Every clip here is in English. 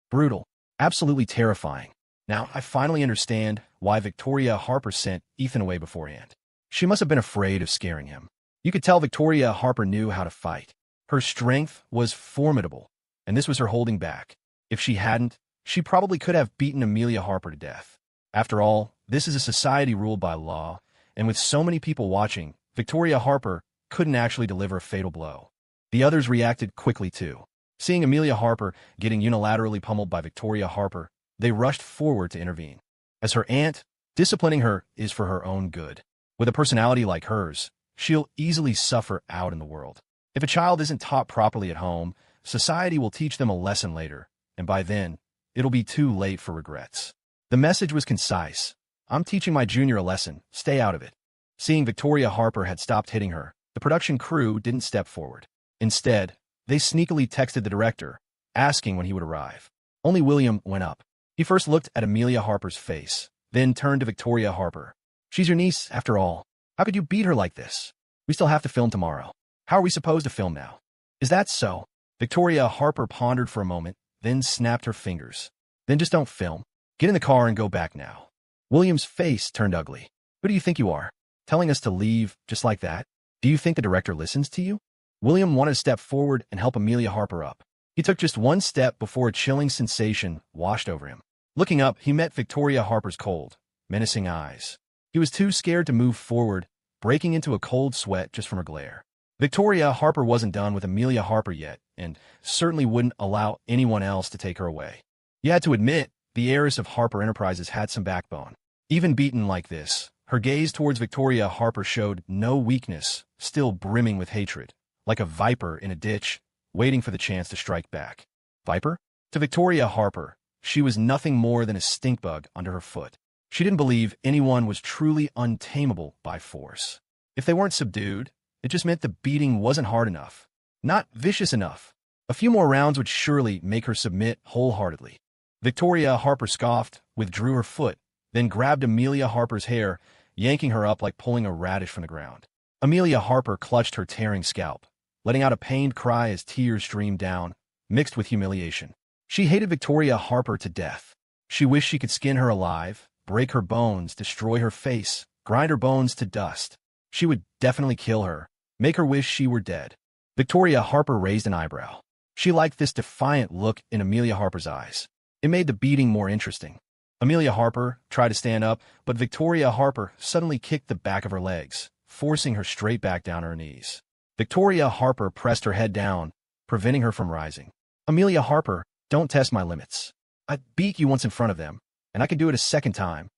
Brutal. Absolutely terrifying. Now, I finally understand why Victoria Harper sent Ethan away beforehand. She must have been afraid of scaring him. You could tell Victoria Harper knew how to fight. Her strength was formidable, and this was her holding back. If she hadn't, she probably could have beaten Amelia Harper to death. After all, this is a society ruled by law, and with so many people watching, Victoria Harper couldn't actually deliver a fatal blow. The others reacted quickly too. Seeing Amelia Harper getting unilaterally pummeled by Victoria Harper, they rushed forward to intervene. As her aunt, disciplining her is for her own good. With a personality like hers, she'll easily suffer out in the world. If a child isn't taught properly at home, society will teach them a lesson later, and by then, it'll be too late for regrets. The message was concise. I'm teaching my junior a lesson. Stay out of it. Seeing Victoria Harper had stopped hitting her, the production crew didn't step forward. Instead, they sneakily texted the director, asking when he would arrive. Only William went up. He first looked at Amelia Harper's face, then turned to Victoria Harper. She's your niece, after all. How could you beat her like this? We still have to film tomorrow. How are we supposed to film now? Is that so? Victoria Harper pondered for a moment, then snapped her fingers. Then just don't film. Get in the car and go back now. William's face turned ugly. Who do you think you are? Telling us to leave just like that? Do you think the director listens to you? William wanted to step forward and help Amelia Harper up. He took just one step before a chilling sensation washed over him. Looking up, he met Victoria Harper's cold, menacing eyes. He was too scared to move forward, breaking into a cold sweat just from her glare. Victoria Harper wasn't done with Amelia Harper yet, and certainly wouldn't allow anyone else to take her away. You had to admit, the heiress of Harper Enterprises had some backbone. Even beaten like this, her gaze towards Victoria Harper showed no weakness, still brimming with hatred, like a viper in a ditch, waiting for the chance to strike back. Viper? To Victoria Harper, she was nothing more than a stink bug under her foot. She didn't believe anyone was truly untamable by force. If they weren't subdued, it just meant the beating wasn't hard enough, not vicious enough. A few more rounds would surely make her submit wholeheartedly. Victoria Harper scoffed, withdrew her foot, then grabbed Amelia Harper's hair, yanking her up like pulling a radish from the ground. Amelia Harper clutched her tearing scalp, letting out a pained cry as tears streamed down, mixed with humiliation. She hated Victoria Harper to death. She wished she could skin her alive, break her bones, destroy her face, grind her bones to dust. She would definitely kill her, make her wish she were dead. Victoria Harper raised an eyebrow. She liked this defiant look in Amelia Harper's eyes. It made the beating more interesting. Amelia Harper tried to stand up, but Victoria Harper suddenly kicked the back of her legs, forcing her straight back down on her knees. Victoria Harper pressed her head down, preventing her from rising. Amelia Harper, don't test my limits. I beat you once in front of them, and I could do it a second time.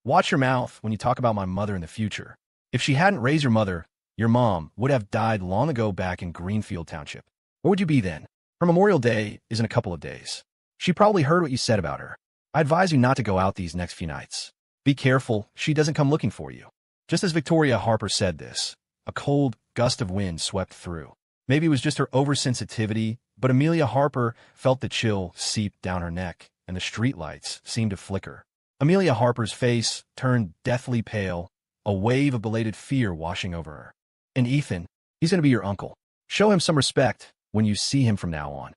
Watch your mouth when you talk about my mother in the future. If she hadn't raised your mother, your mom would have died long ago back in Greenfield Township. Where would you be then? Her Memorial Day is in a couple of days. She probably heard what you said about her. I advise you not to go out these next few nights. Be careful she doesn't come looking for you. Just as Victoria Harper said this, a cold gust of wind swept through. Maybe it was just her oversensitivity, but Amelia Harper felt the chill seep down her neck, and the streetlights seemed to flicker. Amelia Harper's face turned deathly pale, a wave of belated fear washing over her. And Ethan, he's going to be your uncle. Show him some respect when you see him from now on.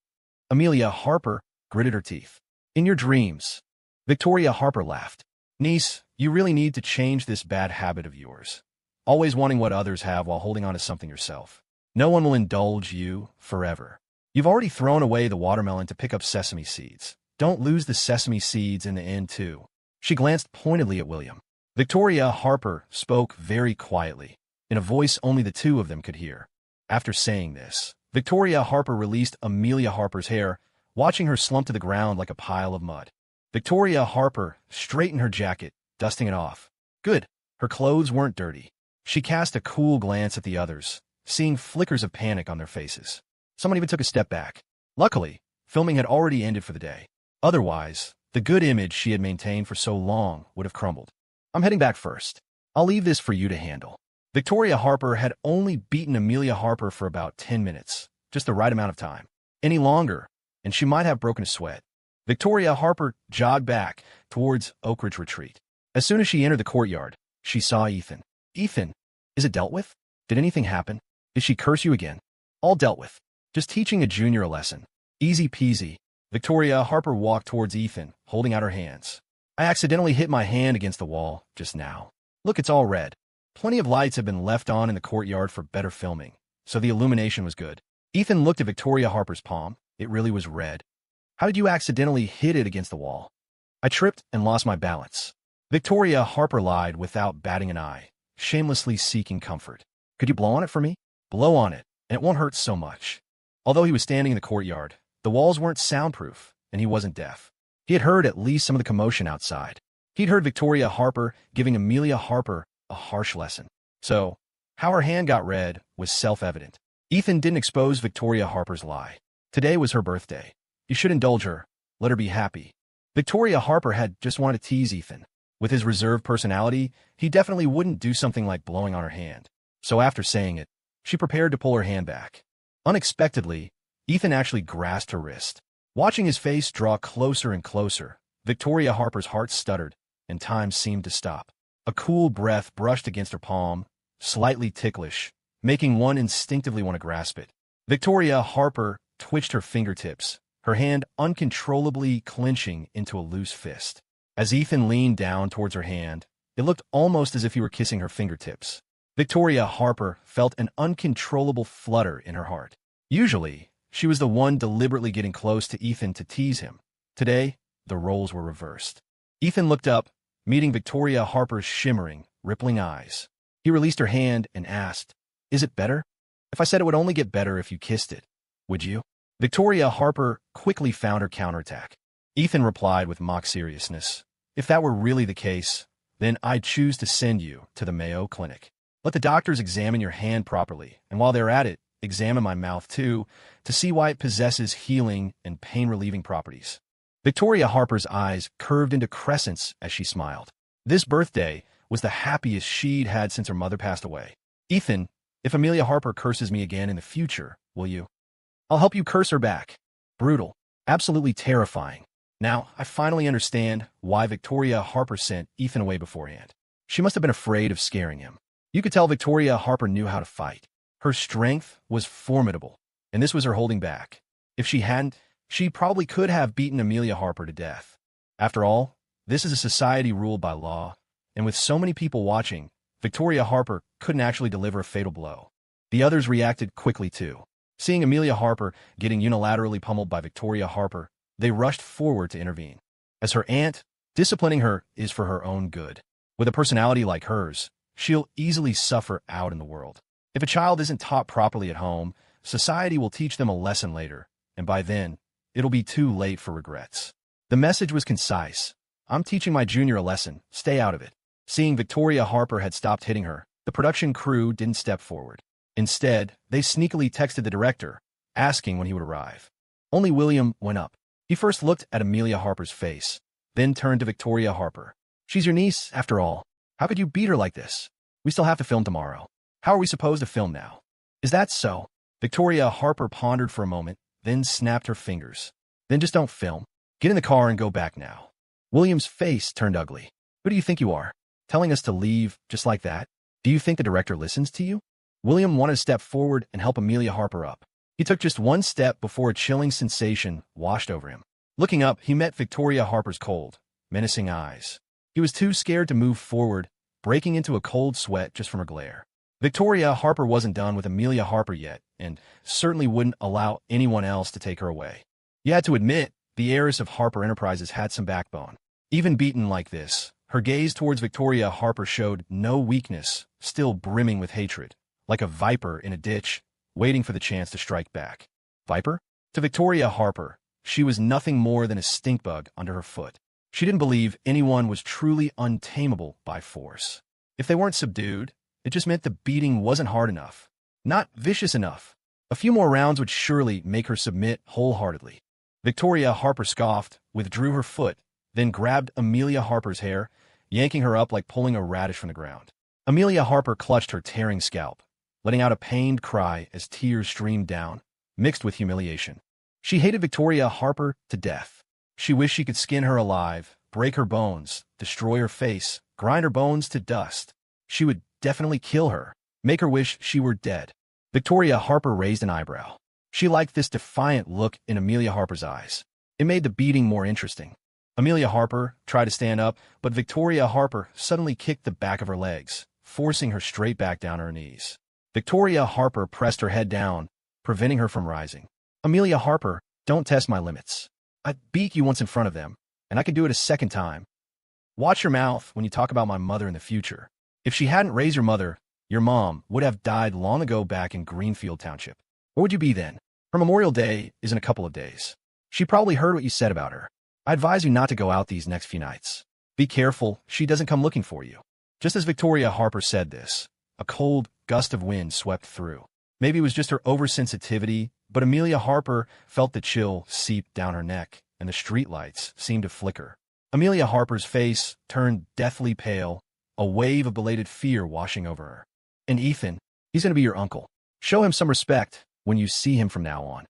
Amelia Harper gritted her teeth. In your dreams. Victoria Harper laughed. Niece, you really need to change this bad habit of yours. Always wanting what others have while holding on to something yourself. No one will indulge you forever. You've already thrown away the watermelon to pick up sesame seeds. Don't lose the sesame seeds in the end, too. She glanced pointedly at William. Victoria Harper spoke very quietly, in a voice only the two of them could hear. After saying this, Victoria Harper released Amelia Harper's hair, watching her slump to the ground like a pile of mud. Victoria Harper straightened her jacket, dusting it off. Good. Her clothes weren't dirty. She cast a cool glance at the others, seeing flickers of panic on their faces. Someone even took a step back. Luckily, filming had already ended for the day. Otherwise, the good image she had maintained for so long would have crumbled. I'm heading back first. I'll leave this for you to handle. Victoria Harper had only beaten Amelia Harper for about 10 minutes, just the right amount of time. Any longer, and she might have broken a sweat. Victoria Harper jogged back towards Oak Ridge Retreat. As soon as she entered the courtyard, she saw Ethan. Ethan, is it dealt with? Did anything happen? Did she curse you again? All dealt with. Just teaching a junior a lesson. Easy peasy. Victoria Harper walked towards Ethan, holding out her hands. I accidentally hit my hand against the wall just now. Look, it's all red. Plenty of lights have been left on in the courtyard for better filming, so the illumination was good. Ethan looked at Victoria Harper's palm. It really was red. How did you accidentally hit it against the wall? I tripped and lost my balance. Victoria Harper lied without batting an eye, shamelessly seeking comfort. Could you blow on it for me? Blow on it, and it won't hurt so much. Although he was standing in the courtyard, the walls weren't soundproof, and he wasn't deaf. He had heard at least some of the commotion outside. He'd heard Victoria Harper giving Amelia Harper a harsh lesson. So, how her hand got red was self-evident. Ethan didn't expose Victoria Harper's lie. Today was her birthday. You should indulge her. Let her be happy. Victoria Harper had just wanted to tease Ethan. With his reserved personality, he definitely wouldn't do something like blowing on her hand. So after saying it, she prepared to pull her hand back. Unexpectedly, Ethan actually grasped her wrist. Watching his face draw closer and closer, Victoria Harper's heart stuttered, and time seemed to stop. A cool breath brushed against her palm, slightly ticklish, making one instinctively want to grasp it. Victoria Harper twitched her fingertips, her hand uncontrollably clenching into a loose fist. As Ethan leaned down towards her hand, it looked almost as if he were kissing her fingertips. Victoria Harper felt an uncontrollable flutter in her heart. Usually, she was the one deliberately getting close to Ethan to tease him. Today, the roles were reversed. Ethan looked up, meeting Victoria Harper's shimmering, rippling eyes. He released her hand and asked, "Is it better? If I said it would only get better if you kissed it, would you?" Victoria Harper quickly found her counterattack. Ethan replied with mock seriousness, "If that were really the case, then I'd choose to send you to the Mayo Clinic. Let the doctors examine your hand properly, and while they're at it, examine my mouth too, to see why it possesses healing and pain-relieving properties." Victoria Harper's eyes curved into crescents as she smiled. This birthday was the happiest she'd had since her mother passed away. "Ethan, if Amelia Harper curses me again in the future, will you?" "I'll help you curse her back." Brutal. Absolutely terrifying. Now, I finally understand why Victoria Harper sent Ethan away beforehand. She must have been afraid of scaring him. You could tell Victoria Harper knew how to fight. Her strength was formidable, and this was her holding back. If she hadn't, she probably could have beaten Amelia Harper to death. After all, this is a society ruled by law, and with so many people watching, Victoria Harper couldn't actually deliver a fatal blow. The others reacted quickly too. Seeing Amelia Harper getting unilaterally pummeled by Victoria Harper, they rushed forward to intervene. As her aunt, disciplining her is for her own good. With a personality like hers, she'll easily suffer out in the world. If a child isn't taught properly at home, society will teach them a lesson later, and by then, it'll be too late for regrets. The message was concise. "I'm teaching my junior a lesson. Stay out of it." Seeing Victoria Harper had stopped hitting her, the production crew didn't step forward. Instead, they sneakily texted the director, asking when he would arrive. Only William went up. He first looked at Amelia Harper's face, then turned to Victoria Harper. "She's your niece, after all. How could you beat her like this? We still have to film tomorrow. How are we supposed to film now?" "Is that so?" Victoria Harper pondered for a moment, then snapped her fingers. "Then just don't film. Get in the car and go back now." William's face turned ugly. "Who do you think you are? Telling us to leave just like that? Do you think the director listens to you?" William wanted to step forward and help Amelia Harper up. He took just one step before a chilling sensation washed over him. Looking up, he met Victoria Harper's cold, menacing eyes. He was too scared to move forward, breaking into a cold sweat just from her glare. Victoria Harper wasn't done with Amelia Harper yet, and certainly wouldn't allow anyone else to take her away. You had to admit, the heiress of Harper Enterprises had some backbone. Even beaten like this, her gaze towards Victoria Harper showed no weakness, still brimming with hatred, like a viper in a ditch, waiting for the chance to strike back. Viper? To Victoria Harper, she was nothing more than a stink bug under her foot. She didn't believe anyone was truly untamable by force. If they weren't subdued, it just meant the beating wasn't hard enough, not vicious enough. A few more rounds would surely make her submit wholeheartedly. Victoria Harper scoffed, withdrew her foot, then grabbed Amelia Harper's hair, yanking her up like pulling a radish from the ground. Amelia Harper clutched her tearing scalp, letting out a pained cry as tears streamed down, mixed with humiliation. She hated Victoria Harper to death. She wished she could skin her alive, break her bones, destroy her face, grind her bones to dust. She would definitely kill her, make her wish she were dead. Victoria Harper raised an eyebrow. She liked this defiant look in Amelia Harper's eyes. It made the beating more interesting. Amelia Harper tried to stand up, but Victoria Harper suddenly kicked the back of her legs, forcing her straight back down on her knees. Victoria Harper pressed her head down, preventing her from rising. Amelia Harper, don't test my limits. I beat you once in front of them, and I could do it a second time. Watch your mouth when you talk about my mother in the future. If she hadn't raised your mother, your mom would have died long ago back in Greenfield Township. Where would you be then? Her Memorial Day is in a couple of days. She probably heard what you said about her. I advise you not to go out these next few nights. Be careful she doesn't come looking for you. Just as Victoria Harper said this, a cold gust of wind swept through. Maybe it was just her oversensitivity, but Amelia Harper felt the chill seep down her neck, and the streetlights seemed to flicker. Amelia Harper's face turned deathly pale, a wave of belated fear washing over her. And Ethan, he's going to be your uncle. Show him some respect when you see him from now on.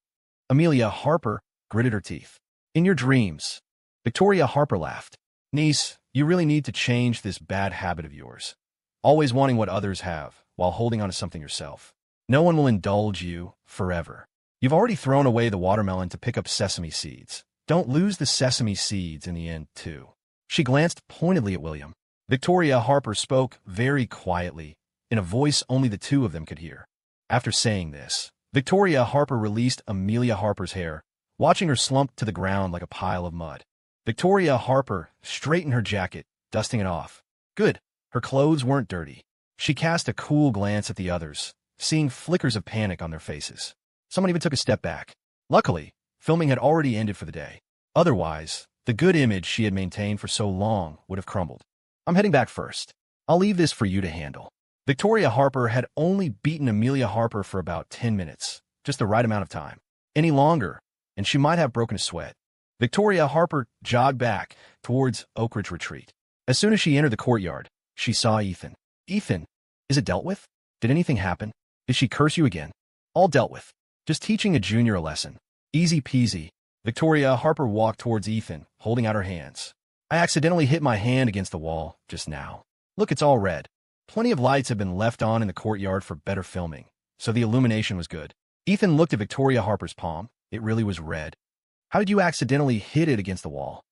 Amelia Harper gritted her teeth. In your dreams. Victoria Harper laughed. Niece, you really need to change this bad habit of yours. Always wanting what others have, while holding on to something yourself. No one will indulge you forever. You've already thrown away the watermelon to pick up sesame seeds. Don't lose the sesame seeds in the end, too. She glanced pointedly at William. Victoria Harper spoke very quietly, in a voice only the two of them could hear. After saying this, Victoria Harper released Amelia Harper's hair, watching her slump to the ground like a pile of mud. Victoria Harper straightened her jacket, dusting it off. Good. Her clothes weren't dirty. She cast a cool glance at the others, seeing flickers of panic on their faces. Someone even took a step back. Luckily, filming had already ended for the day. Otherwise, the good image she had maintained for so long would have crumbled. I'm heading back first. I'll leave this for you to handle. Victoria Harper had only beaten Amelia Harper for about 10 minutes, just the right amount of time. Any longer, and she might have broken a sweat. Victoria Harper jogged back towards Oak Ridge Retreat. As soon as she entered the courtyard, she saw Ethan. Ethan, is it dealt with? Did anything happen? Did she curse you again? All dealt with. Just teaching a junior a lesson. Easy peasy. Victoria Harper walked towards Ethan, holding out her hands. I accidentally hit my hand against the wall just now. Look, it's all red. Plenty of lights have been left on in the courtyard for better filming, so the illumination was good. Ethan looked at Victoria Harper's palm. It really was red. How did you accidentally hit it against the wall?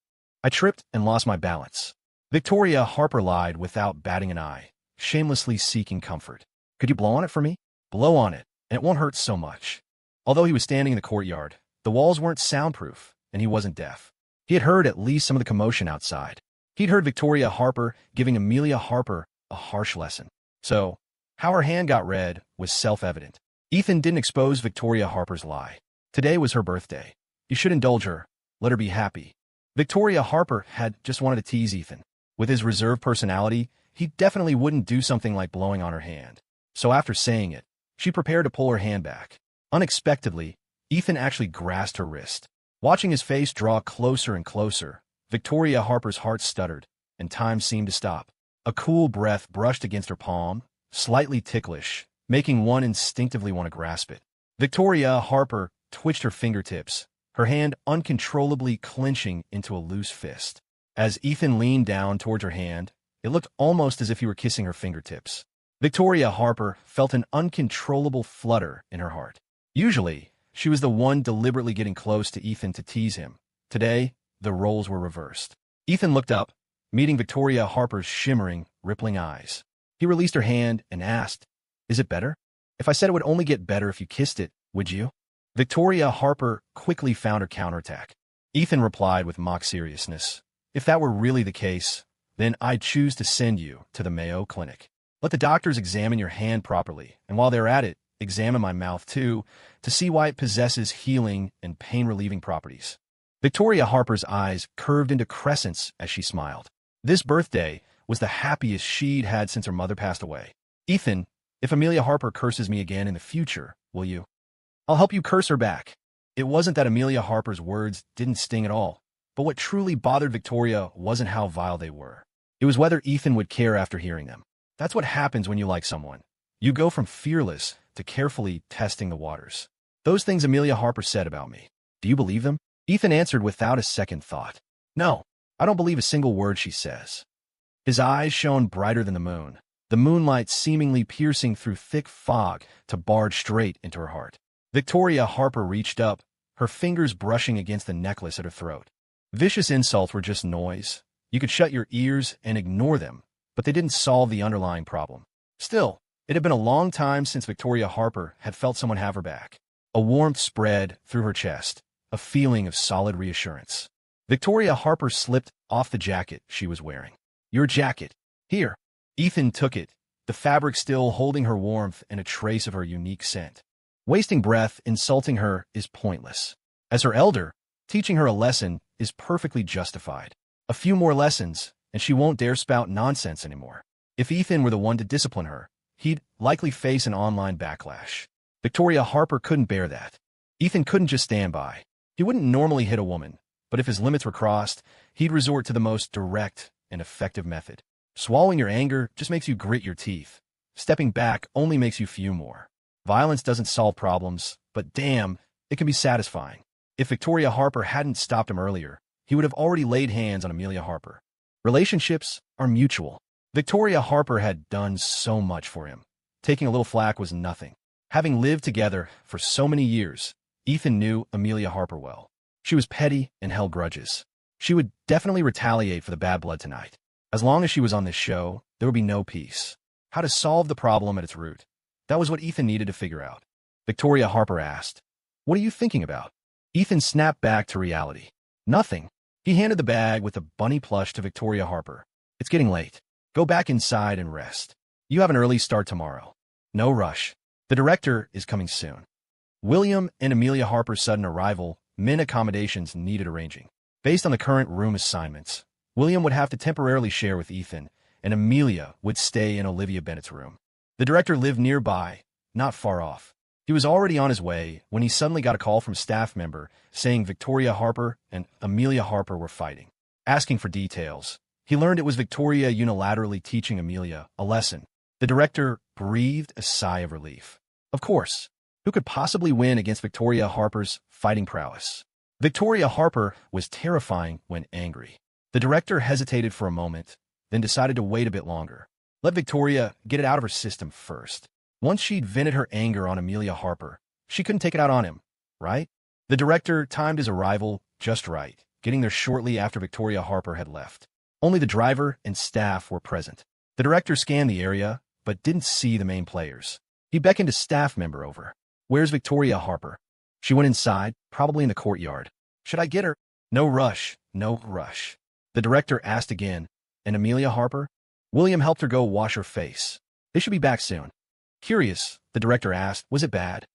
I tripped and lost my balance. Victoria Harper lied without batting an eye, shamelessly seeking comfort. Could you blow on it for me? Blow on it, and it won't hurt so much. Although he was standing in the courtyard, the walls weren't soundproof, and he wasn't deaf. He had heard at least some of the commotion outside. He'd heard Victoria Harper giving Amelia Harper a harsh lesson. So, how her hand got red was self-evident. Ethan didn't expose Victoria Harper's lie. Today was her birthday. You should indulge her. Let her be happy. Victoria Harper had just wanted to tease Ethan. With his reserved personality, he definitely wouldn't do something like blowing on her hand. So after saying it, she prepared to pull her hand back. Unexpectedly, Ethan actually grasped her wrist. Watching his face draw closer and closer, Victoria Harper's heart stuttered, and time seemed to stop. A cool breath brushed against her palm, slightly ticklish, making one instinctively want to grasp it. Victoria Harper twitched her fingertips, her hand uncontrollably clenching into a loose fist. As Ethan leaned down towards her hand, it looked almost as if he were kissing her fingertips. Victoria Harper felt an uncontrollable flutter in her heart. Usually, she was the one deliberately getting close to Ethan to tease him. Today, the roles were reversed. Ethan looked up, meeting Victoria Harper's shimmering, rippling eyes. He released her hand and asked, "Is it better? If I said it would only get better if you kissed it, would you?" Victoria Harper quickly found her counterattack. Ethan replied with mock seriousness, "If that were really the case, then I'd choose to send you to the Mayo Clinic. Let the doctors examine your hand properly, and while they're at it, examine my mouth too, to see why it possesses healing and pain-relieving properties." Victoria Harper's eyes curved into crescents as she smiled. This birthday was the happiest she'd had since her mother passed away. "Ethan, if Amelia Harper curses me again in the future, will you?" "I'll help you curse her back." It wasn't that Amelia Harper's words didn't sting at all, but what truly bothered Victoria wasn't how vile they were. It was whether Ethan would care after hearing them. That's what happens when you like someone. You go from fearless to carefully testing the waters. "Those things Amelia Harper said about me, do you believe them?" Ethan answered without a second thought. "No, I don't believe a single word she says." His eyes shone brighter than the moon, the moonlight seemingly piercing through thick fog to barge straight into her heart. Victoria Harper reached up, her fingers brushing against the necklace at her throat. Vicious insults were just noise. You could shut your ears and ignore them, but they didn't solve the underlying problem. Still, it had been a long time since Victoria Harper had felt someone have her back. A warmth spread through her chest, a feeling of solid reassurance. Victoria Harper slipped off the jacket she was wearing. "Your jacket. Here." Ethan took it, the fabric still holding her warmth and a trace of her unique scent. Wasting breath insulting her is pointless. As her elder, teaching her a lesson is perfectly justified. A few more lessons, and she won't dare spout nonsense anymore. If Ethan were the one to discipline her, he'd likely face an online backlash. Victoria Harper couldn't bear that. Ethan couldn't just stand by. He wouldn't normally hit a woman, but if his limits were crossed, he'd resort to the most direct and effective method. Swallowing your anger just makes you grit your teeth. Stepping back only makes you fume more. Violence doesn't solve problems, but damn, it can be satisfying. If Victoria Harper hadn't stopped him earlier, he would have already laid hands on Amelia Harper. Relationships are mutual. Victoria Harper had done so much for him. Taking a little flack was nothing. Having lived together for so many years, Ethan knew Amelia Harper well. She was petty and held grudges. She would definitely retaliate for the bad blood tonight. As long as she was on this show, there would be no peace. How to solve the problem at its root. That was what Ethan needed to figure out. Victoria Harper asked, "What are you thinking about?" Ethan snapped back to reality. "Nothing." He handed the bag with the bunny plush to Victoria Harper. "It's getting late. Go back inside and rest. You have an early start tomorrow. No rush. The director is coming soon." William and Amelia Harper's sudden arrival meant accommodations needed arranging. Based on the current room assignments, William would have to temporarily share with Ethan, and Amelia would stay in Olivia Bennett's room. The director lived nearby, not far off. He was already on his way when he suddenly got a call from a staff member saying Victoria Harper and Amelia Harper were fighting. Asking for details, he learned it was Victoria unilaterally teaching Amelia a lesson. The director breathed a sigh of relief. Of course, who could possibly win against Victoria Harper's fighting prowess? Victoria Harper was terrifying when angry. The director hesitated for a moment, then decided to wait a bit longer. Let Victoria get it out of her system first. Once she'd vented her anger on Amelia Harper, she couldn't take it out on him, right? The director timed his arrival just right, getting there shortly after Victoria Harper had left. Only the driver and staff were present. The director scanned the area, but didn't see the main players. He beckoned a staff member over. "Where's Victoria Harper?" She went inside, probably in the courtyard. "Should I get her?" "No rush, no rush." The director asked again, "And Amelia Harper?" William helped her go wash her face. "They should be back soon." Curious, the director asked, "Was it bad?"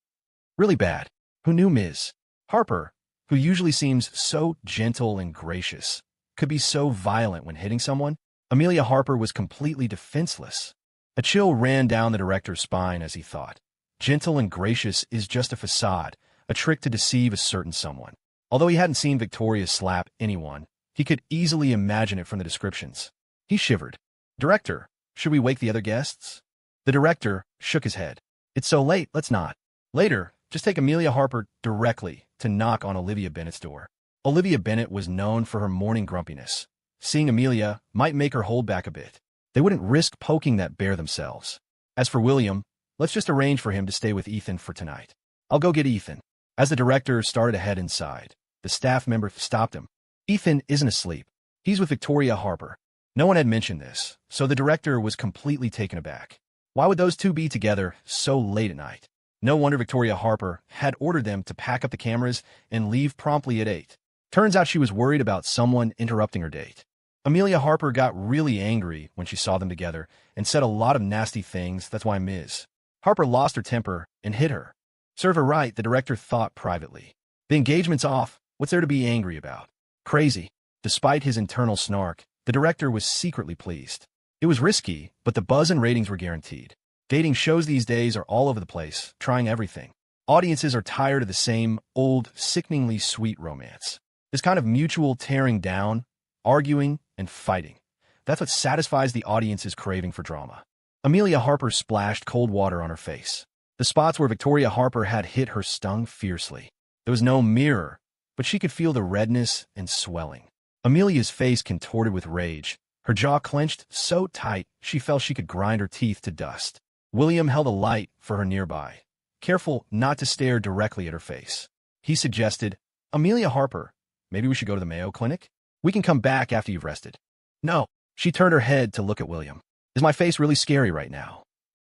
"Really bad." Who knew Ms. Harper, who usually seems so gentle and gracious, could be so violent when hitting someone? Amelia Harper was completely defenseless. A chill ran down the director's spine as he thought. Gentle and gracious is just a facade, a trick to deceive a certain someone. Although he hadn't seen Victoria slap anyone, he could easily imagine it from the descriptions. He shivered. "Director, should we wake the other guests?" The director shook his head. "It's so late, let's not. Later, just take Amelia Harper directly to knock on Olivia Bennett's door." Olivia Bennett was known for her morning grumpiness. Seeing Amelia might make her hold back a bit. They wouldn't risk poking that bear themselves. As for William, let's just arrange for him to stay with Ethan for tonight. "I'll go get Ethan." As the director started to head inside, the staff member stopped him. "Ethan isn't asleep. He's with Victoria Harper." No one had mentioned this, so the director was completely taken aback. Why would those two be together so late at night? No wonder Victoria Harper had ordered them to pack up the cameras and leave promptly at 8. Turns out she was worried about someone interrupting her date. Amelia Harper got really angry when she saw them together and said a lot of nasty things. That's why Ms. Harper lost her temper and hit her. Serve her right, the director thought privately. The engagement's off. What's there to be angry about? Crazy. Despite his internal snark, the director was secretly pleased. It was risky, but the buzz and ratings were guaranteed. Dating shows these days are all over the place, trying everything. Audiences are tired of the same old, sickeningly sweet romance. This kind of mutual tearing down, arguing, and fighting. That's what satisfies the audience's craving for drama. Amelia Harper splashed cold water on her face. The spots where Victoria Harper had hit her stung fiercely. There was no mirror, but she could feel the redness and swelling. Amelia's face contorted with rage, her jaw clenched so tight she felt she could grind her teeth to dust. William held a light for her nearby, careful not to stare directly at her face. He suggested, Amelia Harper, maybe we should go to the Mayo Clinic? We can come back after you've rested. No. She turned her head to look at William. Is my face really scary right now?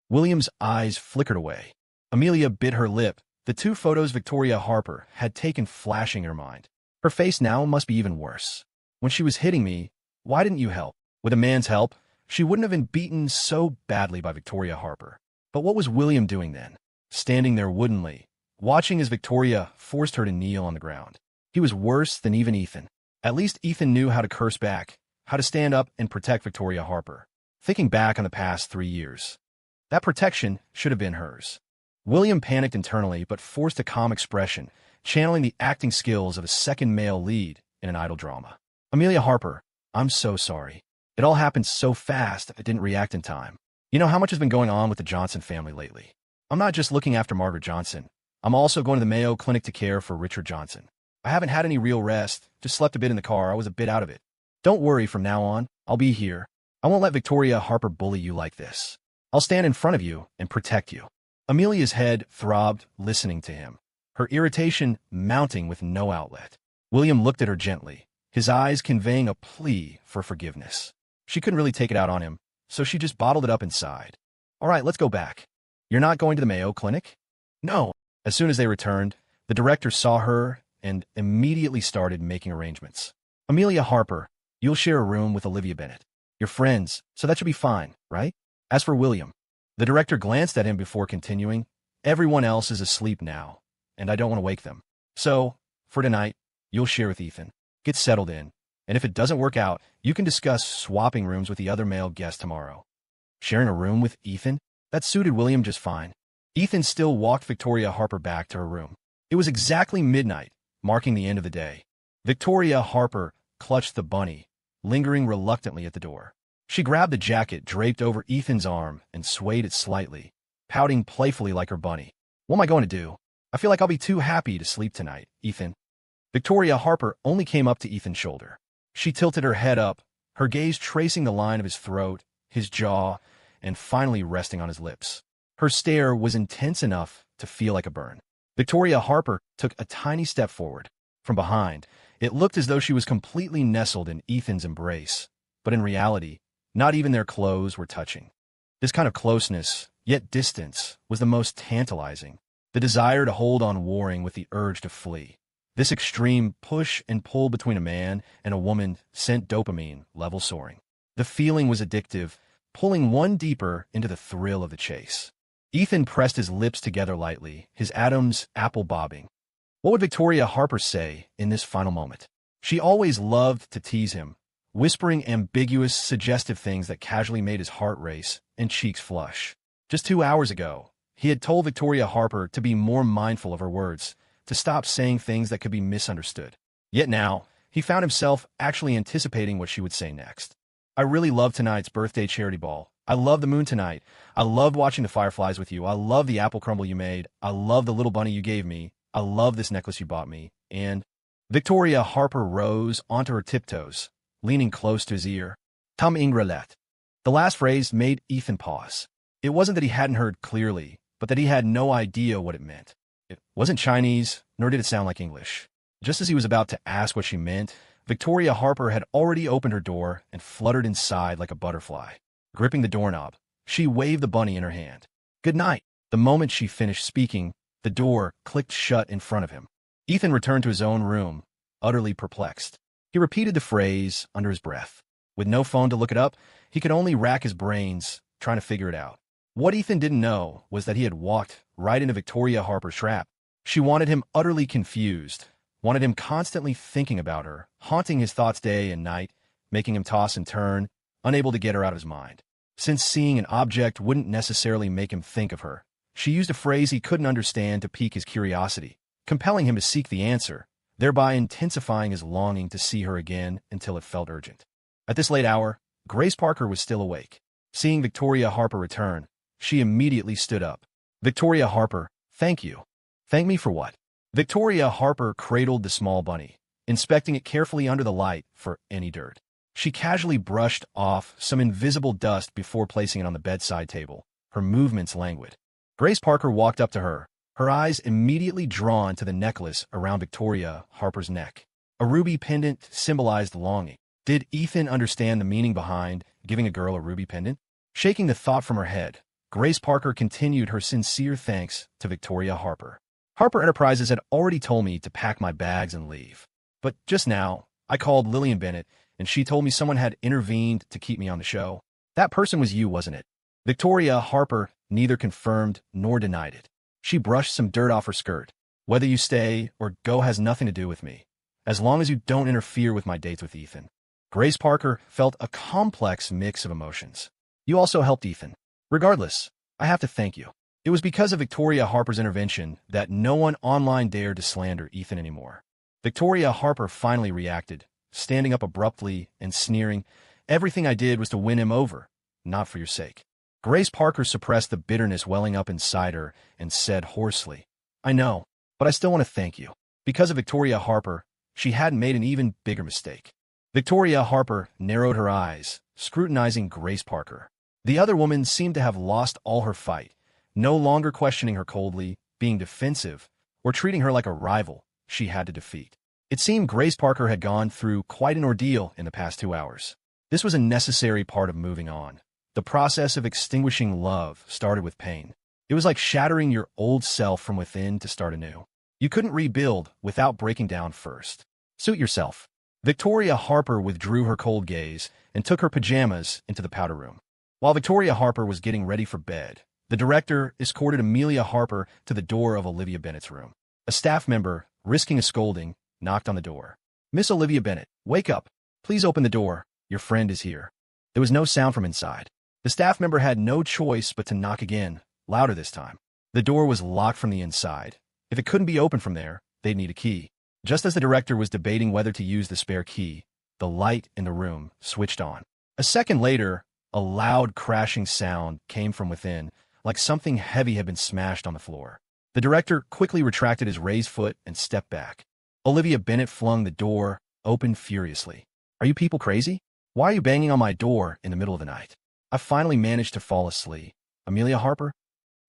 William's eyes flickered away. Amelia bit her lip, the two photos Victoria Harper had taken flashing in her mind. Her face now must be even worse. When she was hitting me, why didn't you help? With a man's help, she wouldn't have been beaten so badly by Victoria Harper. But what was William doing then? Standing there woodenly, watching as Victoria forced her to kneel on the ground. He was worse than even Ethan. At least Ethan knew how to curse back, how to stand up and protect Victoria Harper. Thinking back on the past 3 years, that protection should have been hers. William panicked internally but forced a calm expression, channeling the acting skills of a second male lead in an idol drama. Amelia Harper, I'm so sorry. It all happened so fast I didn't react in time. You know how much has been going on with the Johnson family lately. I'm not just looking after Margaret Johnson. I'm also going to the Mayo Clinic to care for Richard Johnson. I haven't had any real rest, just slept a bit in the car. I was a bit out of it. Don't worry, from now on, I'll be here. I won't let Victoria Harper bully you like this. I'll stand in front of you and protect you. Amelia's head throbbed, listening to him, her irritation mounting with no outlet. William looked at her gently, his eyes conveying a plea for forgiveness. She couldn't really take it out on him, so she just bottled it up inside. All right, let's go back. You're not going to the Mayo Clinic? No. As soon as they returned, the director saw her and immediately started making arrangements. Amelia Harper, you'll share a room with Olivia Bennett. You're friends, so that should be fine, right? As for William, the director glanced at him before continuing, everyone else is asleep now, and I don't want to wake them. So, for tonight, you'll share with Ethan. Get settled in, and if it doesn't work out, you can discuss swapping rooms with the other male guest tomorrow. Sharing a room with Ethan? That suited William just fine. Ethan still walked Victoria Harper back to her room. It was exactly midnight, marking the end of the day. Victoria Harper clutched the bunny, lingering reluctantly at the door. She grabbed the jacket draped over Ethan's arm and swayed it slightly, pouting playfully like her bunny. What am I going to do? I feel like I'll be too happy to sleep tonight, Ethan. Victoria Harper only came up to Ethan's shoulder. She tilted her head up, her gaze tracing the line of his throat, his jaw, and finally resting on his lips. Her stare was intense enough to feel like a burn. Victoria Harper took a tiny step forward. From behind, it looked as though she was completely nestled in Ethan's embrace, but in reality, not even their clothes were touching. This kind of closeness, yet distance, was the most tantalizing. The desire to hold on warring with the urge to flee. This extreme push and pull between a man and a woman sent dopamine levels soaring. The feeling was addictive, pulling one deeper into the thrill of the chase. Ethan pressed his lips together lightly, his atoms apple-bobbing. What would Victoria Harper say in this final moment? She always loved to tease him, whispering ambiguous, suggestive things that casually made his heart race and cheeks flush. Just 2 hours ago, he had told Victoria Harper to be more mindful of her words, to stop saying things that could be misunderstood. Yet now, he found himself actually anticipating what she would say next. I really love tonight's birthday charity ball. I love the moon tonight. I loved watching the fireflies with you. I love the apple crumble you made. I love the little bunny you gave me. I love this necklace you bought me. And Victoria Harper rose onto her tiptoes, leaning close to his ear. Tom Ingrelet. The last phrase made Ethan pause. It wasn't that he hadn't heard clearly, but that he had no idea what it meant. It wasn't Chinese, nor did it sound like English. Just as he was about to ask what she meant, Victoria Harper had already opened her door and fluttered inside like a butterfly. Gripping the doorknob, she waved the bunny in her hand. Good night. The moment she finished speaking, the door clicked shut in front of him. Ethan returned to his own room, utterly perplexed. He repeated the phrase under his breath. With no phone to look it up, he could only rack his brains, trying to figure it out. What Ethan didn't know was that he had walked right into Victoria Harper's trap. She wanted him utterly confused, wanted him constantly thinking about her, haunting his thoughts day and night, making him toss and turn, unable to get her out of his mind. Since seeing an object wouldn't necessarily make him think of her, she used a phrase he couldn't understand to pique his curiosity, compelling him to seek the answer, thereby intensifying his longing to see her again until it felt urgent. At this late hour, Grace Parker was still awake. Seeing Victoria Harper return, she immediately stood up. Victoria Harper, thank you. Thank me for what? Victoria Harper cradled the small bunny, inspecting it carefully under the light for any dirt. She casually brushed off some invisible dust before placing it on the bedside table, her movements languid. Grace Parker walked up to her, her eyes immediately drawn to the necklace around Victoria Harper's neck. A ruby pendant symbolized longing. Did Ethan understand the meaning behind giving a girl a ruby pendant? Shaking the thought from her head, Grace Parker continued her sincere thanks to Victoria Harper. Harper Enterprises had already told me to pack my bags and leave. But just now, I called Lillian Bennett, and she told me someone had intervened to keep me on the show. That person was you, wasn't it? Victoria Harper neither confirmed nor denied it. She brushed some dirt off her skirt. Whether you stay or go has nothing to do with me, as long as you don't interfere with my dates with Ethan. Grace Parker felt a complex mix of emotions. You also helped Ethan. Regardless, I have to thank you. It was because of Victoria Harper's intervention that no one online dared to slander Ethan anymore. Victoria Harper finally reacted, standing up abruptly and sneering, "Everything I did was to win him over, not for your sake." Grace Parker suppressed the bitterness welling up inside her and said hoarsely, "I know, but I still want to thank you." Because of Victoria Harper, she hadn't made an even bigger mistake. Victoria Harper narrowed her eyes, scrutinizing Grace Parker. The other woman seemed to have lost all her fight, no longer questioning her coldly, being defensive, or treating her like a rival she had to defeat. It seemed Grace Parker had gone through quite an ordeal in the past 2 hours. This was a necessary part of moving on. The process of extinguishing love started with pain. It was like shattering your old self from within to start anew. You couldn't rebuild without breaking down first. Suit yourself. Victoria Harper withdrew her cold gaze and took her pajamas into the powder room. While Victoria Harper was getting ready for bed, the director escorted Amelia Harper to the door of Olivia Bennett's room. A staff member, risking a scolding, knocked on the door. "Miss Olivia Bennett, wake up. Please open the door. Your friend is here." There was no sound from inside. The staff member had no choice but to knock again, louder this time. The door was locked from the inside. If it couldn't be opened from there, they'd need a key. Just as the director was debating whether to use the spare key, the light in the room switched on. A second later, a loud crashing sound came from within, like something heavy had been smashed on the floor. The director quickly retracted his raised foot and stepped back. Olivia Bennett flung the door open furiously. "Are you people crazy? Why are you banging on my door in the middle of the night? I finally managed to fall asleep. Amelia Harper?"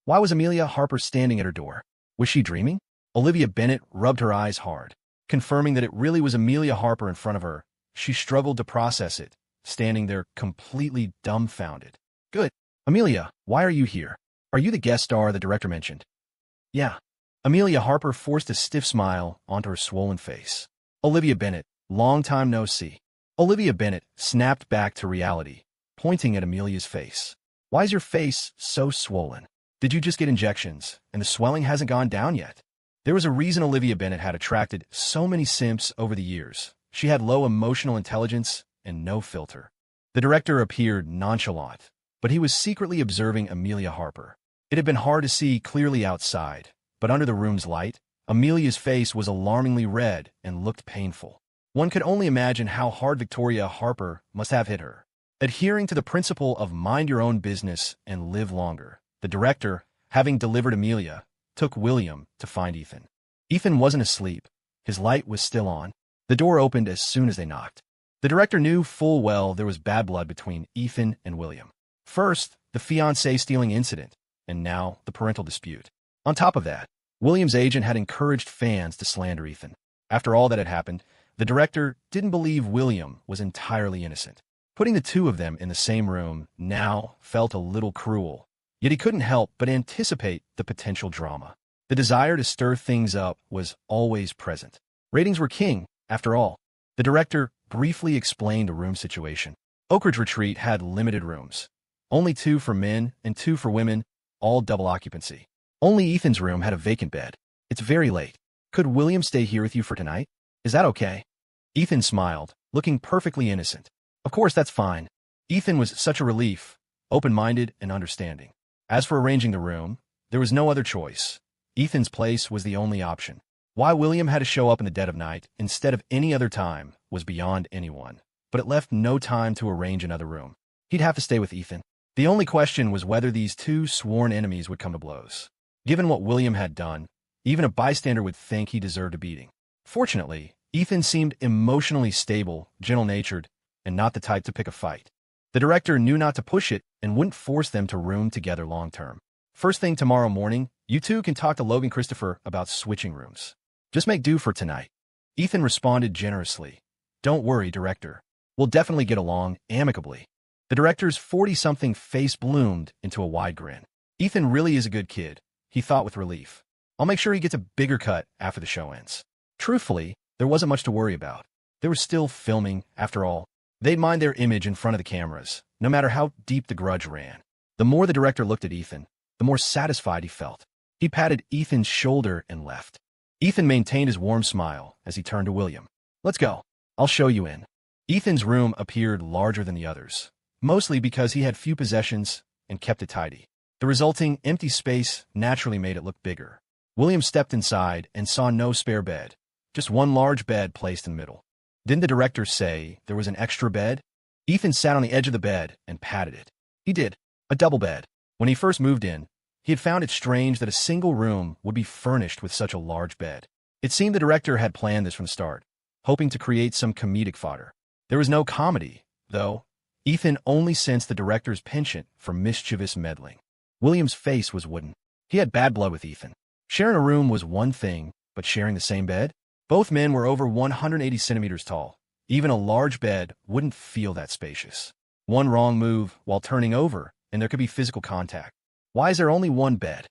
Why was Amelia Harper standing at her door? Was she dreaming? Olivia Bennett rubbed her eyes hard. Confirming that it really was Amelia Harper in front of her, she struggled to process it, standing there completely dumbfounded. "Good. Amelia, why are you here? Are you the guest star the director mentioned?" "Yeah." Amelia Harper forced a stiff smile onto her swollen face. "Olivia Bennett, long time no see." Olivia Bennett snapped back to reality, pointing at Amelia's face. "Why is your face so swollen? Did you just get injections, and the swelling hasn't gone down yet?" There was a reason Olivia Bennett had attracted so many simps over the years. She had low emotional intelligence and no filter. The director appeared nonchalant, but he was secretly observing Amelia Harper. It had been hard to see clearly outside, but under the room's light, Amelia's face was alarmingly red and looked painful. One could only imagine how hard Victoria Harper must have hit her. Adhering to the principle of mind your own business and live longer, the director, having delivered Amelia, took William to find Ethan. Ethan wasn't asleep. His light was still on. The door opened as soon as they knocked. The director knew full well there was bad blood between Ethan and William. First, the fiancé stealing incident, and now the parental dispute. On top of that, William's agent had encouraged fans to slander Ethan. After all that had happened, the director didn't believe William was entirely innocent. Putting the two of them in the same room now felt a little cruel. Yet he couldn't help but anticipate the potential drama. The desire to stir things up was always present. Ratings were king, after all. The director briefly explained the room situation. Oak Ridge Retreat had limited rooms. Only 2 for men and 2 for women, all double occupancy. Only Ethan's room had a vacant bed. "It's very late. Could William stay here with you for tonight? Is that okay?" Ethan smiled, looking perfectly innocent. "Of course, that's fine." Ethan was such a relief, open-minded and understanding. As for arranging the room, there was no other choice. Ethan's place was the only option. Why William had to show up in the dead of night instead of any other time was beyond anyone, but it left no time to arrange another room. He'd have to stay with Ethan. The only question was whether these 2 sworn enemies would come to blows. Given what William had done, even a bystander would think he deserved a beating. Fortunately, Ethan seemed emotionally stable, gentle-natured, and not the type to pick a fight. The director knew not to push it and wouldn't force them to room together long-term. First thing tomorrow morning, you two can talk to Logan Christopher about switching rooms. Just make do for tonight. Ethan responded generously. Don't worry, director. We'll definitely get along amicably. The director's 40-something face bloomed into a wide grin. Ethan really is a good kid, he thought with relief. I'll make sure he gets a bigger cut after the show ends. Truthfully, there wasn't much to worry about. They were still filming, after all. They'd mind their image in front of the cameras, no matter how deep the grudge ran. The more the director looked at Ethan, the more satisfied he felt. He patted Ethan's shoulder and left. Ethan maintained his warm smile as he turned to William. Let's go. I'll show you in. Ethan's room appeared larger than the others, mostly because he had few possessions and kept it tidy. The resulting empty space naturally made it look bigger. William stepped inside and saw no spare bed, just one large bed placed in the middle. Didn't the director say there was an extra bed? Ethan sat on the edge of the bed and patted it. He did. A double bed. When he first moved in, he had found it strange that a single room would be furnished with such a large bed. It seemed the director had planned this from the start, hoping to create some comedic fodder. There was no comedy, though. Ethan only sensed the director's penchant for mischievous meddling. William's face was wooden. He had bad blood with Ethan. Sharing a room was one thing, but sharing the same bed? Both men were over 180 centimeters tall. Even a large bed wouldn't feel that spacious. One wrong move while turning over, and there could be physical contact. Why is there only one bed?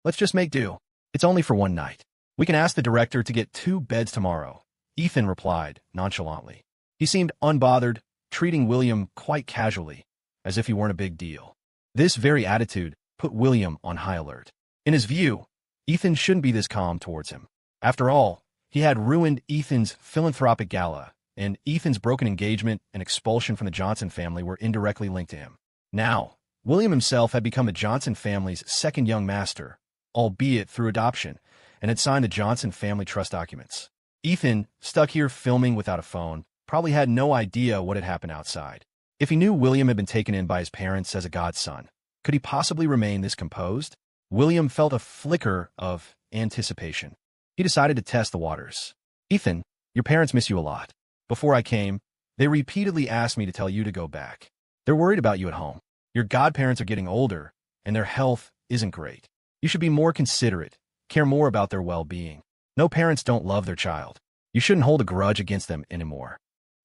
Let's just make do. It's only for one night. We can ask the director to get 2 beds tomorrow, Ethan replied nonchalantly. He seemed unbothered, treating William quite casually, as if he weren't a big deal. This very attitude put William on high alert. In his view, Ethan shouldn't be this calm towards him. After all, he had ruined Ethan's philanthropic gala, and Ethan's broken engagement and expulsion from the Johnson family were indirectly linked to him. Now, William himself had become the Johnson family's second young master, albeit through adoption, and had signed the Johnson family trust documents. Ethan, stuck here filming without a phone, probably had no idea what had happened outside. If he knew William had been taken in by his parents as a godson, could he possibly remain this composed? William felt a flicker of anticipation. He decided to test the waters. Ethan, your parents miss you a lot. Before I came, they repeatedly asked me to tell you to go back. They're worried about you at home. Your godparents are getting older, and their health isn't great. You should be more considerate, care more about their well-being. No parents don't love their child. You shouldn't hold a grudge against them anymore.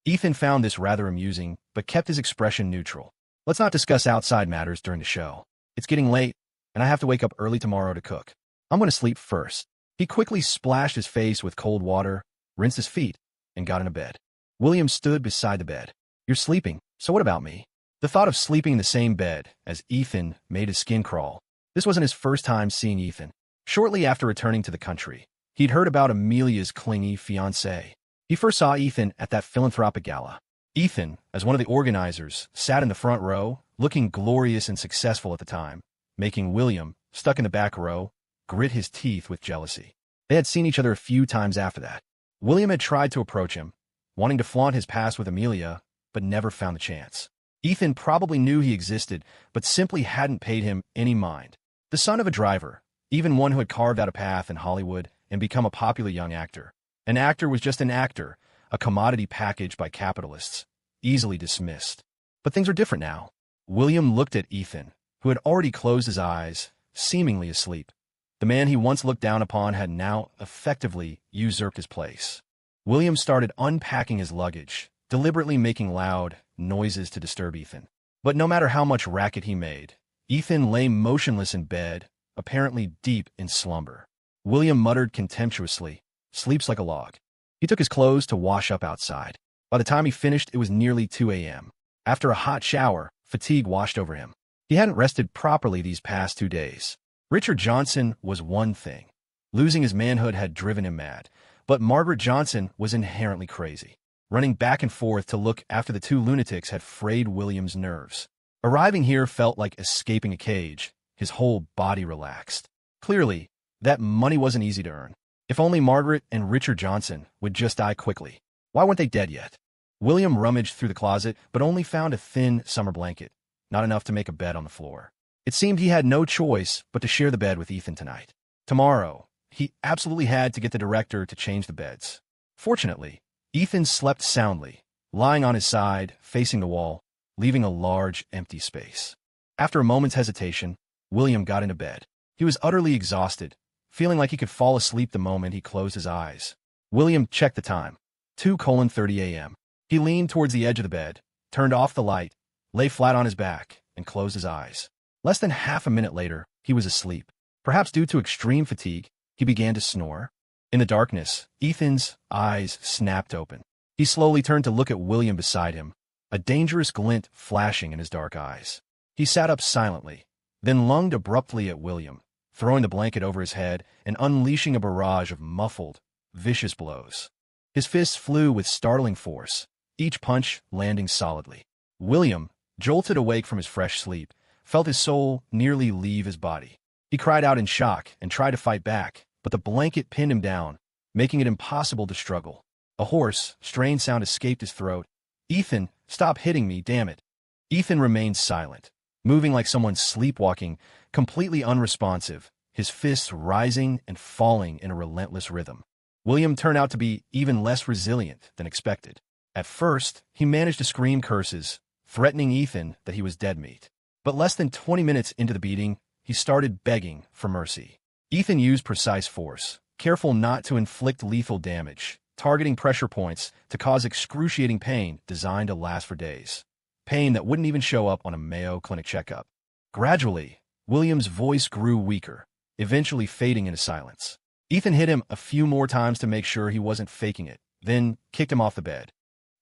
Ethan found this rather amusing, but kept his expression neutral. Let's not discuss outside matters during the show. It's getting late, and I have to wake up early tomorrow to cook. I'm going to sleep first. He quickly splashed his face with cold water, rinsed his feet, and got into bed. William stood beside the bed. You're sleeping, so what about me? The thought of sleeping in the same bed as Ethan made his skin crawl. This wasn't his first time seeing Ethan. Shortly after returning to the country, he'd heard about Amelia's clingy fiancé. He first saw Ethan at that philanthropic gala. Ethan, as one of the organizers, sat in the front row, looking glorious and successful at the time, making William, stuck in the back row, grit his teeth with jealousy. They had seen each other a few times after that. William had tried to approach him, wanting to flaunt his past with Amelia, but never found the chance. Ethan probably knew he existed, but simply hadn't paid him any mind. The son of a driver, even one who had carved out a path in Hollywood and become a popular young actor. An actor was just an actor, a commodity packaged by capitalists, easily dismissed. But things are different now. William looked at Ethan, who had already closed his eyes, seemingly asleep. The man he once looked down upon had now effectively usurped his place. William started unpacking his luggage, deliberately making loud noises to disturb Ethan. But no matter how much racket he made, Ethan lay motionless in bed, apparently deep in slumber. William muttered contemptuously, "Sleeps like a log." He took his clothes to wash up outside. By the time he finished, it was nearly 2 a.m. After a hot shower, fatigue washed over him. He hadn't rested properly these past 2 days. Richard Johnson was one thing. Losing his manhood had driven him mad, but Margaret Johnson was inherently crazy. Running back and forth to look after the 2 lunatics had frayed William's nerves. Arriving here felt like escaping a cage. His whole body relaxed. Clearly, that money wasn't easy to earn. If only Margaret and Richard Johnson would just die quickly. Why weren't they dead yet? William rummaged through the closet, but only found a thin summer blanket, not enough to make a bed on the floor. It seemed he had no choice but to share the bed with Ethan tonight. Tomorrow, he absolutely had to get the director to change the beds. Fortunately, Ethan slept soundly, lying on his side, facing the wall, leaving a large, empty space. After a moment's hesitation, William got into bed. He was utterly exhausted, feeling like he could fall asleep the moment he closed his eyes. William checked the time. 2:30 a.m. He leaned towards the edge of the bed, turned off the light, lay flat on his back, and closed his eyes. Less than half a minute later, he was asleep. Perhaps due to extreme fatigue, he began to snore. In the darkness, Ethan's eyes snapped open. He slowly turned to look at William beside him, a dangerous glint flashing in his dark eyes. He sat up silently, then lunged abruptly at William, throwing the blanket over his head and unleashing a barrage of muffled, vicious blows. His fists flew with startling force, each punch landing solidly. William, jolted awake from his fresh sleep, felt his soul nearly leave his body. He cried out in shock and tried to fight back, but the blanket pinned him down, making it impossible to struggle. A hoarse, strained sound escaped his throat. "Ethan, stop hitting me, damn it." Ethan remained silent, moving like someone sleepwalking, completely unresponsive, his fists rising and falling in a relentless rhythm. William turned out to be even less resilient than expected. At first, he managed to scream curses, threatening Ethan that he was dead meat. But less than 20 minutes into the beating, he started begging for mercy. Ethan used precise force, careful not to inflict lethal damage, targeting pressure points to cause excruciating pain designed to last for days. Pain that wouldn't even show up on a Mayo Clinic checkup. Gradually, William's voice grew weaker, eventually fading into silence. Ethan hit him a few more times to make sure he wasn't faking it, then kicked him off the bed.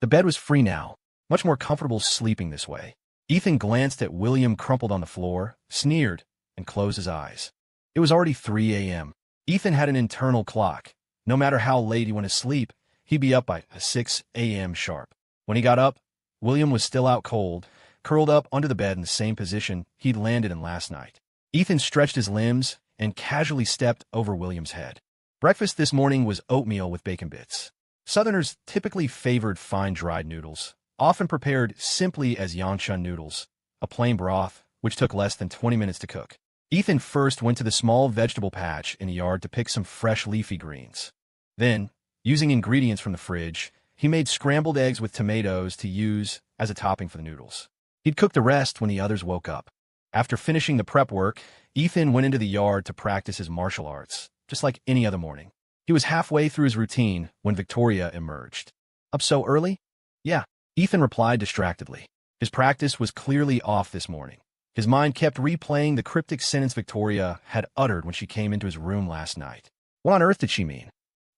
The bed was free now, much more comfortable sleeping this way. Ethan glanced at William crumpled on the floor, sneered, and closed his eyes. It was already 3 a.m. Ethan had an internal clock. No matter how late he went to sleep, he'd be up by 6 a.m. sharp. When he got up, William was still out cold, curled up under the bed in the same position he'd landed in last night. Ethan stretched his limbs and casually stepped over William's head. Breakfast this morning was oatmeal with bacon bits. Southerners typically favored fine dried noodles, often prepared simply as yanchun noodles, a plain broth which took less than 20 minutes to cook. Ethan first went to the small vegetable patch in the yard to pick some fresh leafy greens. Then, using ingredients from the fridge, he made scrambled eggs with tomatoes to use as a topping for the noodles. He'd cook the rest when the others woke up. After finishing the prep work, Ethan went into the yard to practice his martial arts, just like any other morning. He was halfway through his routine when Victoria emerged. "Up so early?" "Yeah," Ethan replied distractedly. His practice was clearly off this morning. His mind kept replaying the cryptic sentence Victoria had uttered when she came into his room last night. What on earth did she mean?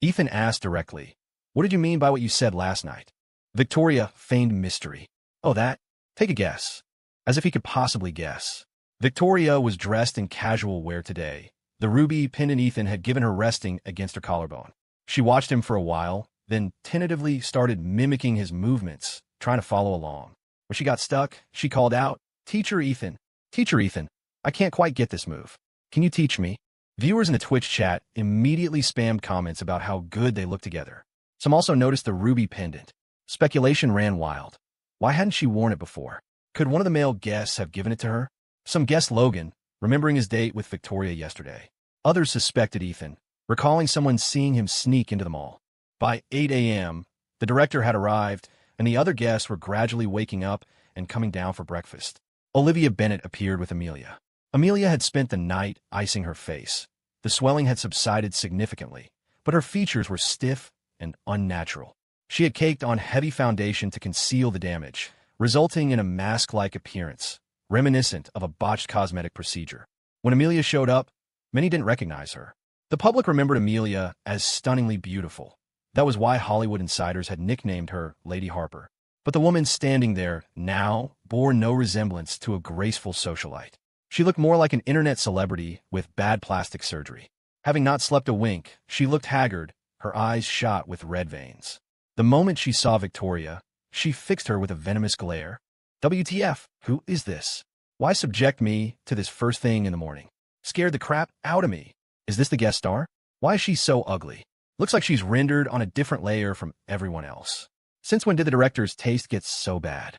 Ethan asked directly. "What did you mean by what you said last night?" Victoria feigned mystery. "Oh, that? Take a guess." As if he could possibly guess. Victoria was dressed in casual wear today. The ruby pendant Ethan had given her resting against her collarbone. She watched him for a while, then tentatively started mimicking his movements, trying to follow along. When she got stuck, she called out, "Teacher Ethan, Teacher Ethan, I can't quite get this move. Can you teach me?" Viewers in the Twitch chat immediately spammed comments about how good they looked together. Some also noticed the ruby pendant. Speculation ran wild. Why hadn't she worn it before? Could one of the male guests have given it to her? Some guessed Logan, remembering his date with Victoria yesterday. Others suspected Ethan, recalling someone seeing him sneak into the mall. By 8 a.m., the director had arrived, and the other guests were gradually waking up and coming down for breakfast. Olivia Bennett appeared with Amelia. Amelia had spent the night icing her face. The swelling had subsided significantly, but her features were stiff and unnatural. She had caked on heavy foundation to conceal the damage, resulting in a mask-like appearance, reminiscent of a botched cosmetic procedure. When Amelia showed up, many didn't recognize her. The public remembered Amelia as stunningly beautiful. That was why Hollywood insiders had nicknamed her Lady Harper. But the woman standing there now bore no resemblance to a graceful socialite. She looked more like an internet celebrity with bad plastic surgery. Having not slept a wink, she looked haggard, her eyes shot with red veins. The moment she saw Victoria, she fixed her with a venomous glare. "WTF? Who is this? Why subject me to this first thing in the morning? Scared the crap out of me. Is this the guest star? Why is she so ugly? Looks like she's rendered on a different layer from everyone else. Since when did the director's taste get so bad?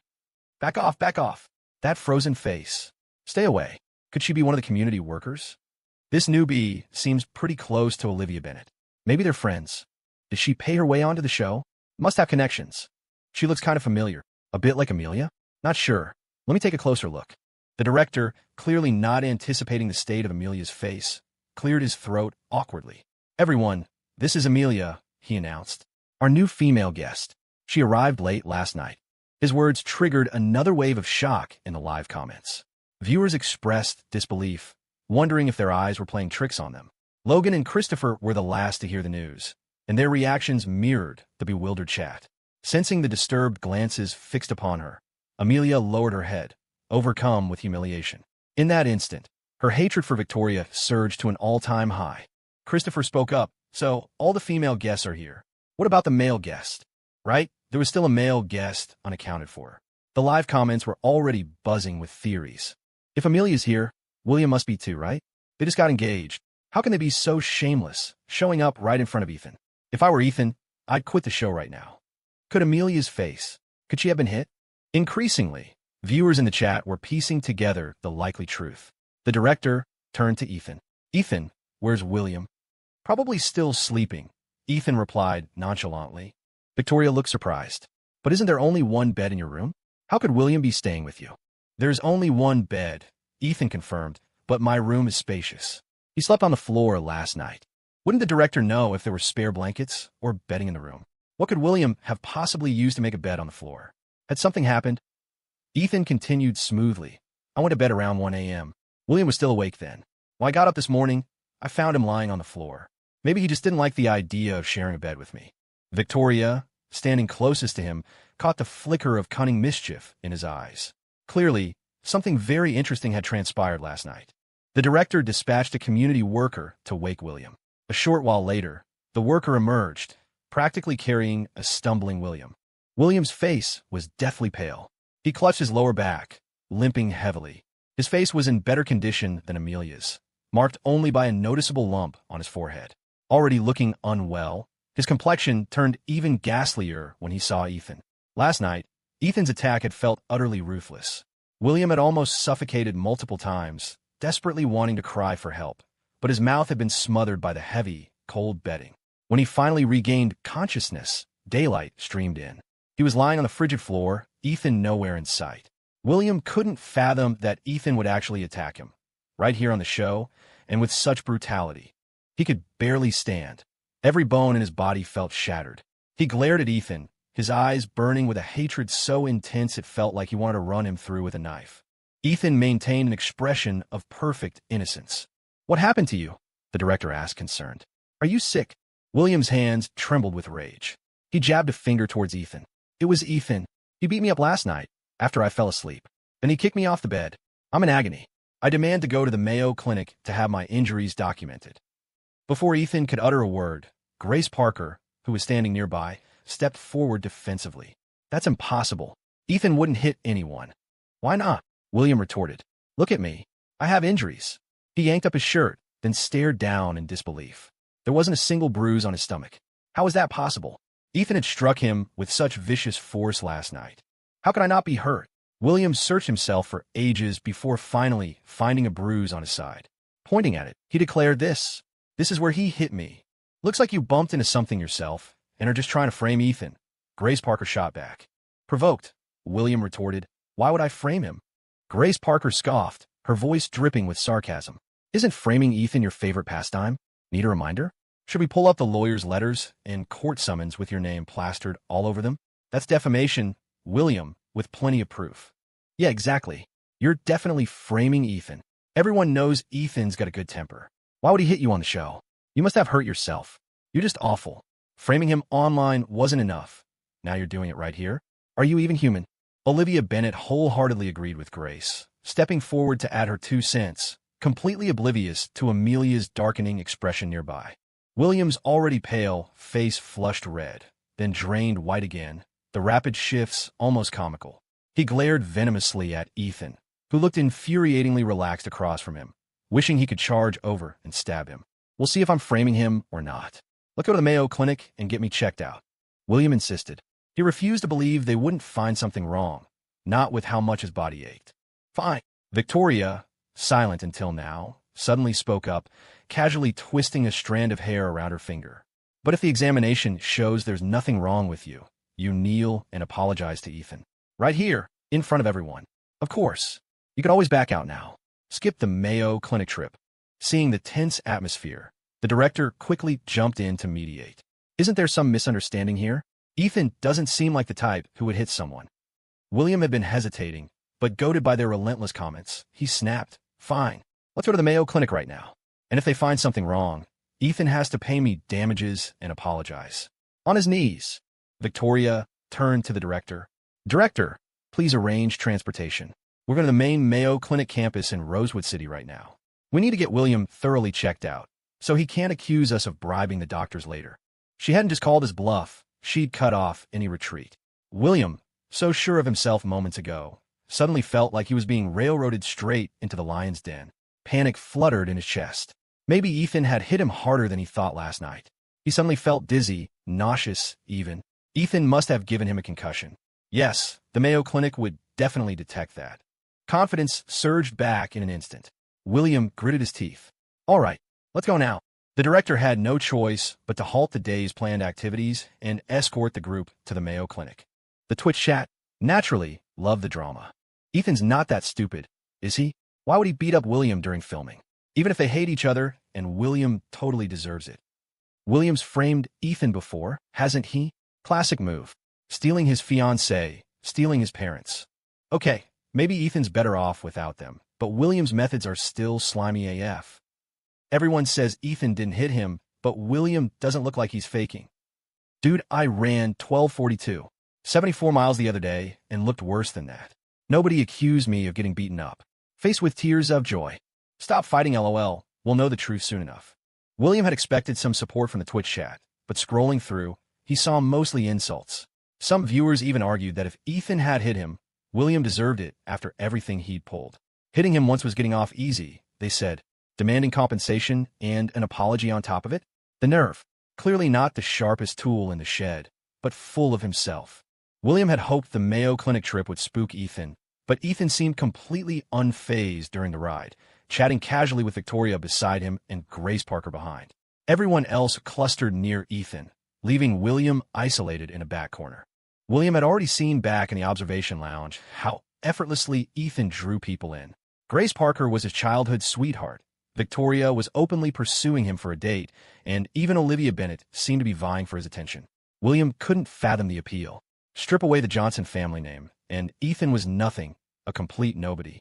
Back off, back off. That frozen face. Stay away. Could she be one of the community workers? This newbie seems pretty close to Olivia Bennett. Maybe they're friends. Did she pay her way onto the show? Must have connections. She looks kind of familiar. A bit like Amelia? Not sure. Let me take a closer look." The director, clearly not anticipating the state of Amelia's face, cleared his throat awkwardly. "Everyone, this is Amelia," he announced. "Our new female guest. She arrived late last night." His words triggered another wave of shock in the live comments. Viewers expressed disbelief, wondering if their eyes were playing tricks on them. Logan and Christopher were the last to hear the news, and their reactions mirrored the bewildered chat. Sensing the disturbed glances fixed upon her, Amelia lowered her head, overcome with humiliation. In that instant, her hatred for Victoria surged to an all-time high. Christopher spoke up. "So, all the female guests are here. What about the male guest?" Right? There was still a male guest unaccounted for. The live comments were already buzzing with theories. If Amelia's here, William must be too, right? They just got engaged. How can they be so shameless, showing up right in front of Ethan? If I were Ethan, I'd quit the show right now. Could Amelia's face, could she have been hit? Increasingly, viewers in the chat were piecing together the likely truth. The director turned to Ethan. "Ethan, where's William?" "Probably still sleeping," Ethan replied nonchalantly. Victoria looked surprised. "But isn't there only one bed in your room? How could William be staying with you?" "There's only one bed," Ethan confirmed, "but my room is spacious. He slept on the floor last night." Wouldn't the director know if there were spare blankets or bedding in the room? What could William have possibly used to make a bed on the floor? Had something happened? Ethan continued smoothly. "I went to bed around 1 a.m. William was still awake then. When I got up this morning, I found him lying on the floor. Maybe he just didn't like the idea of sharing a bed with me." Victoria, standing closest to him, caught the flicker of cunning mischief in his eyes. Clearly, something very interesting had transpired last night. The director dispatched a community worker to wake William. A short while later, the worker emerged, practically carrying a stumbling William. William's face was deathly pale. He clutched his lower back, limping heavily. His face was in better condition than Amelia's, marked only by a noticeable lump on his forehead. Already looking unwell, his complexion turned even ghastlier when he saw Ethan. Last night, Ethan's attack had felt utterly ruthless. William had almost suffocated multiple times, desperately wanting to cry for help, but his mouth had been smothered by the heavy, cold bedding. When he finally regained consciousness, daylight streamed in. He was lying on the frigid floor, Ethan nowhere in sight. William couldn't fathom that Ethan would actually attack him, right here on the show, and with such brutality. He could barely stand. Every bone in his body felt shattered. He glared at Ethan, his eyes burning with a hatred so intense it felt like he wanted to run him through with a knife. Ethan maintained an expression of perfect innocence. "What happened to you?" the director asked, concerned. "Are you sick?" William's hands trembled with rage. He jabbed a finger towards Ethan. "It was Ethan. He beat me up last night, after I fell asleep. Then he kicked me off the bed. I'm in agony. I demand to go to the Mayo Clinic to have my injuries documented." Before Ethan could utter a word, Grace Parker, who was standing nearby, stepped forward defensively. "That's impossible. Ethan wouldn't hit anyone." "Why not?" William retorted. "Look at me. I have injuries." He yanked up his shirt, then stared down in disbelief. There wasn't a single bruise on his stomach. How was that possible? Ethan had struck him with such vicious force last night. How could I not be hurt? William searched himself for ages before finally finding a bruise on his side. Pointing at it, he declared, This is where he hit me. Looks like you bumped into something yourself and are just trying to frame Ethan." Grace Parker shot back. Provoked, William retorted, "Why would I frame him?" Grace Parker scoffed, her voice dripping with sarcasm. "Isn't framing Ethan your favorite pastime? Need a reminder? Should we pull up the lawyer's letters and court summons with your name plastered all over them? That's defamation, William, with plenty of proof." "Yeah, exactly. You're definitely framing Ethan. Everyone knows Ethan's got a good temper. Why would he hit you on the show? You must have hurt yourself. You're just awful. Framing him online wasn't enough. Now you're doing it right here? Are you even human?" Olivia Bennett wholeheartedly agreed with Grace, stepping forward to add her 2 cents, completely oblivious to Amelia's darkening expression nearby. William's already pale face flushed red, then drained white again, the rapid shifts almost comical. He glared venomously at Ethan, who looked infuriatingly relaxed across from him, wishing he could charge over and stab him. "We'll see if I'm framing him or not. Let's go to the Mayo Clinic and get me checked out," William insisted. He refused to believe they wouldn't find something wrong, not with how much his body ached. "Fine." Victoria, silent until now, suddenly spoke up, casually twisting a strand of hair around her finger. "But if the examination shows there's nothing wrong with you, you kneel and apologize to Ethan. Right here, in front of everyone. Of course. You could always back out now. Skip the Mayo Clinic trip. Seeing the tense atmosphere, the director quickly jumped in to mediate. Isn't there some misunderstanding here? Ethan doesn't seem like the type who would hit someone. William had been hesitating, but goaded by their relentless comments, he snapped, "Fine, let's go to the Mayo Clinic right now. And if they find something wrong, Ethan has to pay me damages and apologize." On his knees, Victoria turned to the director. "Director, please arrange transportation. We're going to the main Mayo Clinic campus in Rosewood City right now. We need to get William thoroughly checked out, so he can't accuse us of bribing the doctors later." She hadn't just called his bluff, she'd cut off any retreat. William, so sure of himself moments ago, suddenly felt like he was being railroaded straight into the lion's den. Panic fluttered in his chest. Maybe Ethan had hit him harder than he thought last night. He suddenly felt dizzy, nauseous even. Ethan must have given him a concussion. Yes, the Mayo Clinic would definitely detect that. Confidence surged back in an instant. William gritted his teeth. "All right, let's go now." The director had no choice but to halt the day's planned activities and escort the group to the Mayo Clinic. The Twitch chat, naturally, loved the drama. Ethan's not that stupid, is he? Why would he beat up William during filming? Even if they hate each other, and William totally deserves it. William's framed Ethan before, hasn't he? Classic move. Stealing his fiancée, stealing his parents. Okay, maybe Ethan's better off without them, but William's methods are still slimy AF. Everyone says Ethan didn't hit him, but William doesn't look like he's faking. "Dude, I ran 12:42, 74 miles the other day, and looked worse than that. Nobody accused me of getting beaten up." Faced with tears of joy. "Stop fighting, LOL. We'll know the truth soon enough." William had expected some support from the Twitch chat, but scrolling through, he saw mostly insults. Some viewers even argued that if Ethan had hit him, William deserved it after everything he'd pulled. Hitting him once was getting off easy, they said, demanding compensation and an apology on top of it? The nerve. Clearly not the sharpest tool in the shed, but full of himself. William had hoped the Mayo Clinic trip would spook Ethan, but Ethan seemed completely unfazed during the ride, chatting casually with Victoria beside him and Grace Parker behind. Everyone else clustered near Ethan, leaving William isolated in a back corner. William had already seen back in the observation lounge how effortlessly Ethan drew people in. Grace Parker was his childhood sweetheart. Victoria was openly pursuing him for a date, and even Olivia Bennet seemed to be vying for his attention. William couldn't fathom the appeal. Strip away the Johnson family name, and Ethan was nothing, a complete nobody.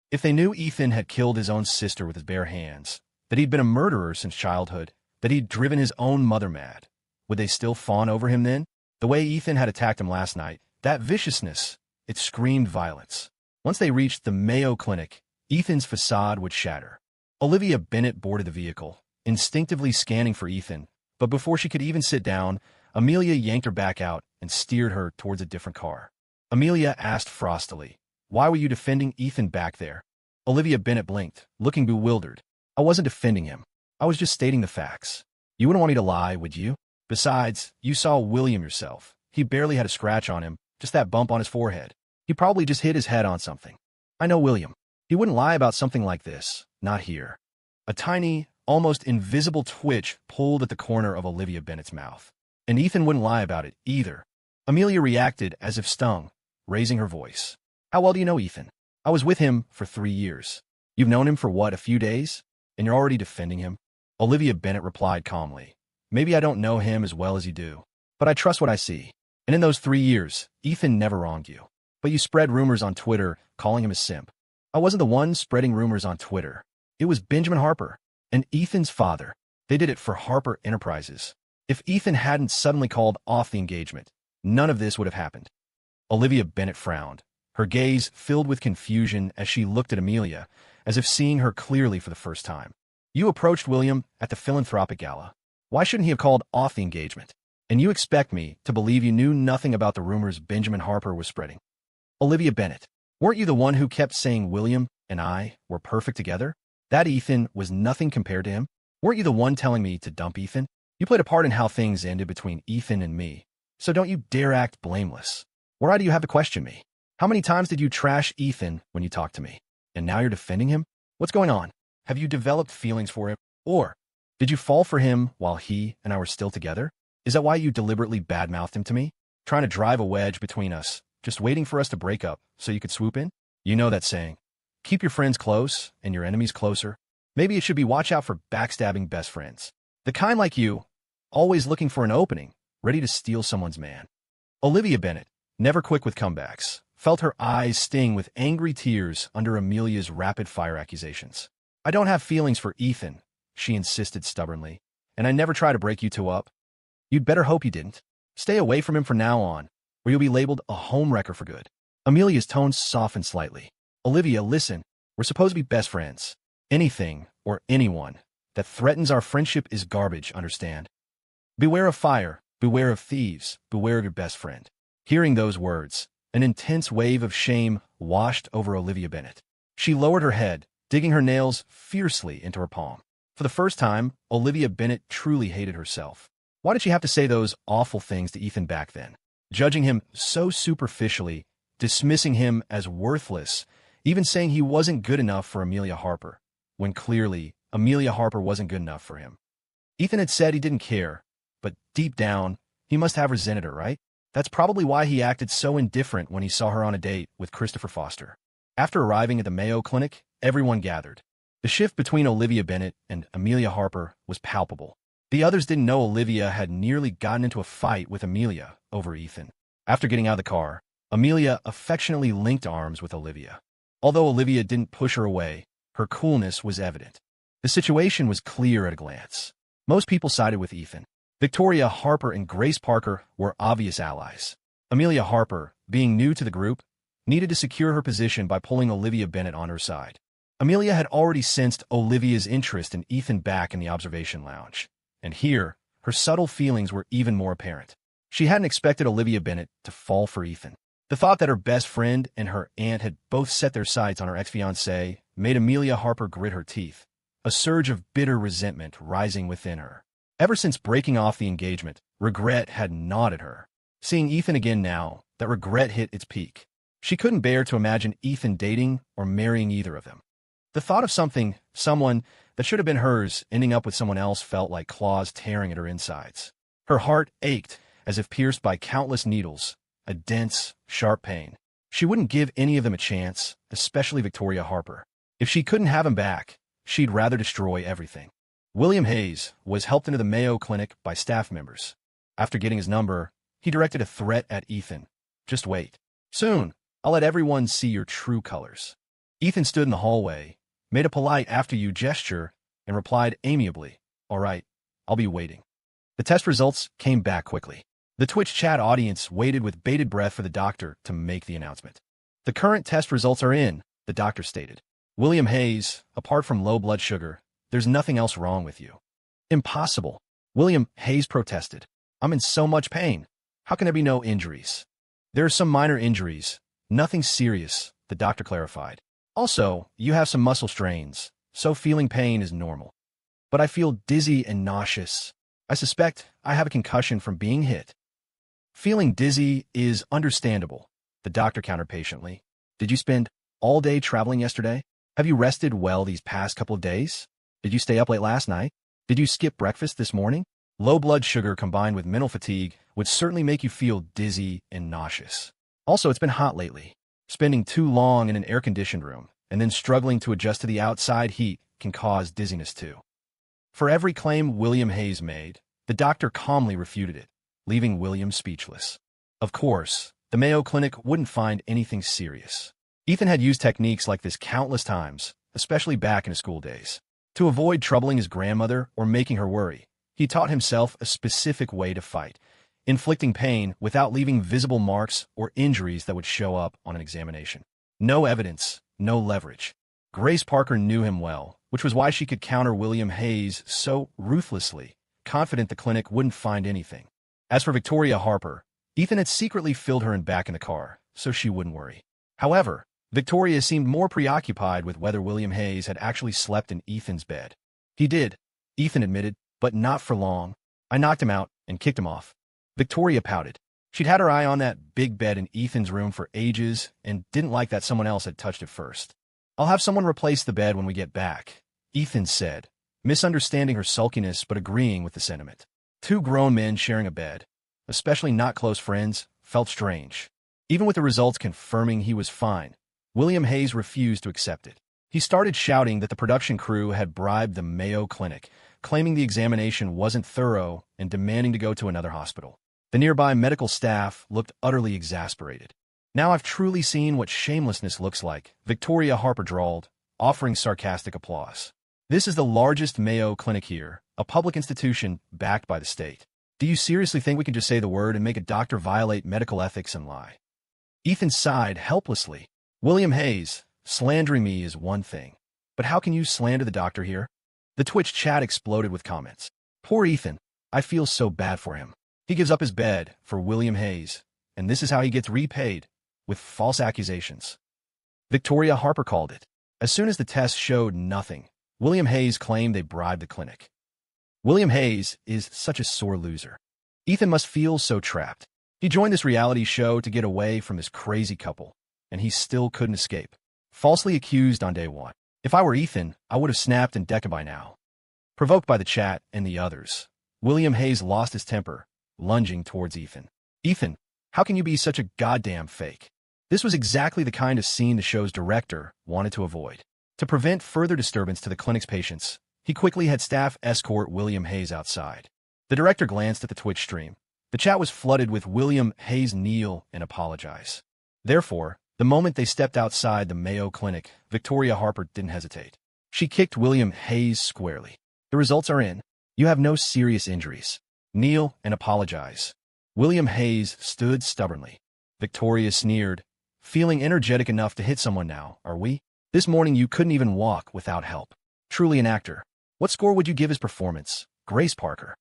If they knew Ethan had killed his own sister with his bare hands, that he'd been a murderer since childhood, that he'd driven his own mother mad, would they still fawn over him then? The way Ethan had attacked him last night, that viciousness, it screamed violence. Once they reached the Mayo Clinic, Ethan's facade would shatter. Olivia Bennet boarded the vehicle, instinctively scanning for Ethan, but before she could even sit down, Amelia yanked her back out and steered her towards a different car. Amelia asked frostily, "Why were you defending Ethan back there?" Olivia Bennet blinked, looking bewildered. "I wasn't defending him. I was just stating the facts. You wouldn't want me to lie, would you? Besides, you saw William yourself. He barely had a scratch on him, just that bump on his forehead. He probably just hit his head on something. I know William. He wouldn't lie about something like this. Not here." A tiny, almost invisible twitch pulled at the corner of Olivia Bennet's mouth. And Ethan wouldn't lie about it, either. Amelia reacted as if stung, raising her voice. "How well do you know Ethan?" "I was with him for 3 years. You've known him for what, a few days? And you're already defending him?" Olivia Bennet replied calmly. "Maybe I don't know him as well as you do, but I trust what I see. And in those 3 years, Ethan never wronged you. But you spread rumors on Twitter, calling him a simp." "I wasn't the one spreading rumors on Twitter. It was Benjamin Harper, and Ethan's father. They did it for Harper Enterprises. If Ethan hadn't suddenly called off the engagement, none of this would have happened." Olivia Bennet frowned, her gaze filled with confusion as she looked at Amelia, as if seeing her clearly for the first time. "You approached William at the philanthropic gala. Why shouldn't he have called off the engagement? And you expect me to believe you knew nothing about the rumors Benjamin Harper was spreading?" "Olivia Bennet, weren't you the one who kept saying William and I were perfect together? That Ethan was nothing compared to him? Weren't you the one telling me to dump Ethan? You played a part in how things ended between Ethan and me. So don't you dare act blameless. Why do you have to question me? How many times did you trash Ethan when you talked to me? And now you're defending him? What's going on? Have you developed feelings for him? Or did you fall for him while he and I were still together? Is that why you deliberately badmouthed him to me? Trying to drive a wedge between us, just waiting for us to break up so you could swoop in? You know that saying, Keep your friends close and your enemies closer. Maybe it should be watch out for backstabbing best friends. The kind like you, always looking for an opening, ready to steal someone's man. Olivia Bennet, never quick with comebacks, felt her eyes sting with angry tears under Amelia's rapid-fire accusations. I don't have feelings for Ethan, she insisted stubbornly, and I never try to break you two up. You'd better hope you didn't. Stay away from him from now on, or you'll be labeled a homewrecker for good. Amelia's tone softened slightly. Olivia, listen, we're supposed to be best friends. Anything, or anyone, that threatens our friendship is garbage, understand? Beware of fire, beware of thieves, beware of your best friend. Hearing those words, an intense wave of shame washed over Olivia Bennet. She lowered her head, digging her nails fiercely into her palm. For the first time, Olivia Bennet truly hated herself. Why did she have to say those awful things to Ethan back then? Judging him so superficially, dismissing him as worthless, even saying he wasn't good enough for Amelia Harper, when clearly Amelia Harper wasn't good enough for him. Ethan had said he didn't care, but deep down, he must have resented her, right? That's probably why he acted so indifferent when he saw her on a date with Christopher Foster. After arriving at the Mayo Clinic, everyone gathered. The shift between Olivia Bennet and Amelia Harper was palpable. The others didn't know Olivia had nearly gotten into a fight with Amelia over Ethan. After getting out of the car, Amelia affectionately linked arms with Olivia. Although Olivia didn't push her away, her coolness was evident. The situation was clear at a glance. Most people sided with Ethan. Victoria Harper and Grace Parker were obvious allies. Amelia Harper, being new to the group, needed to secure her position by pulling Olivia Bennet on her side. Amelia had already sensed Olivia's interest in Ethan back in the observation lounge, and here, her subtle feelings were even more apparent. She hadn't expected Olivia Bennet to fall for Ethan. The thought that her best friend and her aunt had both set their sights on her ex-fiancé made Amelia Harper grit her teeth, a surge of bitter resentment rising within her. Ever since breaking off the engagement, regret had gnawed at her. Seeing Ethan again now, that regret hit its peak. She couldn't bear to imagine Ethan dating or marrying either of them. The thought of someone that should have been hers, ending up with someone else felt like claws tearing at her insides. Her heart ached as if pierced by countless needles, a dense, sharp pain. She wouldn't give any of them a chance, especially Victoria Harper. If she couldn't have him back, she'd rather destroy everything. William Hayes was helped into the Mayo Clinic by staff members. After getting his number, he directed a threat at Ethan. Just wait. Soon, I'll let everyone see your true colors. Ethan stood in the hallway, made a polite after-you gesture, and replied amiably, all right, I'll be waiting. The test results came back quickly. The Twitch chat audience waited with bated breath for the doctor to make the announcement. The current test results are in, the doctor stated. William Hayes, apart from low blood sugar, there's nothing else wrong with you. Impossible. William Hayes protested. I'm in so much pain. How can there be no injuries? There are some minor injuries. Nothing serious, the doctor clarified. Also, you have some muscle strains, so feeling pain is normal. But I feel dizzy and nauseous. I suspect I have a concussion from being hit. Feeling dizzy is understandable, the doctor countered patiently. Did you spend all day traveling yesterday? Have you rested well these past couple of days? Did you stay up late last night? Did you skip breakfast this morning? Low blood sugar combined with mental fatigue would certainly make you feel dizzy and nauseous. Also, it's been hot lately. Spending too long in an air-conditioned room and then struggling to adjust to the outside heat can cause dizziness too. For every claim William Hayes made, the doctor calmly refuted it, leaving William speechless. Of course, the Mayo Clinic wouldn't find anything serious. Ethan had used techniques like this countless times, especially back in his school days. To avoid troubling his grandmother or making her worry, he taught himself a specific way to fight, inflicting pain without leaving visible marks or injuries that would show up on an examination. No evidence, no leverage. Grace Parker knew him well, which was why she could counter William Hayes so ruthlessly, confident the clinic wouldn't find anything. As for Victoria Harper, Ethan had secretly filled her back in the car, so she wouldn't worry. However, Victoria seemed more preoccupied with whether William Hayes had actually slept in Ethan's bed. He did, Ethan admitted, but not for long. I knocked him out and kicked him off. Victoria pouted. She'd had her eye on that big bed in Ethan's room for ages and didn't like that someone else had touched it first. I'll have someone replace the bed when we get back, Ethan said, misunderstanding her sulkiness but agreeing with the sentiment. Two grown men sharing a bed, especially not close friends, felt strange. Even with the results confirming he was fine, William Hayes refused to accept it. He started shouting that the production crew had bribed the Mayo Clinic, claiming the examination wasn't thorough and demanding to go to another hospital. The nearby medical staff looked utterly exasperated. "Now I've truly seen what shamelessness looks like," Victoria Harper drawled, offering sarcastic applause. "This is the largest Mayo Clinic here, a public institution backed by the state. Do you seriously think we can just say the word and make a doctor violate medical ethics and lie?" Ethan sighed helplessly. "William Hayes, slandering me is one thing, but how can you slander the doctor here?" The Twitch chat exploded with comments. "Poor Ethan. I feel so bad for him. He gives up his bed for William Hayes, and this is how he gets repaid, with false accusations." Victoria Harper called it. As soon as the test showed nothing, William Hayes claimed they bribed the clinic. William Hayes is such a sore loser. Ethan must feel so trapped. He joined this reality show to get away from this crazy couple, and he still couldn't escape. Falsely accused on day one. If I were Ethan, I would have snapped and decked by now. Provoked by the chat and the others, William Hayes lost his temper, lunging towards Ethan. "Ethan, how can you be such a goddamn fake?" This was exactly the kind of scene the show's director wanted to avoid. To prevent further disturbance to the clinic's patients, he quickly had staff escort William Hayes outside. The director glanced at the Twitch stream. The chat was flooded with William Hayes kneel and apologize. Therefore, the moment they stepped outside the Mayo Clinic, Victoria Harper didn't hesitate. She kicked William Hayes squarely. "The results are in. You have no serious injuries. Kneel and apologize." William Hayes stood stubbornly. Victoria sneered. "Feeling energetic enough to hit someone now, are we? This morning you couldn't even walk without help. Truly an actor. What score would you give his performance, Grace Parker?"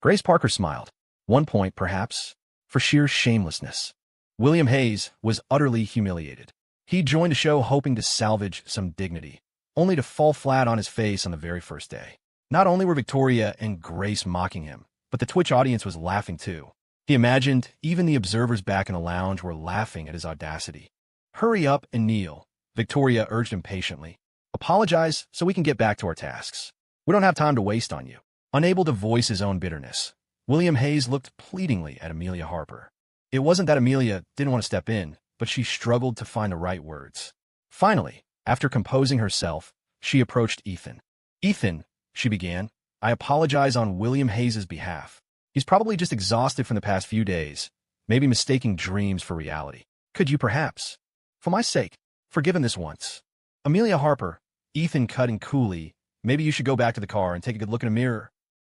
Grace Parker smiled. 1 point, perhaps, for sheer shamelessness. William Hayes was utterly humiliated. He joined the show hoping to salvage some dignity, only to fall flat on his face on the very first day. Not only were Victoria and Grace mocking him, but the Twitch audience was laughing too. He imagined even the observers back in the lounge were laughing at his audacity. "Hurry up and kneel," Victoria urged impatiently. "Apologize so we can get back to our tasks. We don't have time to waste on you." Unable to voice his own bitterness, William Hayes looked pleadingly at Amelia Harper. It wasn't that Amelia didn't want to step in, but she struggled to find the right words. Finally, after composing herself, she approached Ethan. "Ethan," she began, "I apologize on William Hayes' behalf. He's probably just exhausted from the past few days, maybe mistaking dreams for reality. Could you perhaps, for my sake, forgive him this once?" "Amelia Harper," Ethan cut in coolly, "maybe you should go back to the car and take a good look in a mirror."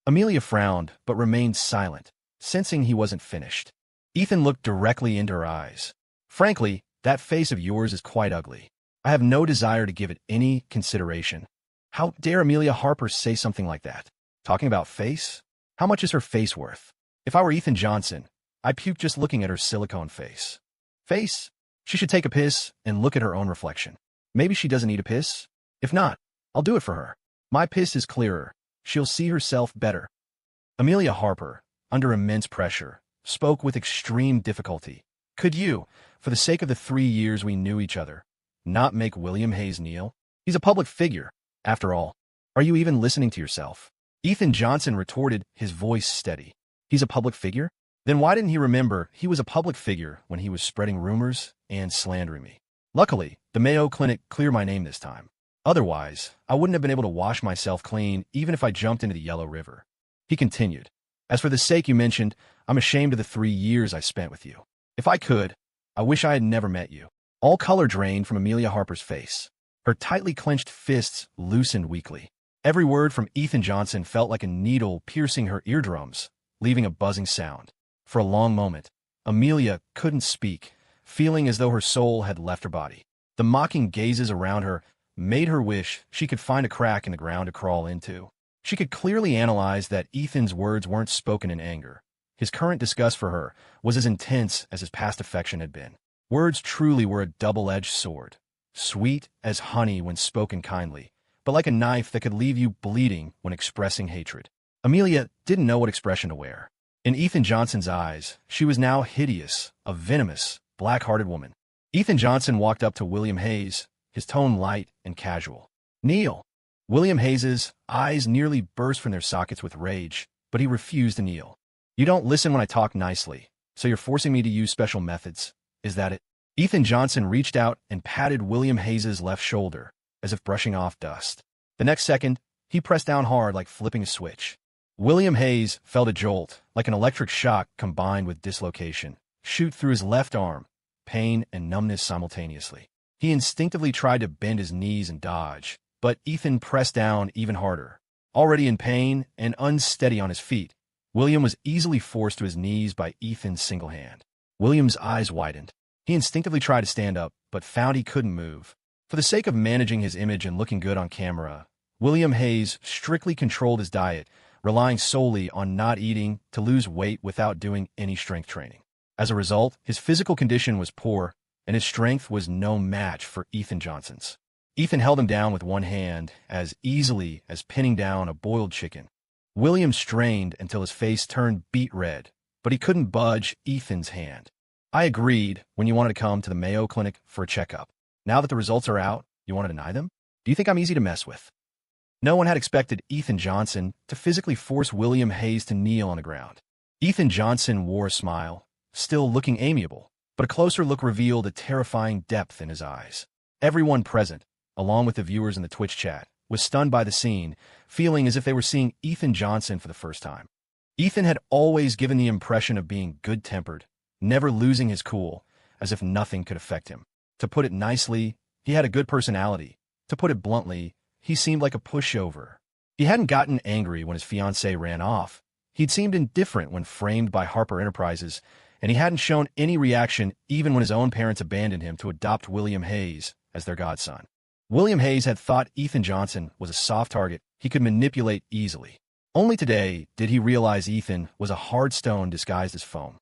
Amelia frowned, but remained silent, sensing he wasn't finished. Ethan looked directly into her eyes. "Frankly, that face of yours is quite ugly. I have no desire to give it any consideration." How dare Amelia Harper say something like that? Talking about face? How much is her face worth? If I were Ethan Johnson, I'd puke just looking at her silicone face. Face? She should take a piss and look at her own reflection. Maybe she doesn't need a piss? If not, I'll do it for her. My piss is clearer. She'll see herself better. Amelia Harper, under immense pressure, spoke with extreme difficulty. "Could you, for the sake of the 3 years we knew each other, not make William Hayes kneel? He's a public figure, after all. Are you even listening to yourself?" Ethan Johnson retorted, his voice steady. "He's a public figure? Then why didn't he remember he was a public figure when he was spreading rumors and slandering me? Luckily, the Mayo Clinic cleared my name this time. Otherwise, I wouldn't have been able to wash myself clean even if I jumped into the Yellow River." He continued, "As for the sake you mentioned, I'm ashamed of the 3 years I spent with you. If I could, I wish I had never met you." All color drained from Amelia Harper's face. Her tightly clenched fists loosened weakly. Every word from Ethan Johnson felt like a needle piercing her eardrums, leaving a buzzing sound. For a long moment, Amelia couldn't speak, feeling as though her soul had left her body. The mocking gazes around her made her wish she could find a crack in the ground to crawl into. She could clearly analyze that Ethan's words weren't spoken in anger. His current disgust for her was as intense as his past affection had been. Words truly were a double-edged sword, sweet as honey when spoken kindly, but like a knife that could leave you bleeding when expressing hatred. Amelia didn't know what expression to wear. In Ethan Johnson's eyes, she was now hideous, a venomous, black-hearted woman. Ethan Johnson walked up to William Hayes, his tone light and casual. "Kneel." William Hayes's eyes nearly burst from their sockets with rage, but he refused to kneel. "You don't listen when I talk nicely, so you're forcing me to use special methods. Is that it?" Ethan Johnson reached out and patted William Hayes's left shoulder, as if brushing off dust. The next second, he pressed down hard like flipping a switch. William Hayes felt a jolt, like an electric shock combined with dislocation, shoot through his left arm, pain and numbness simultaneously. He instinctively tried to bend his knees and dodge, but Ethan pressed down even harder. Already in pain and unsteady on his feet, William was easily forced to his knees by Ethan's single hand. William's eyes widened. He instinctively tried to stand up, but found he couldn't move. For the sake of managing his image and looking good on camera, William Hayes strictly controlled his diet, relying solely on not eating to lose weight without doing any strength training. As a result, his physical condition was poor, and his strength was no match for Ethan Johnson's. Ethan held him down with one hand as easily as pinning down a boiled chicken. William strained until his face turned beet red, but he couldn't budge Ethan's hand. I agreed when you wanted to come to the Mayo Clinic for a checkup. Now that the results are out, you want to deny them? Do you think I'm easy to mess with? No one had expected Ethan Johnson to physically force William Hayes to kneel on the ground. Ethan Johnson wore a smile, still looking amiable, but a closer look revealed a terrifying depth in his eyes. Everyone present, along with the viewers in the Twitch chat, was stunned by the scene, feeling as if they were seeing Ethan Johnson for the first time. Ethan had always given the impression of being good-tempered, never losing his cool, as if nothing could affect him. To put it nicely, he had a good personality. To put it bluntly, he seemed like a pushover. He hadn't gotten angry when his fiancée ran off. He'd seemed indifferent when framed by Harper Enterprises, and he hadn't shown any reaction even when his own parents abandoned him to adopt William Hayes as their godson. William Hayes had thought Ethan Johnson was a soft target he could manipulate easily. Only today did he realize Ethan was a hard stone disguised as foam.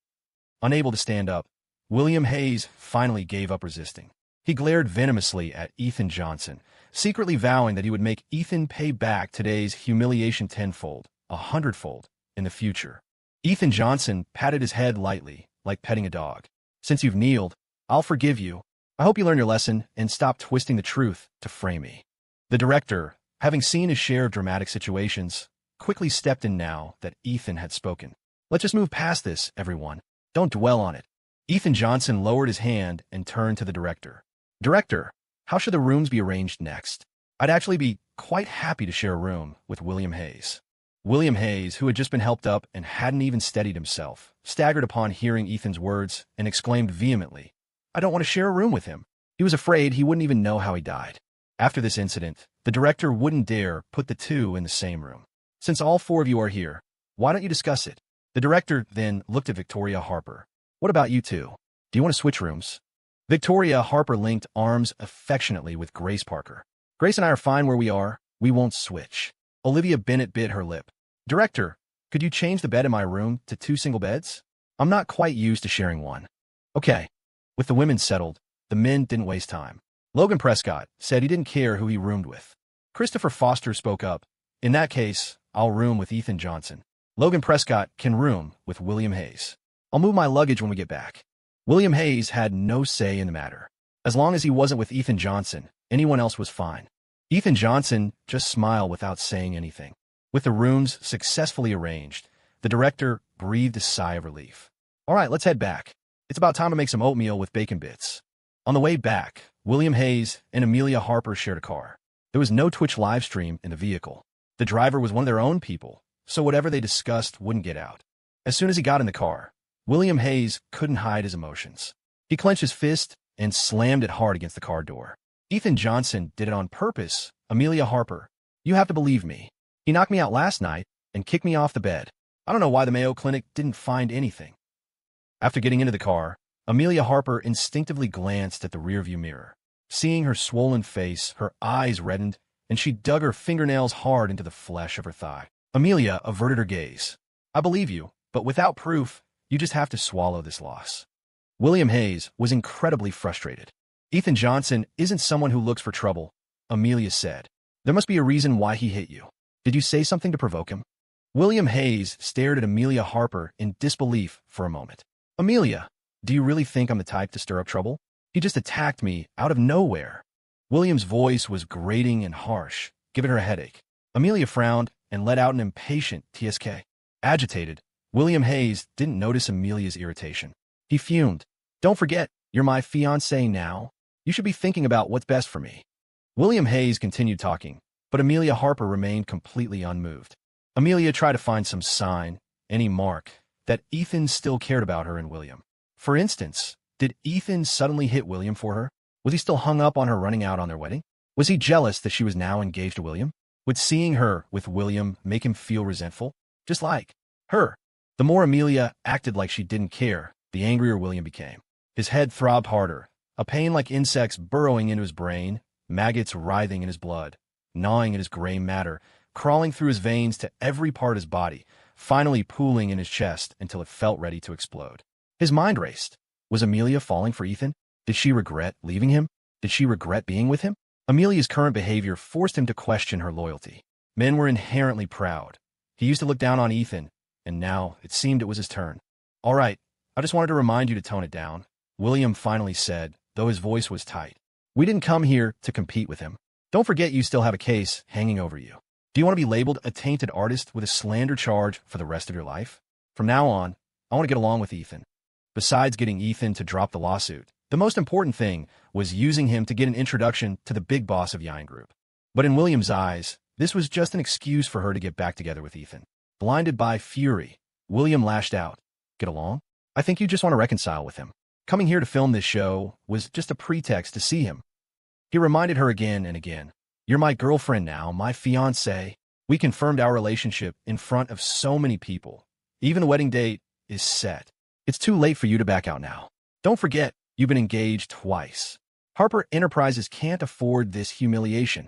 Unable to stand up, William Hayes finally gave up resisting. He glared venomously at Ethan Johnson, secretly vowing that he would make Ethan pay back today's humiliation tenfold, 100-fold, in the future. Ethan Johnson patted his head lightly, like petting a dog. Since you've kneeled, I'll forgive you. I hope you learn your lesson and stop twisting the truth to frame me. The director, having seen his share of dramatic situations, quickly stepped in now that Ethan had spoken. Let's just move past this, everyone. Don't dwell on it. Ethan Johnson lowered his hand and turned to the director. Director, how should the rooms be arranged next? I'd actually be quite happy to share a room with William Hayes. William Hayes, who had just been helped up and hadn't even steadied himself, staggered upon hearing Ethan's words and exclaimed vehemently, I don't want to share a room with him. He was afraid he wouldn't even know how he died. After this incident, the director wouldn't dare put the two in the same room. Since all four of you are here, why don't you discuss it? The director then looked at Victoria Harper. What about you two? Do you want to switch rooms? Victoria Harper linked arms affectionately with Grace Parker. Grace and I are fine where we are. We won't switch. Olivia Bennett bit her lip. Director, could you change the bed in my room to 2 single beds? I'm not quite used to sharing one. Okay. With the women settled, the men didn't waste time. Logan Prescott said he didn't care who he roomed with. Christopher Foster spoke up. In that case, I'll room with Ethan Johnson. Logan Prescott can room with William Hayes. I'll move my luggage when we get back. William Hayes had no say in the matter. As long as he wasn't with Ethan Johnson, anyone else was fine. Ethan Johnson just smiled without saying anything. With the rooms successfully arranged, the director breathed a sigh of relief. All right, let's head back. It's about time to make some oatmeal with bacon bits. On the way back, William Hayes and Amelia Harper shared a car. There was no Twitch live stream in the vehicle. The driver was one of their own people, so whatever they discussed wouldn't get out. As soon as he got in the car, William Hayes couldn't hide his emotions. He clenched his fist and slammed it hard against the car door. Ethan Johnson did it on purpose. Amelia Harper, you have to believe me. He knocked me out last night and kicked me off the bed. I don't know why the Mayo Clinic didn't find anything. After getting into the car, Amelia Harper instinctively glanced at the rearview mirror. Seeing her swollen face, her eyes reddened, and she dug her fingernails hard into the flesh of her thigh. Amelia averted her gaze. I believe you, but without proof, you just have to swallow this loss. William Hayes was incredibly frustrated. Ethan Johnson isn't someone who looks for trouble, Amelia said. There must be a reason why he hit you. Did you say something to provoke him? William Hayes stared at Amelia Harper in disbelief for a moment. Amelia, do you really think I'm the type to stir up trouble? He just attacked me out of nowhere. William's voice was grating and harsh, giving her a headache. Amelia frowned and let out an impatient TSK. Agitated, William Hayes didn't notice Amelia's irritation. He fumed. Don't forget, You're my fiancé now. You should be thinking about what's best for me. William Hayes continued talking, but Amelia Harper remained completely unmoved. Amelia tried to find some sign, any mark, that Ethan still cared about her and William. For instance, did Ethan suddenly hit William for her? Was he still hung up on her running out on their wedding? Was he jealous that she was now engaged to William? Would seeing her with William make him feel resentful? Just like her. The more Amelia acted like she didn't care, the angrier William became. His head throbbed harder, a pain like insects burrowing into his brain, maggots writhing in his blood, gnawing at his gray matter, crawling through his veins to every part of his body, finally pooling in his chest until it felt ready to explode. His mind raced. Was Amelia falling for Ethan? Did she regret leaving him? Did she regret being with him? Amelia's current behavior forced him to question her loyalty. Men were inherently proud. He used to look down on Ethan, and now it seemed it was his turn. All right, I just wanted to remind you to tone it down, William finally said, though his voice was tight. We didn't come here to compete with him. Don't forget you still have a case hanging over you. Do you want to be labeled a tainted artist with a slander charge for the rest of your life? From now on, I want to get along with Ethan. Besides getting Ethan to drop the lawsuit, the most important thing was using him to get an introduction to the big boss of Yine Group. But in William's eyes, this was just an excuse for her to get back together with Ethan. Blinded by fury, William lashed out. Get along? I think you just want to reconcile with him. Coming here to film this show was just a pretext to see him. He reminded her again and again. You're my girlfriend now, my fiancée. We confirmed our relationship in front of so many people. Even the wedding date is set. It's too late for you to back out now. Don't forget, you've been engaged twice. Harper Enterprises can't afford this humiliation.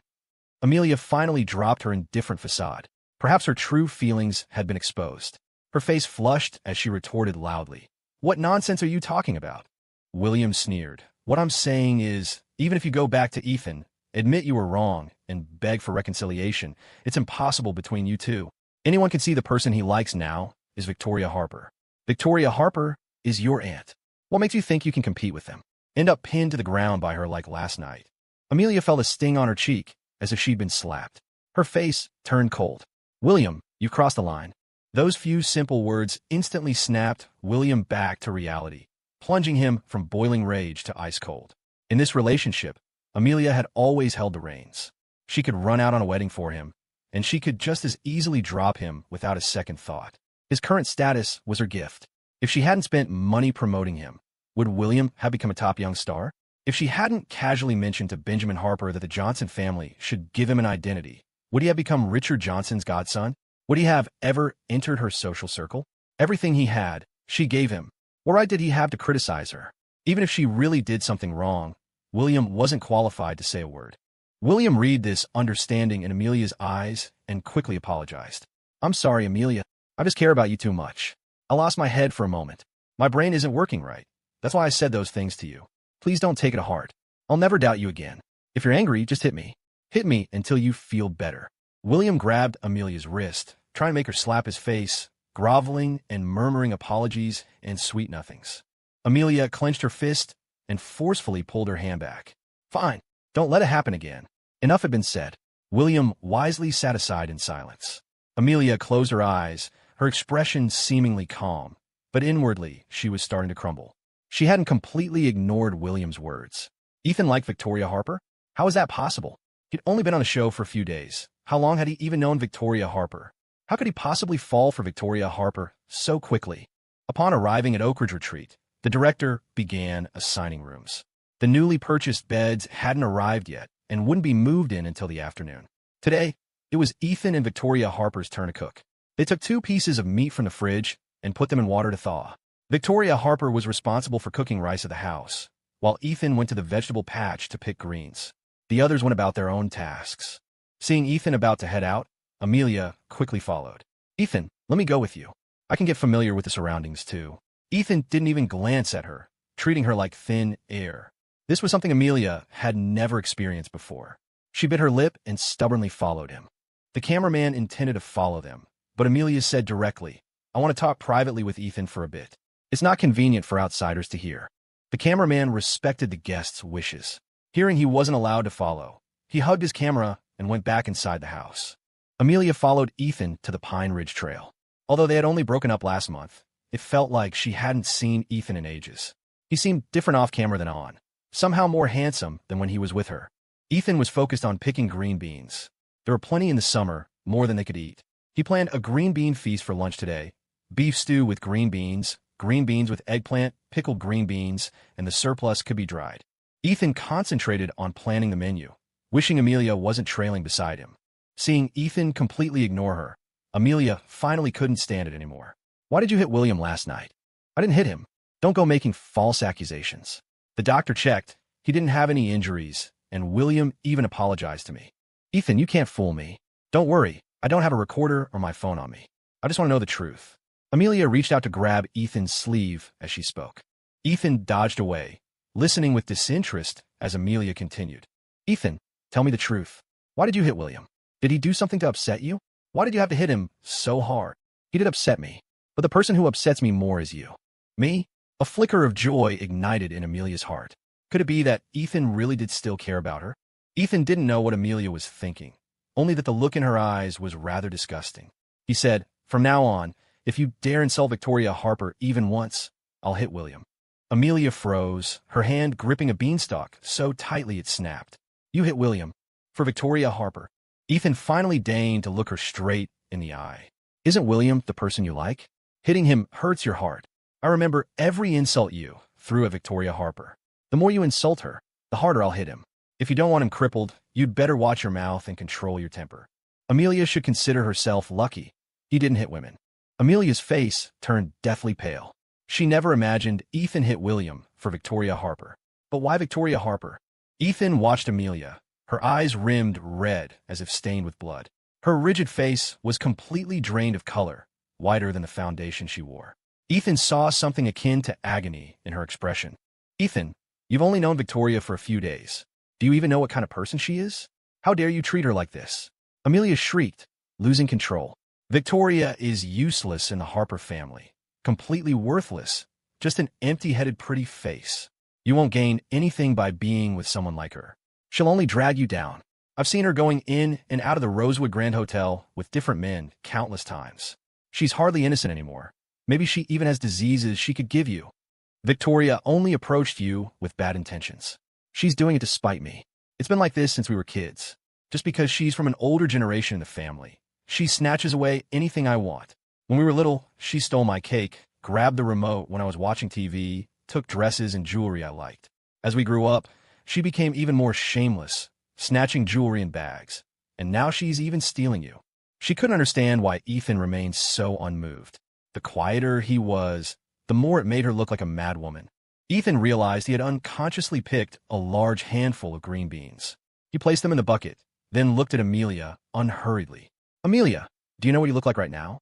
Amelia finally dropped her indifferent facade. Perhaps her true feelings had been exposed. Her face flushed as she retorted loudly. What nonsense are you talking about? William sneered. What I'm saying is, even if you go back to Ethan, admit you were wrong, and beg for reconciliation, it's impossible between you two. Anyone can see the person he likes now is Victoria Harper. Victoria Harper is your aunt. What makes you think you can compete with them? End up pinned to the ground by her like last night. Amelia felt a sting on her cheek, as if she'd been slapped. Her face turned cold. William, you've crossed the line. Those few simple words instantly snapped William back to reality, plunging him from boiling rage to ice cold. In this relationship, Amelia had always held the reins. She could run out on a wedding for him, and she could just as easily drop him without a second thought. His current status was her gift. If she hadn't spent money promoting him, would William have become a top young star? If she hadn't casually mentioned to Benjamin Harper that the Johnson family should give him an identity, would he have become Richard Johnson's godson? Would he have ever entered her social circle? Everything he had, she gave him. What right did he have to criticize her? Even if she really did something wrong, William wasn't qualified to say a word. William read this understanding in Amelia's eyes and quickly apologized. I'm sorry, Amelia. I just care about you too much. I lost my head for a moment. My brain isn't working right. That's why I said those things to you. Please don't take it to heart. I'll never doubt you again. If you're angry, just hit me. Hit me until you feel better. William grabbed Amelia's wrist, trying to make her slap his face, groveling and murmuring apologies and sweet nothings. Amelia clenched her fist and forcefully pulled her hand back. Fine. Don't let it happen again. Enough had been said. William wisely sat aside in silence. Amelia closed her eyes, her expression seemingly calm, but inwardly she was starting to crumble. She hadn't completely ignored William's words. Ethan liked Victoria Harper? How was that possible? He'd only been on the show for a few days. How long had he even known Victoria Harper? How could he possibly fall for Victoria Harper so quickly? Upon arriving at Oak Ridge Retreat, the director began assigning rooms. The newly purchased beds hadn't arrived yet and wouldn't be moved in until the afternoon. Today, it was Ethan and Victoria Harper's turn to cook. They took 2 pieces of meat from the fridge and put them in water to thaw. Victoria Harper was responsible for cooking rice at the house, while Ethan went to the vegetable patch to pick greens. The others went about their own tasks. Seeing Ethan about to head out, Amelia quickly followed. Ethan, let me go with you. I can get familiar with the surroundings too. Ethan didn't even glance at her, treating her like thin air. This was something Amelia had never experienced before. She bit her lip and stubbornly followed him. The cameraman intended to follow them, but Amelia said directly, I want to talk privately with Ethan for a bit. It's not convenient for outsiders to hear. The cameraman respected the guest's wishes. Hearing he wasn't allowed to follow, he hugged his camera and went back inside the house. Amelia followed Ethan to the Pine Ridge Trail. Although they had only broken up last month, it felt like she hadn't seen Ethan in ages. He seemed different off camera than on, somehow more handsome than when he was with her. Ethan was focused on picking green beans. There were plenty in the summer, more than they could eat. He planned a green bean feast for lunch today. Beef stew with green beans with eggplant, pickled green beans, and the surplus could be dried. Ethan concentrated on planning the menu, wishing Amelia wasn't trailing beside him. Seeing Ethan completely ignore her, Amelia finally couldn't stand it anymore. Why did you hit William last night? I didn't hit him. Don't go making false accusations. The doctor checked. He didn't have any injuries, and William even apologized to me. Ethan, you can't fool me. Don't worry. I don't have a recorder or my phone on me. I just want to know the truth. Amelia reached out to grab Ethan's sleeve as she spoke. Ethan dodged away, listening with disinterest as Amelia continued. Ethan, tell me the truth. Why did you hit William? Did he do something to upset you? Why did you have to hit him so hard? He did upset me, but the person who upsets me more is you. Me? A flicker of joy ignited in Amelia's heart. Could it be that Ethan really did still care about her? Ethan didn't know what Amelia was thinking, only that the look in her eyes was rather disgusting. He said, from now on, if you dare insult Victoria Harper even once, I'll hit William. Amelia froze, her hand gripping a beanstalk so tightly it snapped. You hit William. For Victoria Harper. Ethan finally deigned to look her straight in the eye. Isn't William the person you like? Hitting him hurts your heart. I remember every insult you threw at Victoria Harper. The more you insult her, the harder I'll hit him. If you don't want him crippled, you'd better watch your mouth and control your temper. Amelia should consider herself lucky he didn't hit women. Amelia's face turned deathly pale. She never imagined Ethan hit William for Victoria Harper. But why Victoria Harper? Ethan watched Amelia, her eyes rimmed red as if stained with blood. Her rigid face was completely drained of color, whiter than the foundation she wore. Ethan saw something akin to agony in her expression. Ethan, you've only known Victoria for a few days. Do you even know what kind of person she is? How dare you treat her like this? Amelia shrieked, losing control. Victoria is useless in the Harper family, completely worthless, just an empty-headed pretty face. You won't gain anything by being with someone like her. She'll only drag you down. I've seen her going in and out of the Rosewood Grand Hotel with different men countless times. She's hardly innocent anymore. Maybe she even has diseases she could give you. Victoria only approached you with bad intentions. She's doing it to spite me. It's been like this since we were kids. Just because she's from an older generation in the family, she snatches away anything I want. When we were little, she stole my cake, grabbed the remote when I was watching TV, took dresses and jewelry I liked. As we grew up, she became even more shameless, snatching jewelry and bags. And now she's even stealing you. She couldn't understand why Ethan remained so unmoved. The quieter he was, the more it made her look like a mad woman. Ethan realized he had unconsciously picked a large handful of green beans. He placed them in the bucket, then looked at Amelia unhurriedly. Amelia, do you know what you look like right now?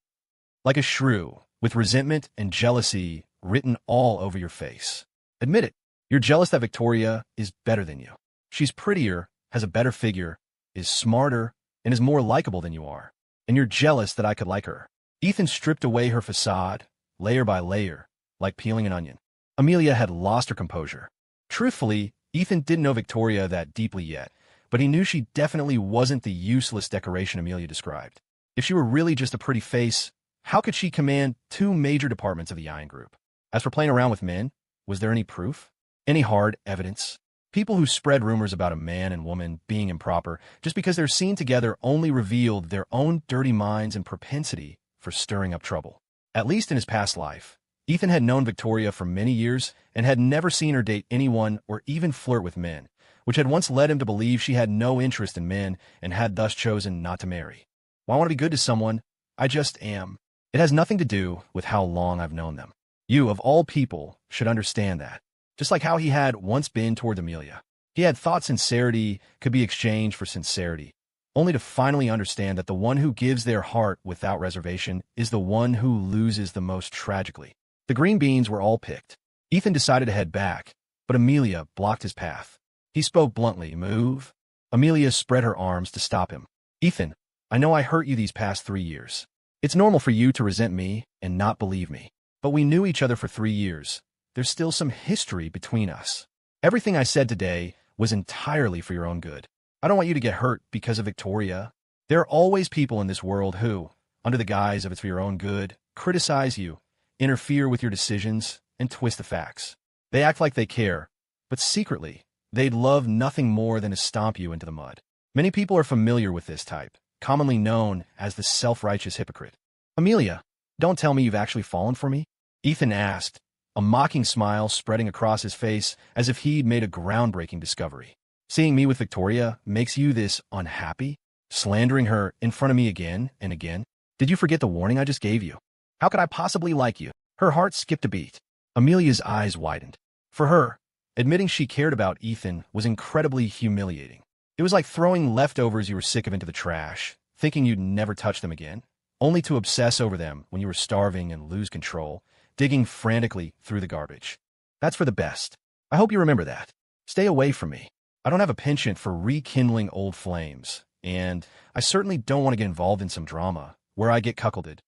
Like a shrew, with resentment and jealousy written all over your face. Admit it, you're jealous that Victoria is better than you. She's prettier, has a better figure, is smarter, and is more likable than you are. And you're jealous that I could like her. Ethan stripped away her facade, layer by layer, like peeling an onion. Amelia had lost her composure. Truthfully, Ethan didn't know Victoria that deeply yet, but he knew she definitely wasn't the useless decoration Amelia described. If she were really just a pretty face, how could she command 2 major departments of the Iron Group? As for playing around with men, was there any proof? Any hard evidence? People who spread rumors about a man and woman being improper just because they're seen together only revealed their own dirty minds and propensity for stirring up trouble. At least in his past life, Ethan had known Victoria for many years and had never seen her date anyone or even flirt with men, which had once led him to believe she had no interest in men and had thus chosen not to marry. Well, I want to be good to someone. I just am. It has nothing to do with how long I've known them. You, of all people, should understand that. Just like how he had once been toward Amelia. He had thought sincerity could be exchanged for sincerity, only to finally understand that the one who gives their heart without reservation is the one who loses the most tragically. The green beans were all picked. Ethan decided to head back, but Amelia blocked his path. He spoke bluntly, "Move." Amelia spread her arms to stop him. "Ethan, I know I hurt you these past 3 years. It's normal for you to resent me and not believe me. But we knew each other for 3 years. There's still some history between us. Everything I said today was entirely for your own good. I don't want you to get hurt because of Victoria. There are always people in this world who, under the guise of it's for your own good, criticize you, interfere with your decisions, and twist the facts. They act like they care, but secretly, they'd love nothing more than to stomp you into the mud. Many people are familiar with this type, commonly known as the self-righteous hypocrite. Amelia, don't tell me you've actually fallen for me? Ethan asked, a mocking smile spreading across his face as if he'd made a groundbreaking discovery. Seeing me with Victoria makes you this unhappy? Slandering her in front of me again and again? Did you forget the warning I just gave you? How could I possibly like you? Her heart skipped a beat. Amelia's eyes widened. For her, admitting she cared about Ethan was incredibly humiliating. It was like throwing leftovers you were sick of into the trash, thinking you'd never touch them again, only to obsess over them when you were starving and lose control, digging frantically through the garbage. That's for the best. I hope you remember that. Stay away from me. I don't have a penchant for rekindling old flames, and I certainly don't want to get involved in some drama where I get cuckolded.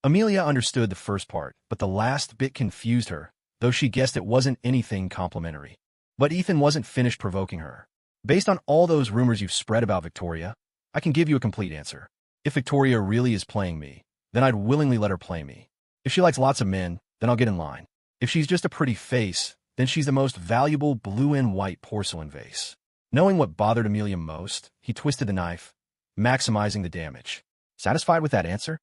Amelia understood the first part, but the last bit confused her, though she guessed it wasn't anything complimentary. But Ethan wasn't finished provoking her. Based on all those rumors you've spread about Victoria, I can give you a complete answer. If Victoria really is playing me, then I'd willingly let her play me. If she likes lots of men, then I'll get in line. If she's just a pretty face, then she's the most valuable blue and white porcelain vase. Knowing what bothered Amelia most, he twisted the knife, maximizing the damage. Satisfied with that answer?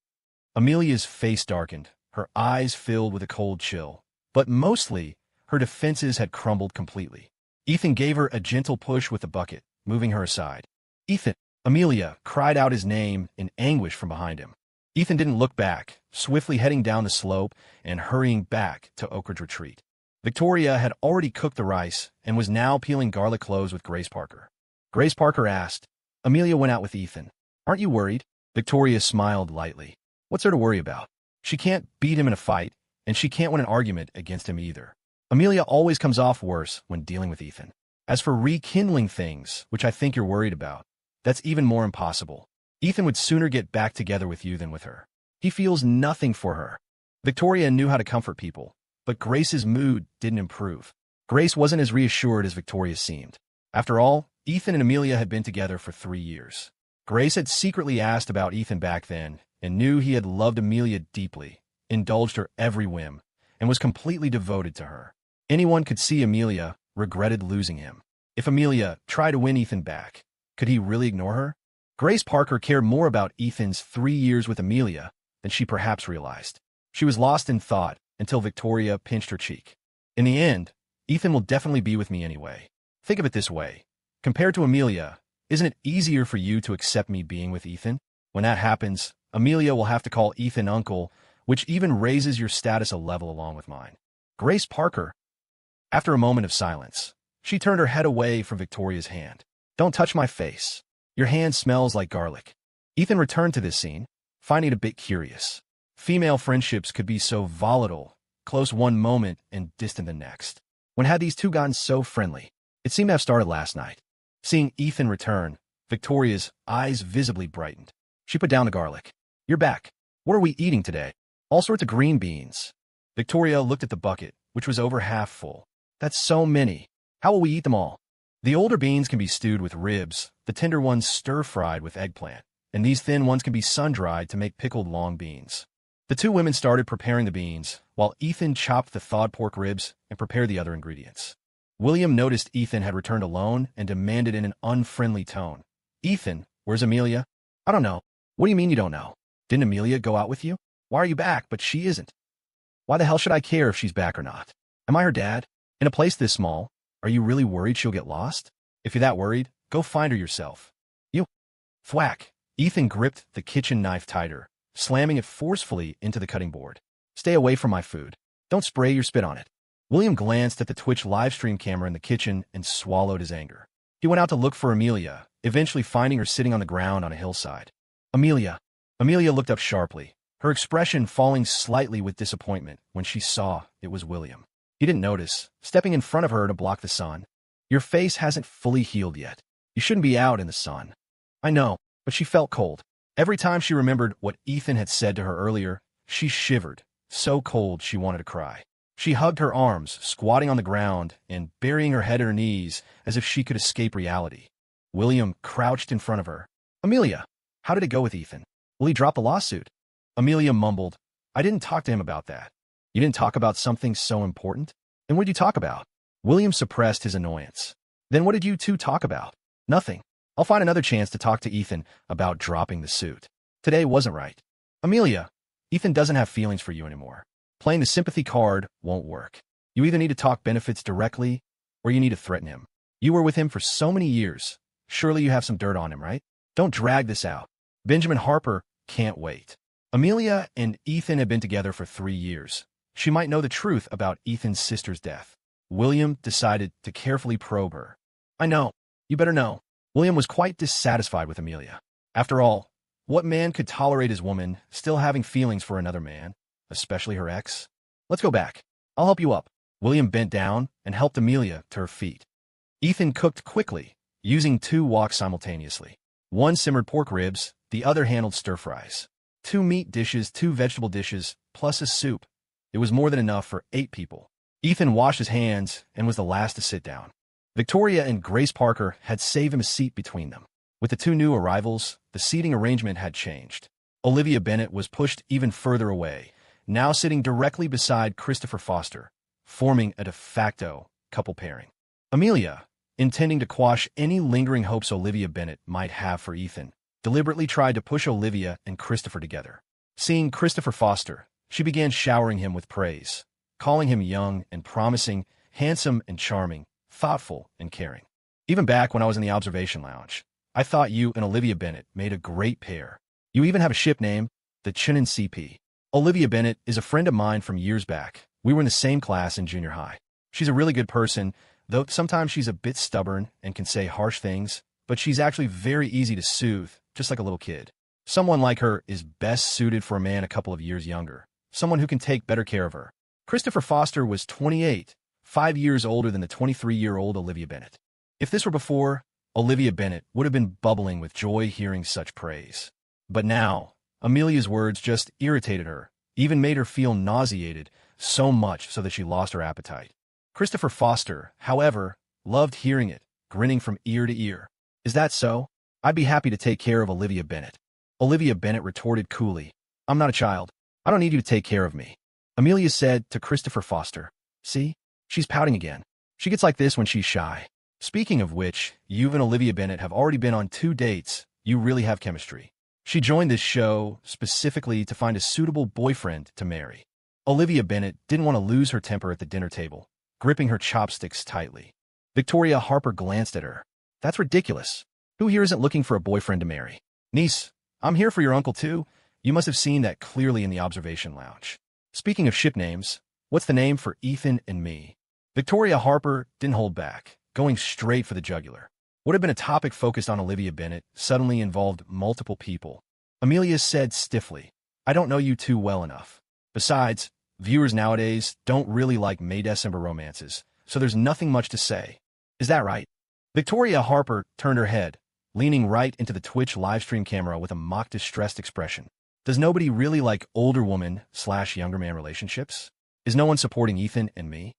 Amelia's face darkened, her eyes filled with a cold chill. But mostly, her defenses had crumbled completely. Ethan gave her a gentle push with the bucket, moving her aside. Ethan! Amelia cried out his name in anguish from behind him. Ethan didn't look back, swiftly heading down the slope and hurrying back to Oak Ridge Retreat. Victoria had already cooked the rice and was now peeling garlic cloves with Grace Parker. Grace Parker asked. Amelia went out with Ethan. Aren't you worried? Victoria smiled lightly. What's there to worry about? She can't beat him in a fight, and she can't win an argument against him either. Amelia always comes off worse when dealing with Ethan. As for rekindling things, which I think you're worried about, that's even more impossible. Ethan would sooner get back together with you than with her. He feels nothing for her. Victoria knew how to comfort people, but Grace's mood didn't improve. Grace wasn't as reassured as Victoria seemed. After all, Ethan and Amelia had been together for 3 years. Grace had secretly asked about Ethan back then and knew he had loved Amelia deeply, indulged her every whim, and was completely devoted to her. Anyone could see Amelia regretted losing him. If Amelia tried to win Ethan back, could he really ignore her? Grace Parker cared more about Ethan's 3 years with Amelia than she perhaps realized. She was lost in thought until Victoria pinched her cheek. In the end, Ethan will definitely be with me anyway. Think of it this way. Compared to Amelia, isn't it easier for you to accept me being with Ethan? When that happens, Amelia will have to call Ethan uncle, which even raises your status a level along with mine. Grace Parker. After a moment of silence, she turned her head away from Victoria's hand. Don't touch my face. Your hand smells like garlic. Ethan returned to this scene, finding it a bit curious. Female friendships could be so volatile, close one moment and distant the next. When had these two gotten so friendly? It seemed to have started last night. Seeing Ethan return, Victoria's eyes visibly brightened. She put down the garlic. You're back. What are we eating today? All sorts of green beans. Victoria looked at the bucket, which was over half full. That's so many. How will we eat them all? The older beans can be stewed with ribs, the tender ones stir-fried with eggplant, and these thin ones can be sun-dried to make pickled long beans. The two women started preparing the beans, while Ethan chopped the thawed pork ribs and prepared the other ingredients. William noticed Ethan had returned alone and demanded in an unfriendly tone. Ethan, where's Amelia? I don't know. What do you mean you don't know? Didn't Amelia go out with you? Why are you back, but she isn't? Why the hell should I care if she's back or not? Am I her dad? In a place this small, are you really worried she'll get lost? If you're that worried, go find her yourself. You. Thwack. Ethan gripped the kitchen knife tighter, slamming it forcefully into the cutting board. Stay away from my food. Don't spray your spit on it. William glanced at the Twitch livestream camera in the kitchen and swallowed his anger. He went out to look for Amelia, eventually finding her sitting on the ground on a hillside. Amelia. Amelia looked up sharply, her expression falling slightly with disappointment when she saw it was William. He didn't notice, stepping in front of her to block the sun. Your face hasn't fully healed yet. You shouldn't be out in the sun. I know, but she felt cold. Every time she remembered what Ethan had said to her earlier, she shivered, so cold she wanted to cry. She hugged her arms, squatting on the ground and burying her head in her knees as if she could escape reality. William crouched in front of her. Amelia, how did it go with Ethan? Will he drop the lawsuit? Amelia mumbled, I didn't talk to him about that. You didn't talk about something so important? And what did you talk about? William suppressed his annoyance. Then what did you two talk about? Nothing. I'll find another chance to talk to Ethan about dropping the suit. Today wasn't right. Amelia, Ethan doesn't have feelings for you anymore. Playing the sympathy card won't work. You either need to talk benefits directly, or you need to threaten him. You were with him for so many years. Surely you have some dirt on him, right? Don't drag this out. Benjamin Harper can't wait. Amelia and Ethan have been together for 3 years. She might know the truth about Ethan's sister's death. William decided to carefully probe her. I know. You better know. William was quite dissatisfied with Amelia. After all, what man could tolerate his woman still having feelings for another man, especially her ex? Let's go back. I'll help you up. William bent down and helped Amelia to her feet. Ethan cooked quickly, using 2 woks simultaneously. One simmered pork ribs, the other handled stir-fries. 2 meat dishes, 2 vegetable dishes, plus a soup. It was more than enough for 8 people. Ethan washed his hands and was the last to sit down. Victoria and Grace Parker had saved him a seat between them. With the 2 new arrivals, the seating arrangement had changed. Olivia Bennet was pushed even further away, now sitting directly beside Christopher Foster, forming a de facto couple pairing. Amelia, intending to quash any lingering hopes Olivia Bennet might have for Ethan, deliberately tried to push Olivia and Christopher together. Seeing Christopher Foster, she began showering him with praise, calling him young and promising, handsome and charming, thoughtful and caring. Even back when I was in the observation lounge, I thought you and Olivia Bennet made a great pair. You even have a ship name, the Chinin CP. Olivia Bennet is a friend of mine from years back. We were in the same class in junior high. She's a really good person, though sometimes she's a bit stubborn and can say harsh things, but she's actually very easy to soothe, just like a little kid. Someone like her is best suited for a man a couple of years younger, someone who can take better care of her. Christopher Foster was 28, 5 years older than the 23-year-old Olivia Bennet. If this were before, Olivia Bennet would have been bubbling with joy hearing such praise. But now, Amelia's words just irritated her, even made her feel nauseated, so much so that she lost her appetite. Christopher Foster, however, loved hearing it, grinning from ear to ear. Is that so? I'd be happy to take care of Olivia Bennet. Olivia Bennet retorted coolly. I'm not a child. I don't need you to take care of me. Amelia said to Christopher Foster. See? She's pouting again. She gets like this when she's shy. Speaking of which, you and Olivia Bennet have already been on 2 dates. You really have chemistry. She joined this show specifically to find a suitable boyfriend to marry. Olivia Bennet didn't want to lose her temper at the dinner table, gripping her chopsticks tightly. Victoria Harper glanced at her. That's ridiculous. Who here isn't looking for a boyfriend to marry? Niece, I'm here for your uncle too. You must have seen that clearly in the observation lounge. Speaking of ship names, what's the name for Ethan and me? Victoria Harper didn't hold back, going straight for the jugular. What had been a topic focused on Olivia Bennet suddenly involved multiple people. Amelia said stiffly, I don't know you two well enough. Besides, viewers nowadays don't really like May-December romances, so there's nothing much to say. Is that right? Victoria Harper turned her head, leaning right into the Twitch livestream camera with a mock distressed expression. Does nobody really like older woman/younger man relationships? Is no one supporting Ethan and me?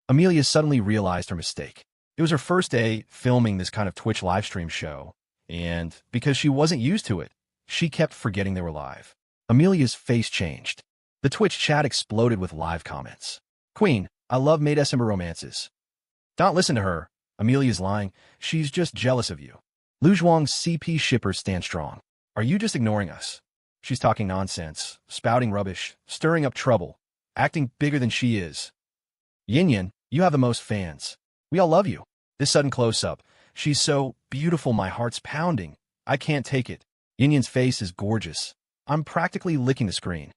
Amelia suddenly realized her mistake. It was her first day filming this kind of Twitch livestream show, and because she wasn't used to it, she kept forgetting they were live. Amelia's face changed. The Twitch chat exploded with live comments. Queen, I love May-December romances. Don't listen to her. Amelia's lying. She's just jealous of you. Lu Zhuang's CP shippers stand strong. Are you just ignoring us? She's talking nonsense, spouting rubbish, stirring up trouble, acting bigger than she is. Yin Yin, you have the most fans. We all love you. This sudden close-up. She's so beautiful, my heart's pounding. I can't take it. Yin Yin's face is gorgeous. I'm practically licking the screen.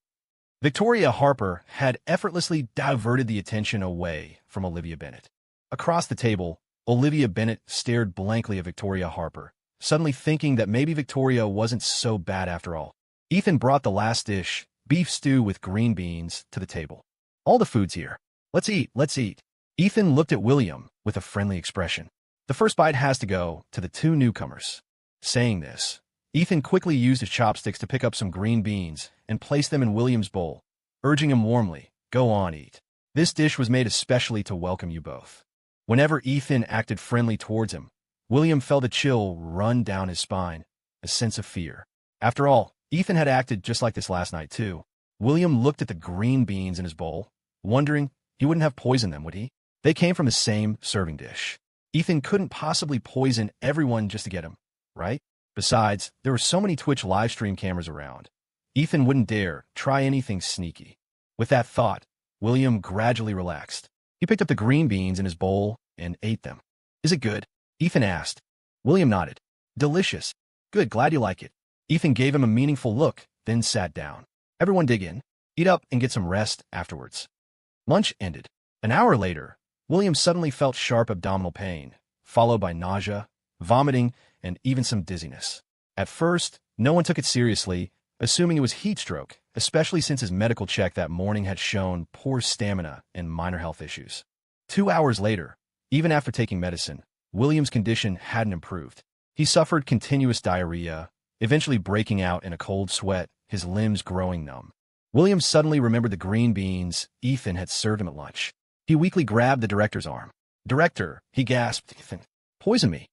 Victoria Harper had effortlessly diverted the attention away from Olivia Bennet. Across the table, Olivia Bennet stared blankly at Victoria Harper, suddenly thinking that maybe Victoria wasn't so bad after all. Ethan brought the last dish, beef stew with green beans, to the table. All the food's here. Let's eat, let's eat. Ethan looked at William with a friendly expression. The first bite has to go to the 2 newcomers. Saying this, Ethan quickly used his chopsticks to pick up some green beans and place them in William's bowl, urging him warmly, go on, eat. This dish was made especially to welcome you both. Whenever Ethan acted friendly towards him, William felt a chill run down his spine, a sense of fear. After all, Ethan had acted just like this last night too. William looked at the green beans in his bowl, wondering he wouldn't have poisoned them, would he? They came from the same serving dish. Ethan couldn't possibly poison everyone just to get him, right? Besides, there were so many Twitch livestream cameras around. Ethan wouldn't dare try anything sneaky. With that thought, William gradually relaxed. He picked up the green beans in his bowl and ate them. Is it good? Ethan asked. William nodded. Delicious. Good, glad you like it. Ethan gave him a meaningful look, then sat down. Everyone dig in. Eat up and get some rest afterwards. Lunch ended. An hour later, William suddenly felt sharp abdominal pain, followed by nausea, vomiting, and even some dizziness. At first, no one took it seriously, assuming it was heat stroke, especially since his medical check that morning had shown poor stamina and minor health issues. 2 hours later, even after taking medicine, William's condition hadn't improved. He suffered continuous diarrhea, eventually breaking out in a cold sweat, his limbs growing numb. William suddenly remembered the green beans Ethan had served him at lunch. He weakly grabbed the director's arm. Director, he gasped, Ethan, poison me.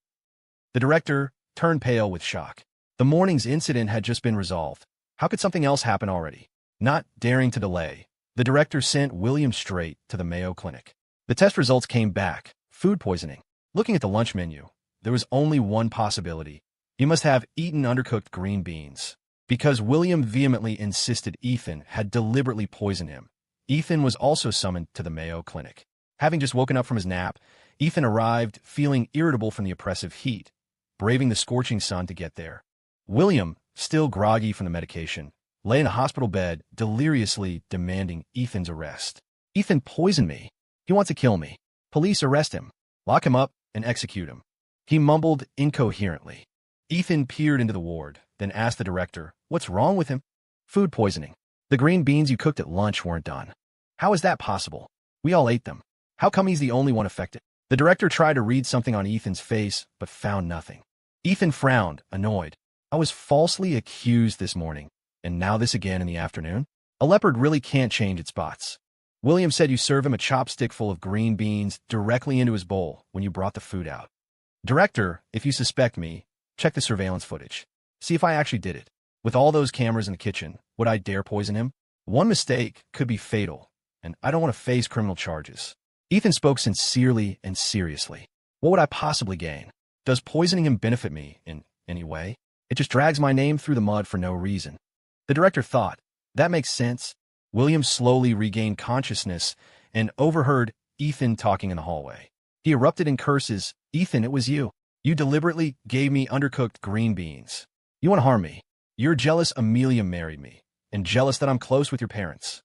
The director turned pale with shock. The morning's incident had just been resolved. How could something else happen already? Not daring to delay, the director sent William straight to the Mayo Clinic. The test results came back, food poisoning. Looking at the lunch menu, there was only one possibility. He must have eaten undercooked green beans. Because William vehemently insisted Ethan had deliberately poisoned him, Ethan was also summoned to the Mayo Clinic. Having just woken up from his nap, Ethan arrived feeling irritable from the oppressive heat, braving the scorching sun to get there. William, still groggy from the medication, lay in a hospital bed, deliriously demanding Ethan's arrest. Ethan poisoned me. He wants to kill me. Police arrest him. Lock him up and execute him. He mumbled incoherently. Ethan peered into the ward, then asked the director, what's wrong with him? Food poisoning. The green beans you cooked at lunch weren't done. How is that possible? We all ate them. How come he's the only one affected? The director tried to read something on Ethan's face, but found nothing. Ethan frowned, annoyed. I was falsely accused this morning, and now this again in the afternoon? A leopard really can't change its spots. William said you serve him a chopstick full of green beans directly into his bowl when you brought the food out. Director, if you suspect me, check the surveillance footage. See if I actually did it. With all those cameras in the kitchen, would I dare poison him? One mistake could be fatal, and I don't want to face criminal charges. Ethan spoke sincerely and seriously. What would I possibly gain? Does poisoning him benefit me in any way? It just drags my name through the mud for no reason. The director thought, that makes sense. William slowly regained consciousness and overheard Ethan talking in the hallway. He erupted in curses. Ethan, it was you. You deliberately gave me undercooked green beans. You want to harm me. You're jealous Amelia married me, and jealous that I'm close with your parents.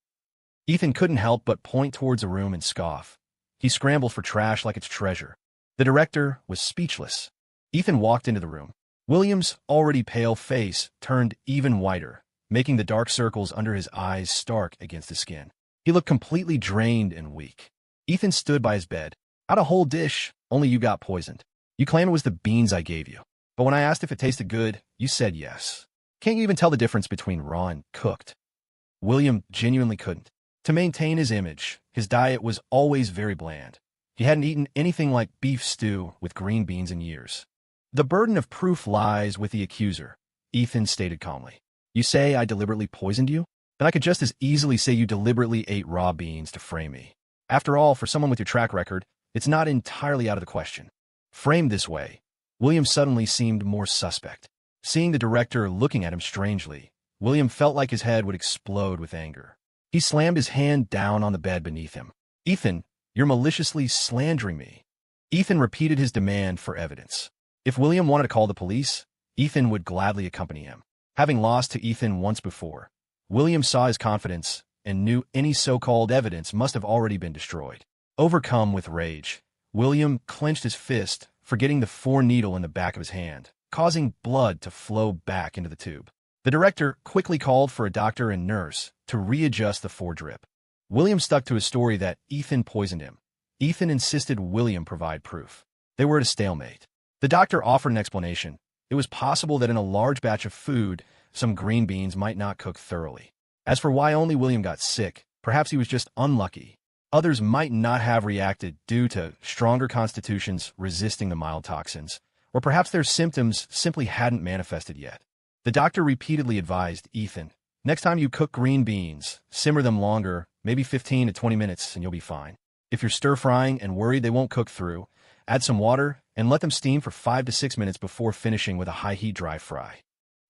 Ethan couldn't help but point towards a room and scoff. He scrambled for trash like it's treasure. The director was speechless. Ethan walked into the room. William's already pale face turned even whiter, making the dark circles under his eyes stark against his skin. He looked completely drained and weak. Ethan stood by his bed. Out a whole dish, only you got poisoned. You claim it was the beans I gave you. But when I asked if it tasted good, you said yes. Can't you even tell the difference between raw and cooked? William genuinely couldn't. To maintain his image, his diet was always very bland. He hadn't eaten anything like beef stew with green beans in years. The burden of proof lies with the accuser, Ethan stated calmly. You say I deliberately poisoned you? Then I could just as easily say you deliberately ate raw beans to frame me. After all, for someone with your track record, it's not entirely out of the question. Framed this way, William suddenly seemed more suspect. Seeing the director looking at him strangely, William felt like his head would explode with anger. He slammed his hand down on the bed beneath him. Ethan, you're maliciously slandering me. Ethan repeated his demand for evidence. If William wanted to call the police, Ethan would gladly accompany him. Having lost to Ethan once before, William saw his confidence and knew any so-called evidence must have already been destroyed. Overcome with rage, William clenched his fist, forgetting the 4 needle in the back of his hand, causing blood to flow back into the tube. The director quickly called for a doctor and nurse to readjust the 4 drip. William stuck to his story that Ethan poisoned him. Ethan insisted William provide proof. They were at a stalemate. The doctor offered an explanation. It was possible that in a large batch of food, some green beans might not cook thoroughly. As for why only William got sick, perhaps he was just unlucky. Others might not have reacted due to stronger constitutions resisting the mild toxins, or perhaps their symptoms simply hadn't manifested yet. The doctor repeatedly advised Ethan, next time you cook green beans, simmer them longer, maybe 15 to 20 minutes, and you'll be fine. If you're stir-frying and worried they won't cook through, add some water and let them steam for 5 to 6 minutes before finishing with a high-heat dry fry.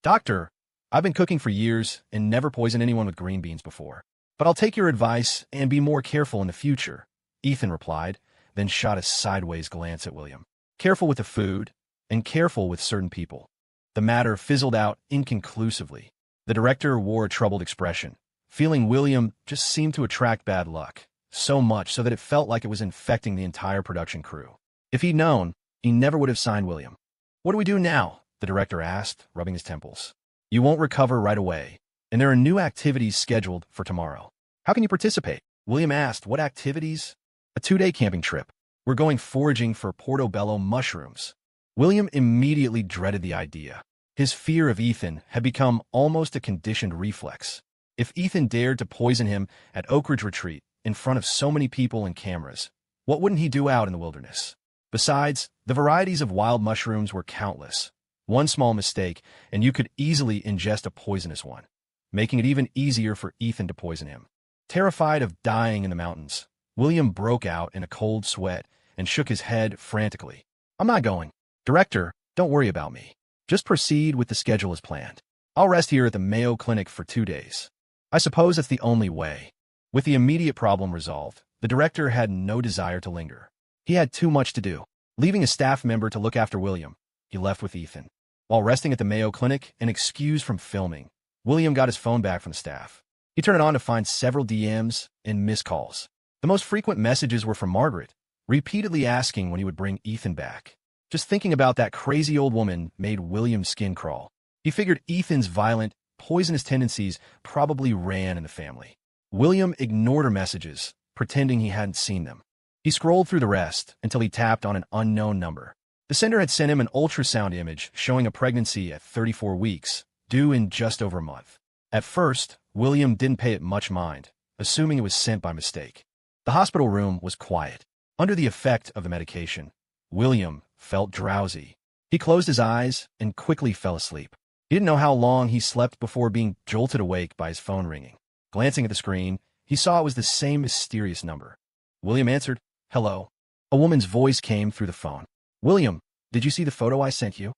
Doctor, I've been cooking for years and never poisoned anyone with green beans before. But I'll take your advice and be more careful in the future, Ethan replied, then shot a sideways glance at William. Careful with the food, and careful with certain people. The matter fizzled out inconclusively. The director wore a troubled expression, feeling William just seemed to attract bad luck, so much so that it felt like it was infecting the entire production crew. If he'd known, he never would have signed William. What do we do now? The director asked, rubbing his temples. You won't recover right away, and there are new activities scheduled for tomorrow. How can you participate? William asked. What activities? A 2-day camping trip. We're going foraging for portobello mushrooms. William immediately dreaded the idea. His fear of Ethan had become almost a conditioned reflex. If Ethan dared to poison him at Oak Ridge Retreat in front of so many people and cameras, what wouldn't he do out in the wilderness? Besides, the varieties of wild mushrooms were countless. One small mistake, and you could easily ingest a poisonous one, making it even easier for Ethan to poison him. Terrified of dying in the mountains, William broke out in a cold sweat and shook his head frantically. I'm not going. Director, don't worry about me. Just proceed with the schedule as planned. I'll rest here at the Mayo Clinic for 2 days. I suppose that's the only way. With the immediate problem resolved, the director had no desire to linger. He had too much to do. Leaving a staff member to look after William, he left with Ethan. While resting at the Mayo Clinic and excused from filming, William got his phone back from the staff. He turned it on to find several DMs and missed calls. The most frequent messages were from Margaret, repeatedly asking when he would bring Ethan back. Just thinking about that crazy old woman made William's skin crawl. He figured Ethan's violent, poisonous tendencies probably ran in the family. William ignored her messages, pretending he hadn't seen them. He scrolled through the rest until he tapped on an unknown number. The sender had sent him an ultrasound image showing a pregnancy at 34 weeks, due in just over a month. At first, William didn't pay it much mind, assuming it was sent by mistake. The hospital room was quiet. Under the effect of the medication, William felt drowsy. He closed his eyes and quickly fell asleep. He didn't know how long he slept before being jolted awake by his phone ringing. Glancing at the screen, he saw it was the same mysterious number. William answered, "Hello." A woman's voice came through the phone. "William, did you see the photo I sent you?"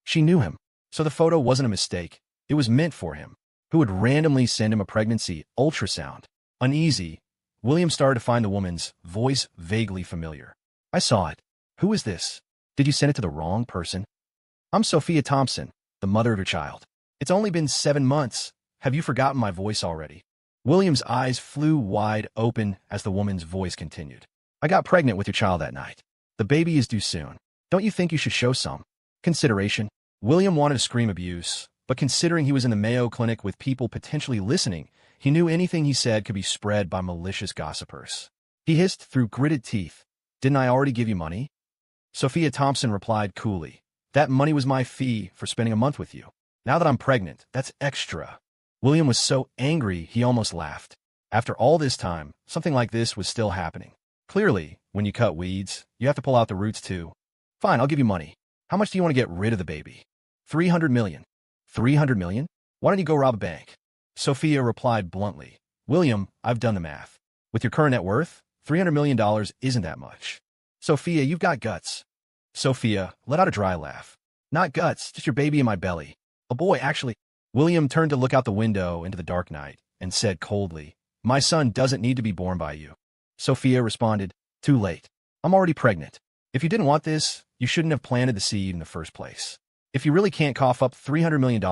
She knew him, so the photo wasn't a mistake. It was meant for him. Who would randomly send him a pregnancy ultrasound? Uneasy, William started to find the woman's voice vaguely familiar. "I saw it. Who is this? Did you send it to the wrong person?" "I'm Sophia Thompson, the mother of your child. It's only been 7 months. Have you forgotten my voice already?" William's eyes flew wide open as the woman's voice continued. "I got pregnant with your child that night. The baby is due soon. Don't you think you should show some consideration?" William wanted to scream abuse, but considering he was in the Mayo Clinic with people potentially listening, he knew anything he said could be spread by malicious gossipers. He hissed through gritted teeth, "Didn't I already give you money?" Sophia Thompson replied coolly, "That money was my fee for spending a month with you. Now that I'm pregnant, that's extra." William was so angry he almost laughed. After all this time, something like this was still happening. Clearly, when you cut weeds, you have to pull out the roots too. "Fine, I'll give you money. How much do you want to get rid of the baby?" 300 million. 300 million? Why don't you go rob a bank? Sophia replied bluntly, "William, I've done the math. With your current net worth, $300 million isn't that much." "Sophia, you've got guts." Sophia let out a dry laugh. "Not guts, just your baby in my belly. A boy, actually." William turned to look out the window into the dark night and said coldly, "My son doesn't need to be born by you." Sophia responded, "Too late. I'm already pregnant. If you didn't want this, you shouldn't have planted the seed in the first place. If you really can't cough up $300 million,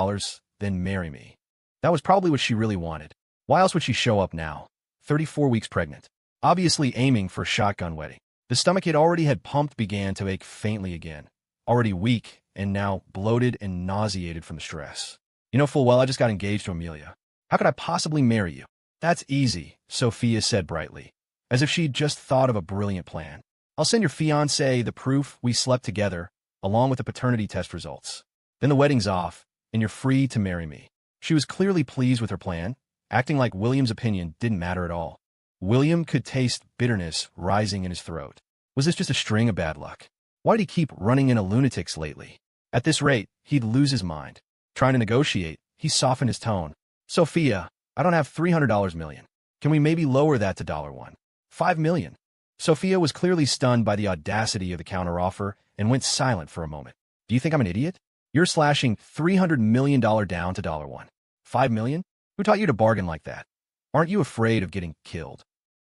then marry me." That was probably what she really wanted. Why else would she show up now, 34 weeks pregnant, obviously aiming for a shotgun wedding? The stomach it already had pumped began to ache faintly again, already weak and now bloated and nauseated from the stress. "You know full well I just got engaged to Amelia. How could I possibly marry you?" "That's easy," Sophia said brightly, as if she'd just thought of a brilliant plan. "I'll send your fiancé the proof we slept together, along with the paternity test results. Then the wedding's off, and you're free to marry me." She was clearly pleased with her plan, acting like William's opinion didn't matter at all. William could taste bitterness rising in his throat. Was this just a string of bad luck? Why did he keep running into lunatics lately? At this rate, he'd lose his mind. Trying to negotiate, he softened his tone. "Sophia, I don't have $300 million. Can we maybe lower that to $1? $5 million? Sophia was clearly stunned by the audacity of the counteroffer and went silent for a moment. Do you think I'm an idiot? You're slashing $300 million down to $1. $5 million? Who taught you to bargain like that? Aren't you afraid of getting killed?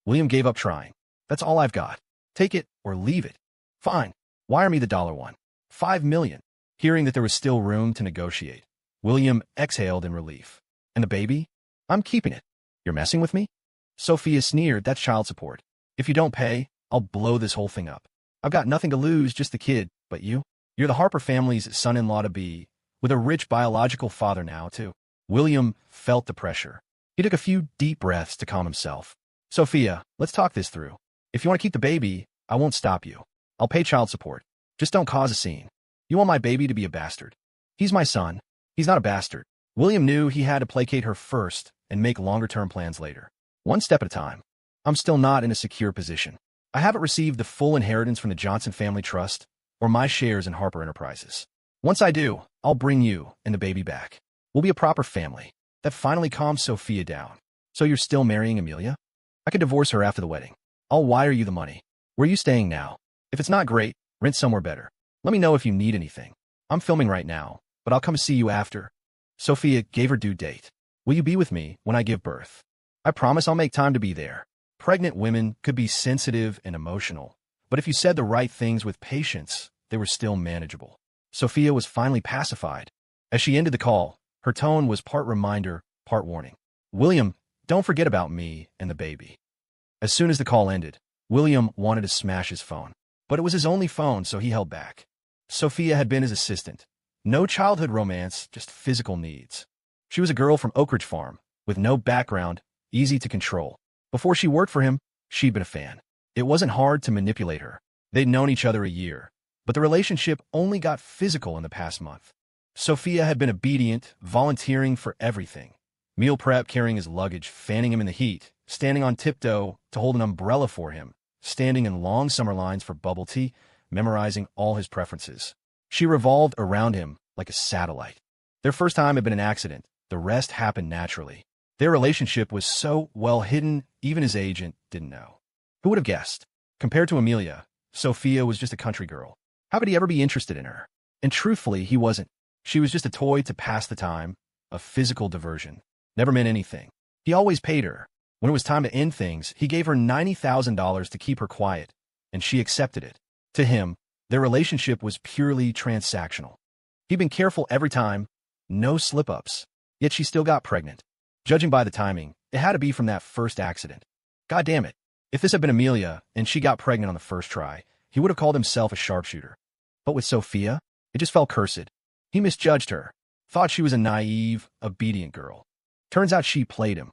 William gave up trying. That's all I've got. Take it or leave it. Fine. Wire me the $1. $5 million. Hearing that there was still room to negotiate, William exhaled in relief. And the baby? I'm keeping it. You're messing with me? Sophia sneered. That's child support. If you don't pay, I'll blow this whole thing up. I've got nothing to lose, just the kid, but you? You're the Harper family's son-in-law-to-be, with a rich biological father now, too. William felt the pressure. He took a few deep breaths to calm himself. Sophia, let's talk this through. If you want to keep the baby, I won't stop you. I'll pay child support. Just don't cause a scene. You want my baby to be a bastard. He's my son. He's not a bastard. William knew he had to placate her first and make longer-term plans later. One step at a time. I'm still not in a secure position. I haven't received the full inheritance from the Johnson Family Trust or my shares in Harper Enterprises. Once I do, I'll bring you and the baby back. We'll be a proper family. That finally calmed Sophia down. So you're still marrying Amelia? I could divorce her after the wedding. I'll wire you the money. Where are you staying now? If it's not great, rent somewhere better. Let me know if you need anything. I'm filming right now, but I'll come see you after. Sophia gave her due date. Will you be with me when I give birth? I promise I'll make time to be there. Pregnant women could be sensitive and emotional, but if you said the right things with patience, they were still manageable. Sophia was finally pacified. As she ended the call, her tone was part reminder, part warning. William, don't forget about me and the baby. As soon as the call ended, William wanted to smash his phone, but it was his only phone, so he held back. Sophia had been his assistant. No childhood romance, just physical needs. She was a girl from Oak Ridge Farm, with no background, easy to control. Before she worked for him, she'd been a fan. It wasn't hard to manipulate her. They'd known each other a year, but the relationship only got physical in the past month. Sophia had been obedient, volunteering for everything. Meal prep, carrying his luggage, fanning him in the heat, standing on tiptoe to hold an umbrella for him, standing in long summer lines for bubble tea, memorizing all his preferences. She revolved around him like a satellite. Their first time had been an accident. The rest happened naturally. Their relationship was so well hidden, even his agent didn't know. Who would have guessed? Compared to Amelia, Sophia was just a country girl. How could he ever be interested in her? And truthfully, he wasn't. She was just a toy to pass the time, a physical diversion. Never meant anything. He always paid her. When it was time to end things, he gave her $90,000 to keep her quiet, and she accepted it. To him, their relationship was purely transactional. He'd been careful every time, no slip-ups, yet she still got pregnant. Judging by the timing, it had to be from that first accident. God damn it. If this had been Amelia and she got pregnant on the first try, he would have called himself a sharpshooter. But with Sophia, it just felt cursed. He misjudged her, thought she was a naive, obedient girl. Turns out she played him.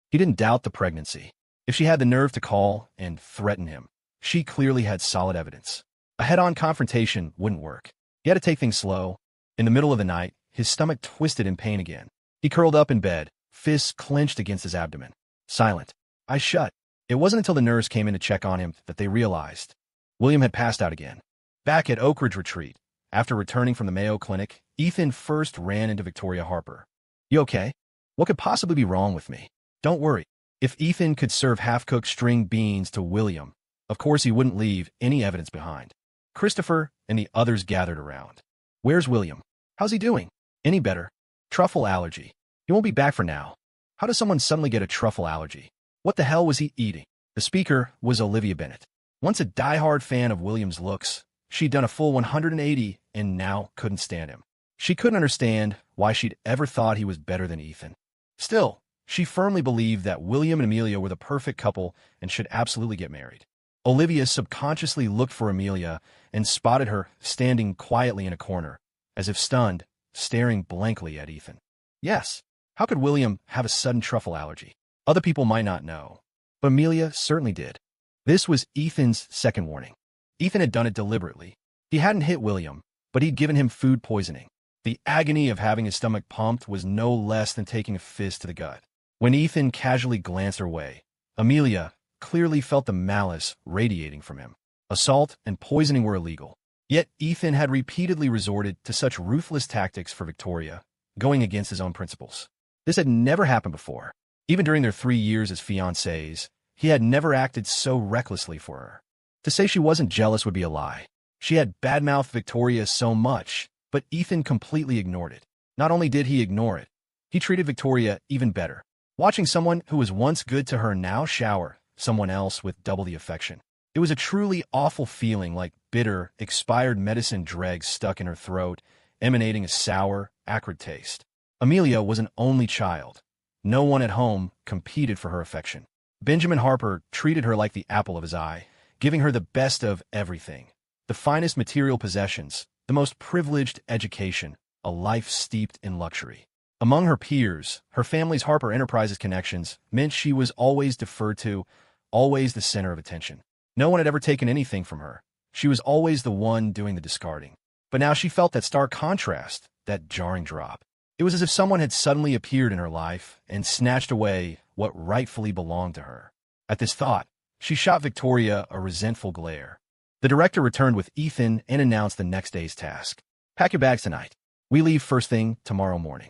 He didn't doubt the pregnancy. If she had the nerve to call and threaten him, she clearly had solid evidence. A head-on confrontation wouldn't work. He had to take things slow. In the middle of the night, his stomach twisted in pain again. He curled up in bed, fists clenched against his abdomen. Silent. Eyes shut. It wasn't until the nurse came in to check on him that they realized William had passed out again. Back at Oak Ridge Retreat, after returning from the Mayo Clinic, Ethan first ran into Victoria Harper. You okay? What could possibly be wrong with me? Don't worry. If Ethan could serve half-cooked string beans to William, of course he wouldn't leave any evidence behind. Christopher and the others gathered around. Where's William? How's he doing? Any better? Truffle allergy. He won't be back for now. How does someone suddenly get a truffle allergy? What the hell was he eating? The speaker was Olivia Bennett. Once a diehard fan of William's looks, she'd done a full 180 and now couldn't stand him. She couldn't understand why she'd ever thought he was better than Ethan. Still, she firmly believed that William and Amelia were the perfect couple and should absolutely get married. Olivia subconsciously looked for Amelia and spotted her standing quietly in a corner, as if stunned, staring blankly at Ethan. Yes, how could William have a sudden truffle allergy? Other people might not know, but Amelia certainly did. This was Ethan's second warning. Ethan had done it deliberately. He hadn't hit William, but he'd given him food poisoning. The agony of having his stomach pumped was no less than taking a fist to the gut. When Ethan casually glanced her way, Amelia clearly felt the malice radiating from him. Assault and poisoning were illegal. Yet Ethan had repeatedly resorted to such ruthless tactics for Victoria, going against his own principles. This had never happened before. Even during their 3 years as fiancés, He had never acted so recklessly for her. To say she wasn't jealous would be a lie. She had badmouthed Victoria so much, but Ethan completely ignored it. Not only did he ignore it, he treated Victoria even better. Watching someone who was once good to her now shower someone else with double the affection. It was a truly awful feeling, like bitter, expired medicine dregs stuck in her throat, emanating a sour, acrid taste. Amelia was an only child. No one at home competed for her affection. Benjamin Harper treated her like the apple of his eye, giving her the best of everything. The finest material possessions, the most privileged education, a life steeped in luxury. Among her peers, her family's Harper Enterprises connections meant she was always deferred to, always the center of attention. No one had ever taken anything from her. She was always the one doing the discarding. But now she felt that stark contrast, that jarring drop. It was as if someone had suddenly appeared in her life and snatched away what rightfully belonged to her. At this thought, she shot Victoria a resentful glare. The director returned with Ethan and announced the next day's task. Pack your bags tonight. We leave first thing tomorrow morning.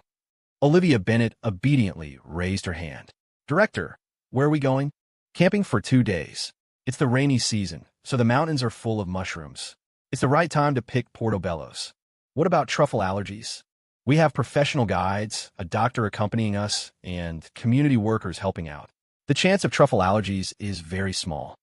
Olivia Bennett obediently raised her hand. Director, where are we going? Camping for 2 days. It's the rainy season, so the mountains are full of mushrooms. It's the right time to pick portobellos. What about truffle allergies? We have professional guides, a doctor accompanying us, and community workers helping out. The chance of truffle allergies is very small.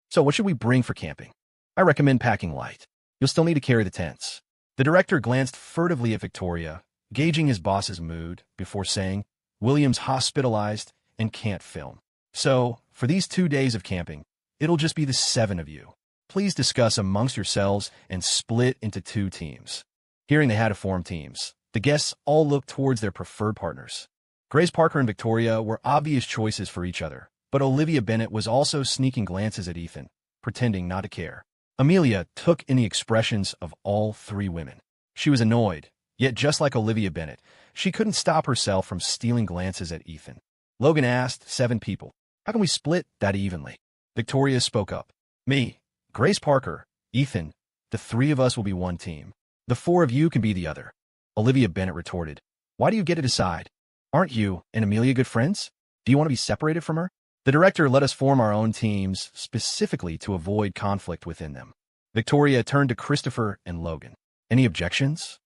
So what should we bring for camping? I recommend packing light. You'll still need to carry the tents. The director glanced furtively at Victoria, gauging his boss's mood, before saying, William's hospitalized and can't film. So, for these 2 days of camping, it'll just be the 7 of you. Please discuss amongst yourselves and split into 2 teams. Hearing they had to form teams, the guests all looked towards their preferred partners. Grace Parker and Victoria were obvious choices for each other, but Olivia Bennett was also sneaking glances at Ethan, pretending not to care. Amelia took in the expressions of all 3 women. She was annoyed, yet just like Olivia Bennett, she couldn't stop herself from stealing glances at Ethan. Logan asked 7 people, how can we split that evenly? Victoria spoke up. Me, Grace Parker, Ethan, the 3 of us will be one team. The 4 of you can be the other. Olivia Bennett retorted, why do you get to decide? Aren't you and Amelia good friends? Do you want to be separated from her? The director let us form our own teams specifically to avoid conflict within them. Victoria turned to Christopher and Logan. Any objections?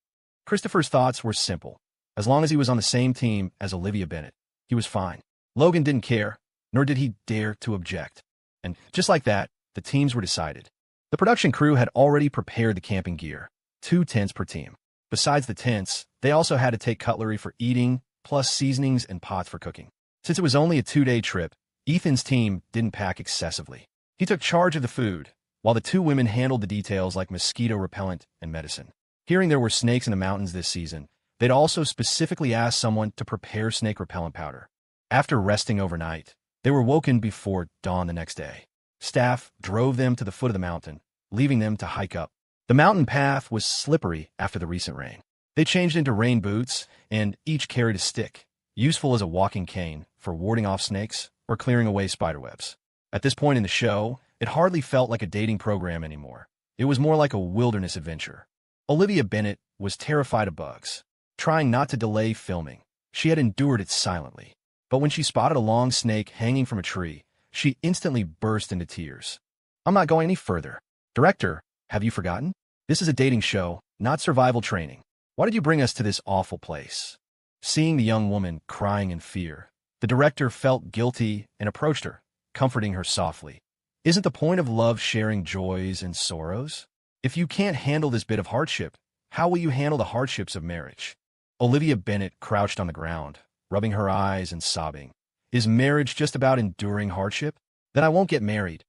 Christopher's thoughts were simple. As long as he was on the same team as Olivia Bennett, he was fine. Logan didn't care, nor did he dare to object. And just like that, the teams were decided. The production crew had already prepared the camping gear, 2 tents per team. Besides the tents, they also had to take cutlery for eating, plus seasonings and pots for cooking. Since it was only a 2-day trip, Ethan's team didn't pack excessively. He took charge of the food, while the 2 women handled the details like mosquito repellent and medicine. Hearing there were snakes in the mountains this season, they'd also specifically asked someone to prepare snake repellent powder. After resting overnight, they were woken before dawn the next day. Staff drove them to the foot of the mountain, leaving them to hike up. The mountain path was slippery after the recent rain. They changed into rain boots, and each carried a stick, useful as a walking cane for warding off snakes or clearing away spiderwebs. At this point in the show, it hardly felt like a dating program anymore. It was more like a wilderness adventure. Olivia Bennett was terrified of bugs. Trying not to delay filming, she had endured it silently. But when she spotted a long snake hanging from a tree, she instantly burst into tears. I'm not going any further. Director, have you forgotten? This is a dating show, not survival training. Why did you bring us to this awful place? Seeing the young woman crying in fear, the director felt guilty and approached her, comforting her softly. Isn't the point of love sharing joys and sorrows? If you can't handle this bit of hardship, how will you handle the hardships of marriage? Olivia Bennett crouched on the ground, rubbing her eyes and sobbing. Is marriage just about enduring hardship? Then I won't get married.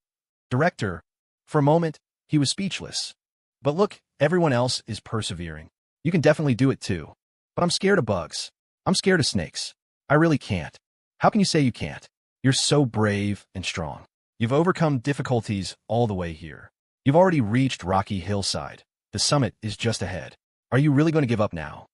Director, for a moment, he was speechless. But look, everyone else is persevering. You can definitely do it too. But I'm scared of bugs. I'm scared of snakes. I really can't. How can you say you can't? You're so brave and strong. You've overcome difficulties all the way here. You've already reached Rocky Hillside. The summit is just ahead. Are you really going to give up now?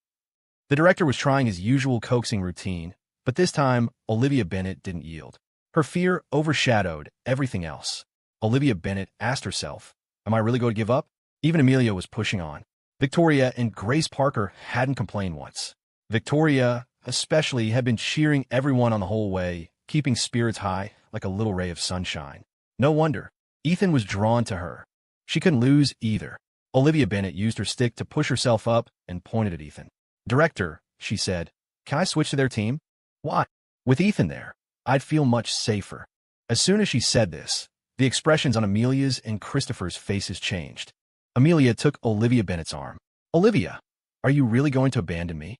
The director was trying his usual coaxing routine, but this time, Olivia Bennett didn't yield. Her fear overshadowed everything else. Olivia Bennett asked herself, am I really going to give up? Even Amelia was pushing on. Victoria and Grace Parker hadn't complained once. Victoria, especially, had been cheering everyone on the whole way, keeping spirits high, like a little ray of sunshine. No wonder. Ethan was drawn to her. She couldn't lose either. Olivia Bennet used her stick to push herself up and pointed at Ethan. "Director," she said, "can I switch to their team?" "Why?" "With Ethan there, I'd feel much safer." As soon as she said this, the expressions on Amelia's and Christopher's faces changed. Amelia took Olivia Bennet's arm. "Olivia, are you really going to abandon me?"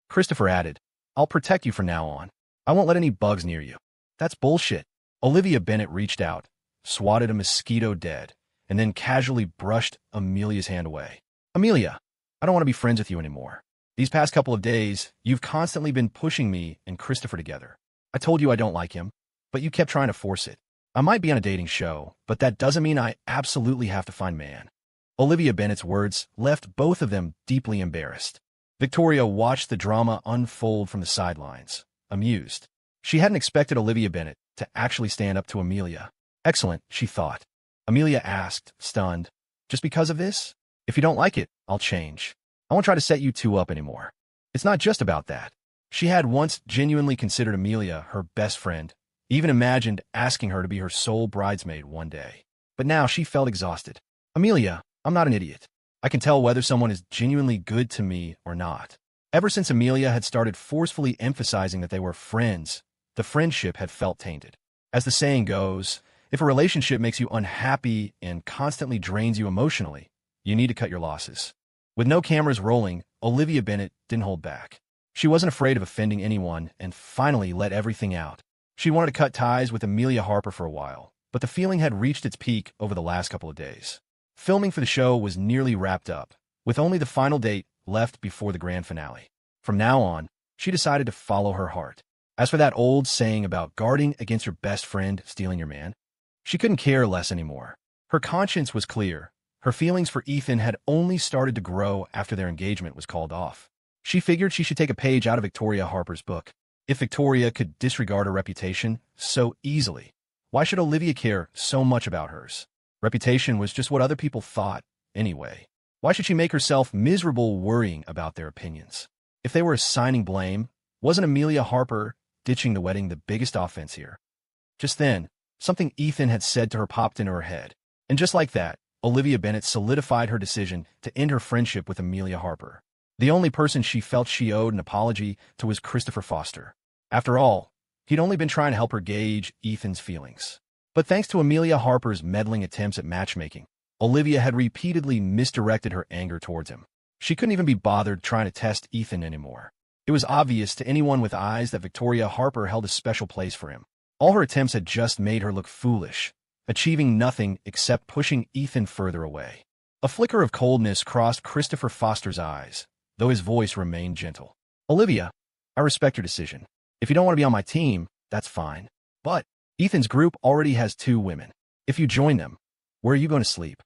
Christopher added, "I'll protect you from now on. I won't let any bugs near you." "That's bullshit." Olivia Bennet reached out, swatted a mosquito dead, and then casually brushed Amelia's hand away. "Amelia, I don't want to be friends with you anymore. These past couple of days, you've constantly been pushing me and Christopher together. I told you I don't like him, but you kept trying to force it. I might be on a dating show, but that doesn't mean I absolutely have to find man." Olivia Bennet's words left both of them deeply embarrassed. Victoria watched the drama unfold from the sidelines, amused. She hadn't expected Olivia Bennet to actually stand up to Amelia. "Excellent," she thought. Amelia asked, stunned, "Just because of this? If you don't like it, I'll change. I won't try to set you two up anymore." It's not just about that. She had once genuinely considered Amelia her best friend, even imagined asking her to be her sole bridesmaid one day. But now she felt exhausted. "Amelia, I'm not an idiot. I can tell whether someone is genuinely good to me or not." Ever since Amelia had started forcefully emphasizing that they were friends, the friendship had felt tainted. As the saying goes, if a relationship makes you unhappy and constantly drains you emotionally, you need to cut your losses. With no cameras rolling, Olivia Bennet didn't hold back. She wasn't afraid of offending anyone and finally let everything out. She wanted to cut ties with Amelia Harper for a while, but the feeling had reached its peak over the last couple of days. Filming for the show was nearly wrapped up, with only the final date left before the grand finale. From now on, she decided to follow her heart. As for that old saying about guarding against your best friend stealing your man, she couldn't care less anymore. Her conscience was clear. Her feelings for Ethan had only started to grow after their engagement was called off. She figured she should take a page out of Victoria Harper's book. If Victoria could disregard her reputation so easily, why should Olivia care so much about hers? Reputation was just what other people thought, anyway. Why should she make herself miserable worrying about their opinions? If they were assigning blame, wasn't Amelia Harper ditching the wedding the biggest offense here? Just then, something Ethan had said to her popped into her head. And just like that, Olivia Bennet solidified her decision to end her friendship with Amelia Harper. The only person she felt she owed an apology to was Christopher Foster. After all, he'd only been trying to help her gauge Ethan's feelings. But thanks to Amelia Harper's meddling attempts at matchmaking, Olivia had repeatedly misdirected her anger towards him. She couldn't even be bothered trying to test Ethan anymore. It was obvious to anyone with eyes that Victoria Harper held a special place for him. All her attempts had just made her look foolish, achieving nothing except pushing Ethan further away. A flicker of coldness crossed Christopher Foster's eyes, though his voice remained gentle. "Olivia, I respect your decision. If you don't want to be on my team, that's fine. But Ethan's group already has 2 women. If you join them, where are you going to sleep?"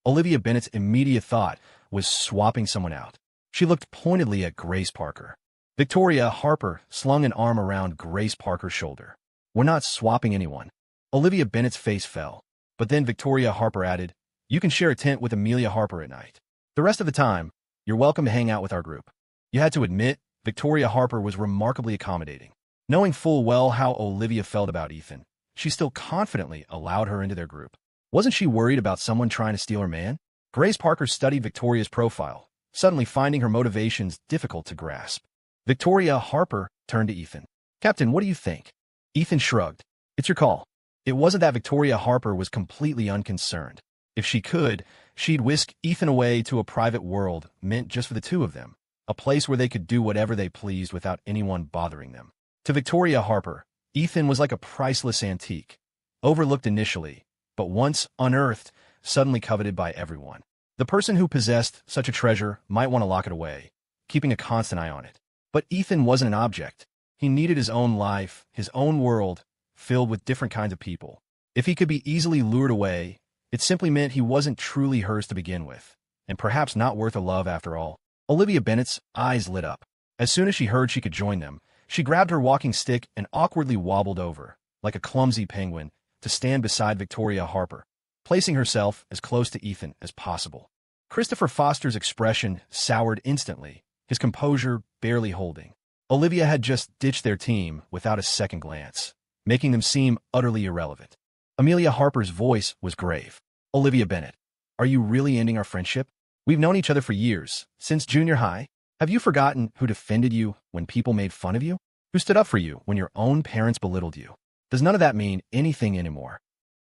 Olivia Bennet's immediate thought was swapping someone out. She looked pointedly at Grace Parker. Victoria Harper slung an arm around Grace Parker's shoulder. "We're not swapping anyone." Olivia Bennet's face fell, but then Victoria Harper added, "You can share a tent with Amelia Harper at night. The rest of the time, you're welcome to hang out with our group." You had to admit, Victoria Harper was remarkably accommodating. Knowing full well how Olivia felt about Ethan, she still confidently allowed her into their group. Wasn't she worried about someone trying to steal her man? Grace Parker studied Victoria's profile, suddenly finding her motivations difficult to grasp. Victoria Harper turned to Ethan. "Captain, what do you think?" Ethan shrugged. "It's your call." It wasn't that Victoria Harper was completely unconcerned. If she could, she'd whisk Ethan away to a private world meant just for the 2 of them, a place where they could do whatever they pleased without anyone bothering them. To Victoria Harper, Ethan was like a priceless antique, overlooked initially, but once unearthed, suddenly coveted by everyone. The person who possessed such a treasure might want to lock it away, keeping a constant eye on it. But Ethan wasn't an object. He needed his own life, his own world, filled with different kinds of people. If he could be easily lured away, it simply meant he wasn't truly hers to begin with, and perhaps not worth a love after all. Olivia Bennet's eyes lit up. As soon as she heard she could join them, she grabbed her walking stick and awkwardly wobbled over, like a clumsy penguin, to stand beside Victoria Harper, placing herself as close to Ethan as possible. Christopher Foster's expression soured instantly, his composure barely holding. Olivia had just ditched their team without a second glance. making them seem utterly irrelevant. Amelia Harper's voice was grave. Olivia Bennet, are you really ending our friendship? We've known each other for years, since junior high. Have you forgotten who defended you when people made fun of you? Who stood up for you when your own parents belittled you? Does none of that mean anything anymore?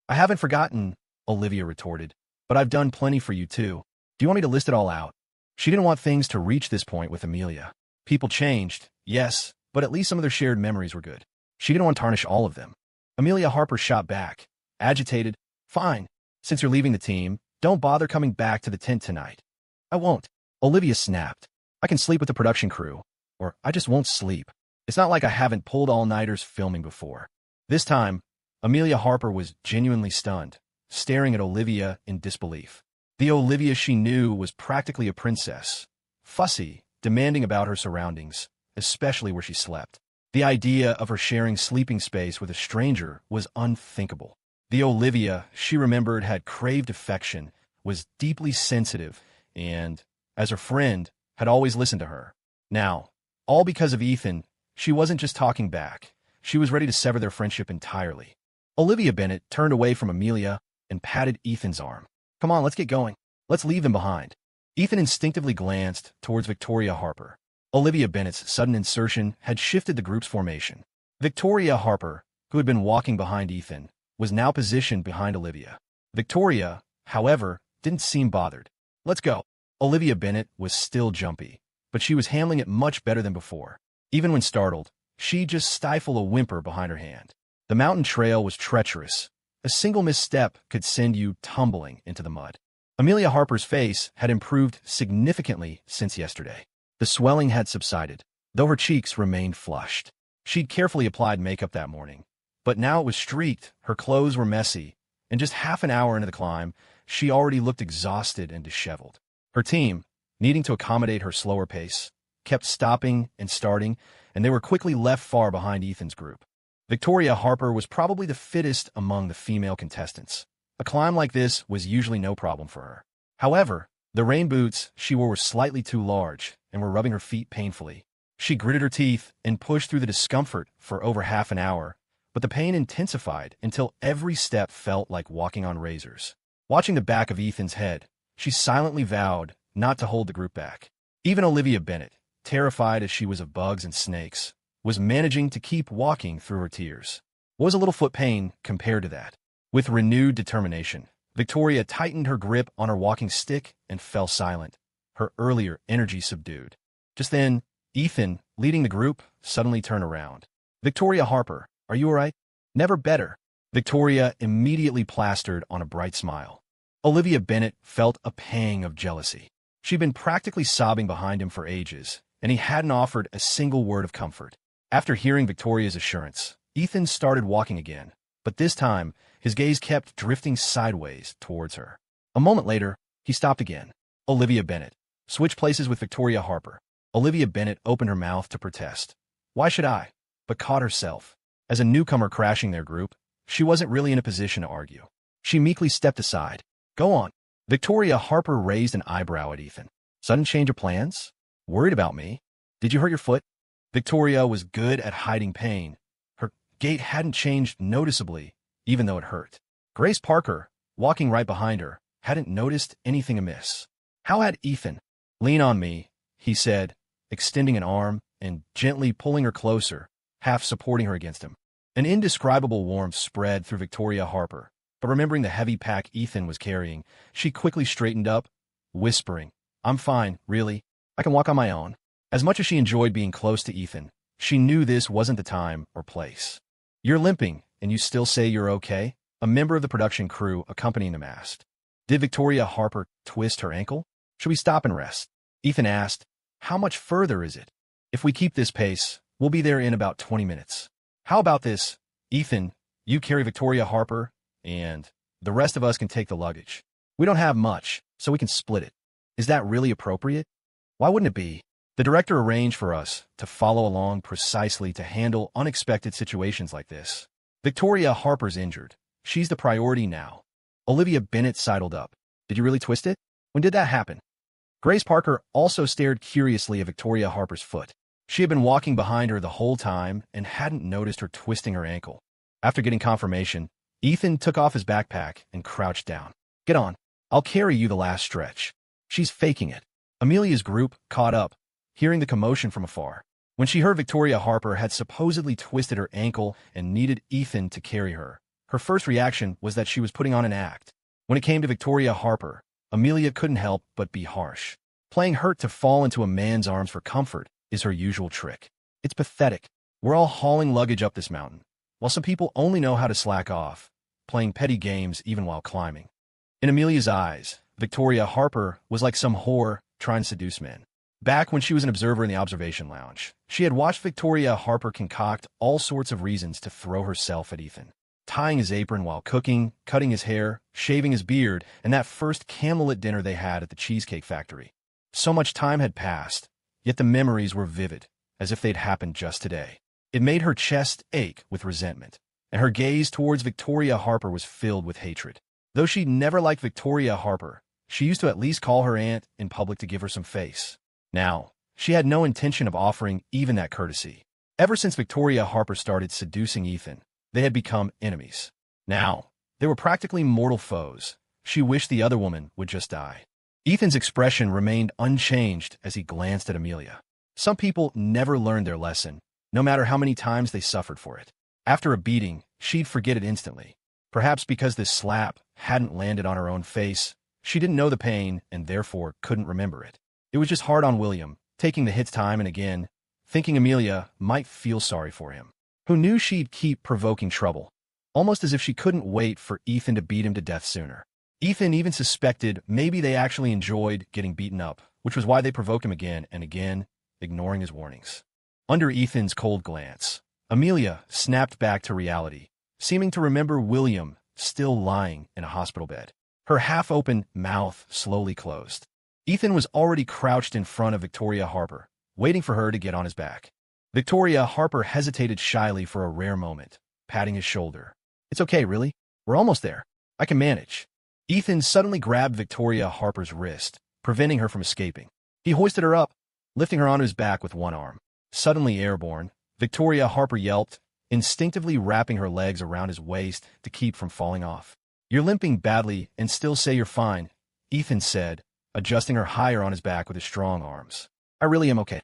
I haven't forgotten, Olivia retorted, but I've done plenty for you too. Do you want me to list it all out? She didn't want things to reach this point with Amelia. People changed, yes, but at least some of their shared memories were good. She didn't want to tarnish all of them. Amelia Harper shot back, agitated. Fine. Since you're leaving the team, don't bother coming back to the tent tonight. I won't. Olivia snapped. I can sleep with the production crew, or I just won't sleep. It's not like I haven't pulled all-nighters filming before. This time, Amelia Harper was genuinely stunned, staring at Olivia in disbelief. The Olivia she knew was practically a princess, fussy, demanding about her surroundings, especially where she slept. The idea of her sharing sleeping space with a stranger was unthinkable. The Olivia she remembered had craved affection, was deeply sensitive, and, as her friend, had always listened to her. Now, all because of Ethan, she wasn't just talking back. She was ready to sever their friendship entirely. Olivia Bennet turned away from Amelia and patted Ethan's arm. Come on, let's get going. Let's leave them behind. Ethan instinctively glanced towards Victoria Harper. Olivia Bennet's sudden insertion had shifted the group's formation. Victoria Harper, who had been walking behind Ethan, was now positioned behind Olivia. Victoria, however, didn't seem bothered. Let's go. Olivia Bennet was still jumpy, but she was handling it much better than before. Even when startled, she'd just stifle a whimper behind her hand. The mountain trail was treacherous. A single misstep could send you tumbling into the mud. Amelia Harper's face had improved significantly since yesterday. The swelling had subsided, though her cheeks remained flushed. She'd carefully applied makeup that morning, but now it was streaked, her clothes were messy, and just half an hour into the climb, she already looked exhausted and disheveled. Her team, needing to accommodate her slower pace, kept stopping and starting, and they were quickly left far behind Ethan's group. Victoria Harper was probably the fittest among the female contestants. A climb like this was usually no problem for her. However, the rain boots she wore were slightly too large and were rubbing her feet painfully. She gritted her teeth and pushed through the discomfort for over half an hour, but the pain intensified until every step felt like walking on razors. Watching the back of Ethan's head, she silently vowed not to hold the group back. Even Olivia Bennet, terrified as she was of bugs and snakes, was managing to keep walking through her tears. What was a little foot pain compared to that? With renewed determination, Victoria tightened her grip on her walking stick and fell silent, her earlier energy subdued. Just then, Ethan, leading the group, suddenly turned around. Victoria Harper, are you all right? Never better. Victoria immediately plastered on a bright smile. Olivia Bennet felt a pang of jealousy. She'd been practically sobbing behind him for ages, and he hadn't offered a single word of comfort. After hearing Victoria's assurance, Ethan started walking again, but this time, his gaze kept drifting sideways towards her. A moment later, he stopped again. Olivia Bennet. Switch places with Victoria Harper. Olivia Bennet opened her mouth to protest. Why should I? But caught herself. As a newcomer crashing their group, she wasn't really in a position to argue. She meekly stepped aside. Go on. Victoria Harper raised an eyebrow at Ethan. Sudden change of plans? Worried about me? Did you hurt your foot? Victoria was good at hiding pain. Her gait hadn't changed noticeably, even though it hurt. Grace Parker, walking right behind her, hadn't noticed anything amiss. How had Ethan? Lean on me, he said, extending an arm and gently pulling her closer, half supporting her against him. An indescribable warmth spread through Victoria Harper, but remembering the heavy pack Ethan was carrying, she quickly straightened up, whispering, I'm fine, really. I can walk on my own. As much as she enjoyed being close to Ethan, she knew this wasn't the time or place. You're limping, and you still say you're okay? A member of the production crew accompanying them asked. Did Victoria Harper twist her ankle? Should we stop and rest? Ethan asked. How much further is it? If we keep this pace, we'll be there in about 20 minutes. How about this? Ethan, you carry Victoria Harper, and the rest of us can take the luggage. We don't have much, so we can split it. Is that really appropriate? Why wouldn't it be? The director arranged for us to follow along precisely to handle unexpected situations like this. Victoria Harper's injured. She's the priority now. Olivia Bennet sidled up. Did you really twist it? When did that happen? Grace Parker also stared curiously at Victoria Harper's foot. She had been walking behind her the whole time and hadn't noticed her twisting her ankle. After getting confirmation, Ethan took off his backpack and crouched down. "Get on. I'll carry you the last stretch." She's faking it. Amelia's group caught up, hearing the commotion from afar. When she heard Victoria Harper had supposedly twisted her ankle and needed Ethan to carry her, her first reaction was that she was putting on an act. When it came to Victoria Harper, Amelia couldn't help but be harsh. Playing hurt to fall into a man's arms for comfort is her usual trick. It's pathetic. We're all hauling luggage up this mountain, while some people only know how to slack off, playing petty games even while climbing. In Amelia's eyes, Victoria Harper was like some whore trying to seduce men. Back when she was an observer in the observation lounge, she had watched Victoria Harper concoct all sorts of reasons to throw herself at Ethan. Tying his apron while cooking, cutting his hair, shaving his beard, and that first candlelit dinner they had at the Cheesecake Factory. So much time had passed, yet the memories were vivid, as if they'd happened just today. It made her chest ache with resentment, and her gaze towards Victoria Harper was filled with hatred. Though she never liked Victoria Harper, she used to at least call her aunt in public to give her some face. Now, she had no intention of offering even that courtesy. Ever since Victoria Harper started seducing Ethan, they had become enemies. Now, they were practically mortal foes. She wished the other woman would just die. Ethan's expression remained unchanged as he glanced at Amelia. Some people never learned their lesson, no matter how many times they suffered for it. After a beating, she'd forget it instantly. Perhaps because this slap hadn't landed on her own face, she didn't know the pain and therefore couldn't remember it. It was just hard on William, taking the hits time and again, thinking Amelia might feel sorry for him. Who knew she'd keep provoking trouble, almost as if she couldn't wait for Ethan to beat him to death sooner. Ethan even suspected maybe they actually enjoyed getting beaten up, which was why they provoked him again and again, ignoring his warnings. Under Ethan's cold glance, Amelia snapped back to reality, seeming to remember William still lying in a hospital bed. Her half-open mouth slowly closed. Ethan was already crouched in front of Victoria Harper, waiting for her to get on his back. Victoria Harper hesitated shyly for a rare moment, patting his shoulder. "It's okay, really. We're almost there. I can manage." Ethan suddenly grabbed Victoria Harper's wrist, preventing her from escaping. He hoisted her up, lifting her onto his back with one arm. Suddenly airborne, Victoria Harper yelped, instinctively wrapping her legs around his waist to keep from falling off. "You're limping badly and still say you're fine," Ethan said, adjusting her higher on his back with his strong arms. "I really am okay."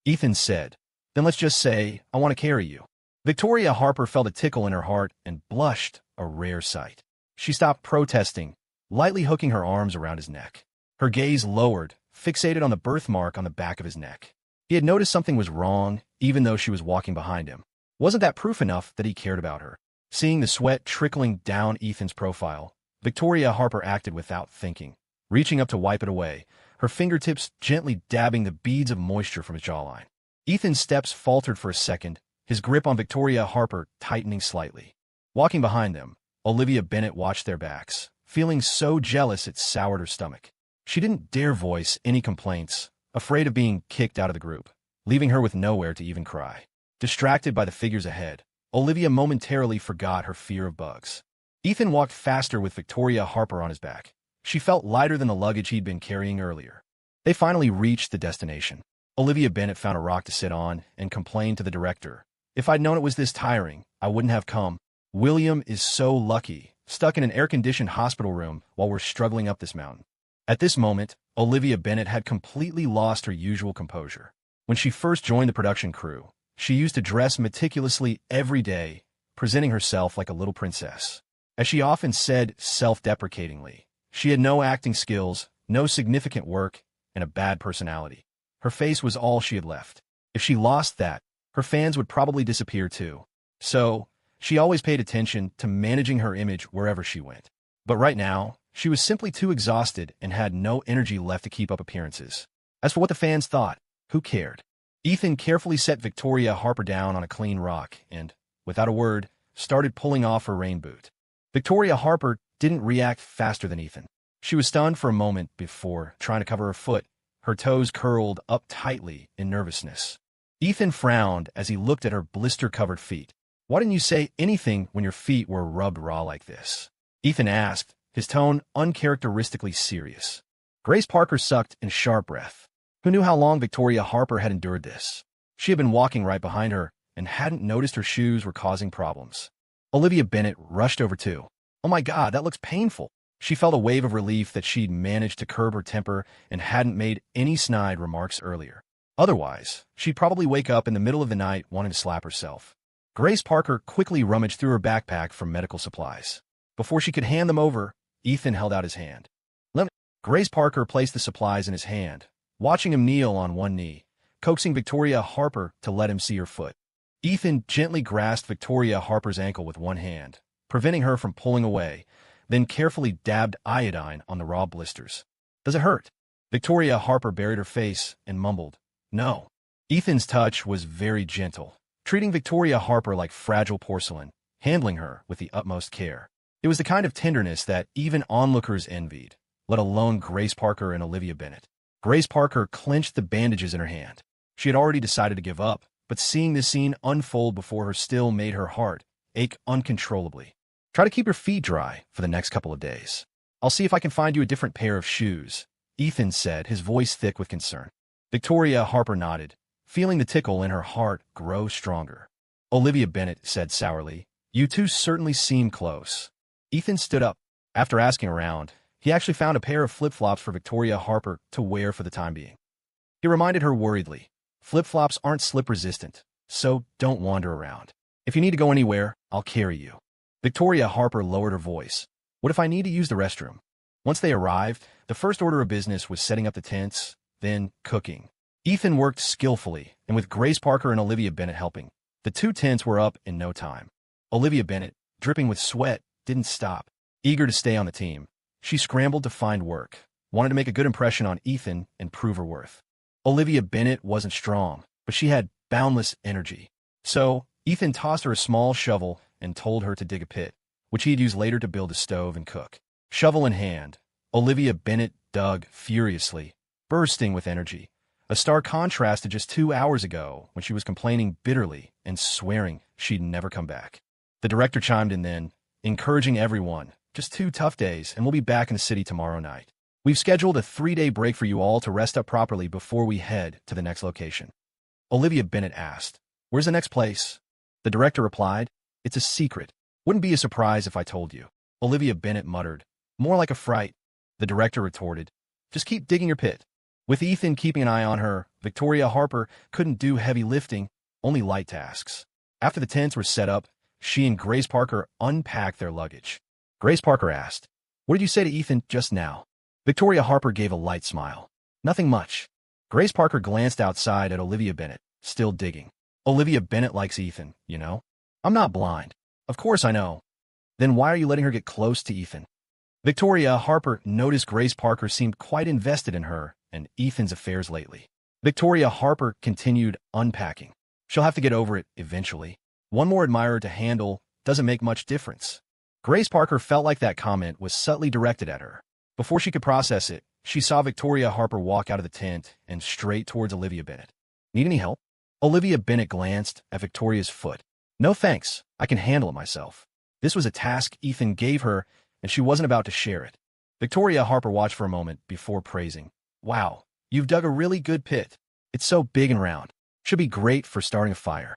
Ethan said, "Then let's just say I want to carry you." Victoria Harper felt a tickle in her heart and blushed, a rare sight. She stopped protesting, lightly hooking her arms around his neck. Her gaze lowered, fixated on the birthmark on the back of his neck. He had noticed something was wrong, even though she was walking behind him. Wasn't that proof enough that he cared about her? Seeing the sweat trickling down Ethan's profile, Victoria Harper acted without thinking, reaching up to wipe it away, her fingertips gently dabbing the beads of moisture from his jawline. Ethan's steps faltered for a second, his grip on Victoria Harper tightening slightly. Walking behind them, Olivia Bennett watched their backs, feeling so jealous it soured her stomach. She didn't dare voice any complaints, afraid of being kicked out of the group, leaving her with nowhere to even cry. Distracted by the figures ahead, Olivia momentarily forgot her fear of bugs. Ethan walked faster with Victoria Harper on his back. She felt lighter than the luggage he'd been carrying earlier. They finally reached the destination. Olivia Bennett found a rock to sit on and complained to the director. "If I'd known it was this tiring, I wouldn't have come. William is so lucky, stuck in an air-conditioned hospital room while we're struggling up this mountain." At this moment, Olivia Bennett had completely lost her usual composure. When she first joined the production crew, she used to dress meticulously every day, presenting herself like a little princess. As she often said self-deprecatingly, she had no acting skills, no significant work, and a bad personality. Her face was all she had left. If she lost that, her fans would probably disappear too. So, she always paid attention to managing her image wherever she went. But right now, she was simply too exhausted and had no energy left to keep up appearances. As for what the fans thought, who cared? Ethan carefully set Victoria Harper down on a clean rock and, without a word, started pulling off her rain boot. Victoria Harper didn't react faster than Ethan. She was stunned for a moment before trying to cover her foot, her toes curled up tightly in nervousness. Ethan frowned as he looked at her blister-covered feet. "Why didn't you say anything when your feet were rubbed raw like this?" Ethan asked, his tone uncharacteristically serious. Grace Parker sucked in sharp breath. Who knew how long Victoria Harper had endured this? She had been walking right behind her and hadn't noticed her shoes were causing problems. Olivia Bennet rushed over too. Oh my God, that looks painful. She felt a wave of relief that she'd managed to curb her temper and hadn't made any snide remarks earlier. Otherwise, she'd probably wake up in the middle of the night wanting to slap herself. Grace Parker quickly rummaged through her backpack for medical supplies. Before she could hand them over, Ethan held out his hand. Grace Parker placed the supplies in his hand, watching him kneel on one knee, coaxing Victoria Harper to let him see her foot. Ethan gently grasped Victoria Harper's ankle with one hand, preventing her from pulling away, then carefully dabbed iodine on the raw blisters. Does it hurt? Victoria Harper buried her face and mumbled, No. Ethan's touch was very gentle, treating Victoria Harper like fragile porcelain, handling her with the utmost care. It was the kind of tenderness that even onlookers envied, let alone Grace Parker and Olivia Bennet. Grace Parker clenched the bandages in her hand. She had already decided to give up, but seeing this scene unfold before her still made her heart ache uncontrollably. Try to keep your feet dry for the next couple of days. I'll see if I can find you a different pair of shoes, Ethan said, his voice thick with concern. Victoria Harper nodded, feeling the tickle in her heart grow stronger. Olivia Bennet said sourly, You two certainly seem close. Ethan stood up. After asking around, he actually found a pair of flip-flops for Victoria Harper to wear for the time being. He reminded her worriedly, Flip-flops aren't slip-resistant, so don't wander around. If you need to go anywhere, I'll carry you. Victoria Harper lowered her voice. What if I need to use the restroom? Once they arrived, the first order of business was setting up the tents, then cooking. Ethan worked skillfully, and with Grace Parker and Olivia Bennet helping, the two tents were up in no time. Olivia Bennet, dripping with sweat, didn't stop. Eager to stay on the team, she scrambled to find work, wanted to make a good impression on Ethan and prove her worth. Olivia Bennet wasn't strong, but she had boundless energy. So, Ethan tossed her a small shovel and told her to dig a pit, which he'd use later to build a stove and cook. Shovel in hand, Olivia Bennet dug furiously, bursting with energy, a stark contrast to just 2 hours ago when she was complaining bitterly and swearing she'd never come back. The director chimed in then, encouraging everyone, just 2 tough days and we'll be back in the city tomorrow night. We've scheduled a 3-day break for you all to rest up properly before we head to the next location. Olivia Bennet asked, Where's the next place? The director replied, It's a secret. Wouldn't be a surprise if I told you. Olivia Bennet muttered, More like a fright. The director retorted, Just keep digging your pit. With Ethan keeping an eye on her, Victoria Harper couldn't do heavy lifting, only light tasks. After the tents were set up, she and Grace Parker unpacked their luggage. Grace Parker asked, What did you say to Ethan just now? Victoria Harper gave a light smile. Nothing much. Grace Parker glanced outside at Olivia Bennet, still digging. Olivia Bennet likes Ethan, you know? I'm not blind. Of course I know. Then why are you letting her get close to Ethan? Victoria Harper noticed Grace Parker seemed quite invested in her and Ethan's affairs lately. Victoria Harper continued unpacking. She'll have to get over it eventually. One more admirer to handle doesn't make much difference. Grace Parker felt like that comment was subtly directed at her. Before she could process it, she saw Victoria Harper walk out of the tent and straight towards Olivia Bennet. Need any help? Olivia Bennet glanced at Victoria's foot. No thanks, I can handle it myself. This was a task Ethan gave her, and she wasn't about to share it. Victoria Harper watched for a moment before praising. Wow, you've dug a really good pit. It's so big and round. Should be great for starting a fire.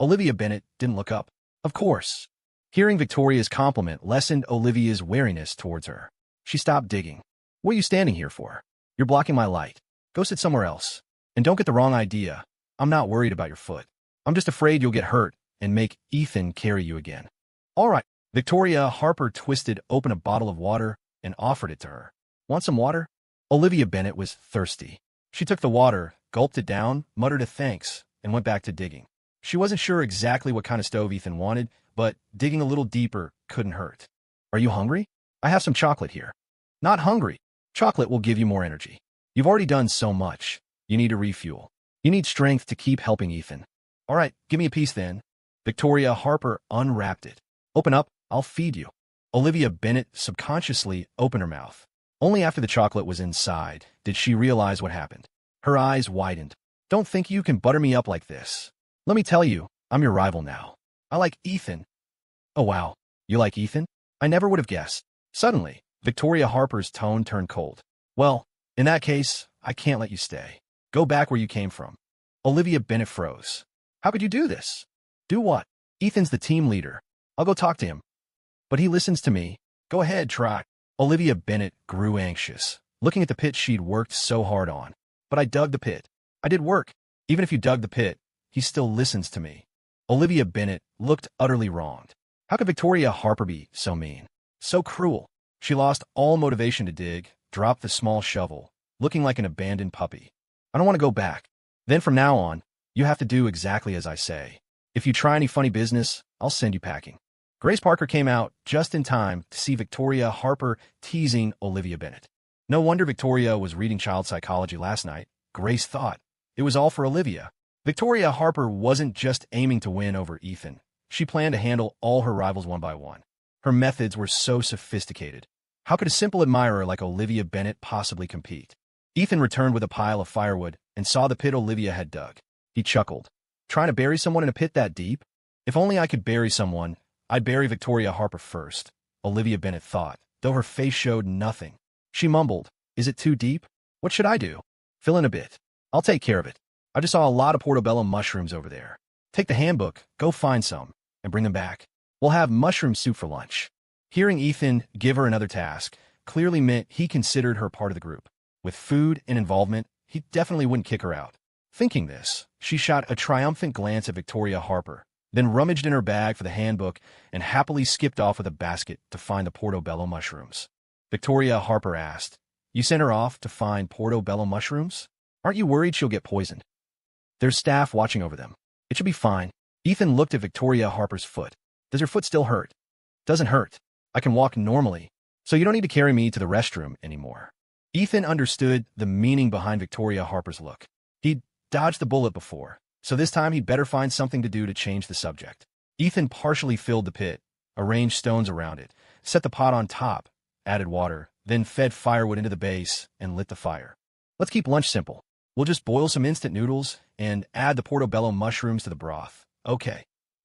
Olivia Bennet didn't look up. Of course. Hearing Victoria's compliment lessened Olivia's wariness towards her. She stopped digging. What are you standing here for? You're blocking my light. Go sit somewhere else. And don't get the wrong idea. I'm not worried about your foot. I'm just afraid you'll get hurt and make Ethan carry you again. All right. Victoria Harper twisted open a bottle of water and offered it to her. Want some water? Olivia Bennet was thirsty. She took the water, gulped it down, muttered a thanks, and went back to digging. She wasn't sure exactly what kind of stove Ethan wanted, but digging a little deeper couldn't hurt. Are you hungry? I have some chocolate here. Not hungry. Chocolate will give you more energy. You've already done so much. You need to refuel. You need strength to keep helping Ethan. All right, give me a piece then. Victoria Harper unwrapped it. Open up, I'll feed you. Olivia Bennet subconsciously opened her mouth. Only after the chocolate was inside did she realize what happened. Her eyes widened. Don't think you can butter me up like this. Let me tell you, I'm your rival now. I like Ethan. Oh wow, you like Ethan? I never would have guessed. Suddenly, Victoria Harper's tone turned cold. Well, in that case, I can't let you stay. Go back where you came from. Olivia Bennet froze. How could you do this? Do what? Ethan's the team leader. I'll go talk to him. But he listens to me. Go ahead, try. Olivia Bennet grew anxious, looking at the pit she'd worked so hard on. But I dug the pit. I did work. Even if you dug the pit, he still listens to me. Olivia Bennet looked utterly wronged. How could Victoria Harper be so mean? So cruel. She lost all motivation to dig, dropped the small shovel, looking like an abandoned puppy. I don't want to go back. Then from now on, you have to do exactly as I say. If you try any funny business, I'll send you packing. Grace Parker came out just in time to see Victoria Harper teasing Olivia Bennet. No wonder Victoria was reading child psychology last night. Grace thought. It was all for Olivia. Victoria Harper wasn't just aiming to win over Ethan. She planned to handle all her rivals one by one. Her methods were so sophisticated. How could a simple admirer like Olivia Bennet possibly compete? Ethan returned with a pile of firewood and saw the pit Olivia had dug. He chuckled. Trying to bury someone in a pit that deep? If only I could bury someone, I'd bury Victoria Harper first, Olivia Bennet thought, though her face showed nothing. She mumbled, is it too deep? What should I do? Fill in a bit. I'll take care of it. I just saw a lot of portobello mushrooms over there. Take the handbook, go find some, and bring them back. We'll have mushroom soup for lunch. Hearing Ethan give her another task clearly meant he considered her part of the group. With food and involvement, he definitely wouldn't kick her out. Thinking this, she shot a triumphant glance at Victoria Harper, then rummaged in her bag for the handbook and happily skipped off with a basket to find the portobello mushrooms. Victoria Harper asked, You sent her off to find portobello mushrooms? Aren't you worried she'll get poisoned? There's staff watching over them. It should be fine. Ethan looked at Victoria Harper's foot. Does her foot still hurt? Doesn't hurt. I can walk normally, so you don't need to carry me to the restroom anymore. Ethan understood the meaning behind Victoria Harper's look. He'd dodged the bullet before, so this time he'd better find something to do to change the subject. Ethan partially filled the pit, arranged stones around it, set the pot on top, added water, then fed firewood into the base and lit the fire. Let's keep lunch simple. We'll just boil some instant noodles and add the portobello mushrooms to the broth. Okay.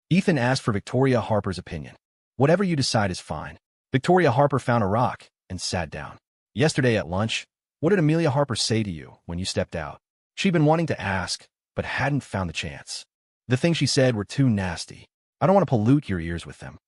Ethan asked for Victoria Harper's opinion. Whatever you decide is fine. Victoria Harper found a rock and sat down. Yesterday at lunch, what did Amelia Harper say to you when you stepped out? She'd been wanting to ask, but hadn't found the chance. The things she said were too nasty. I don't want to pollute your ears with them.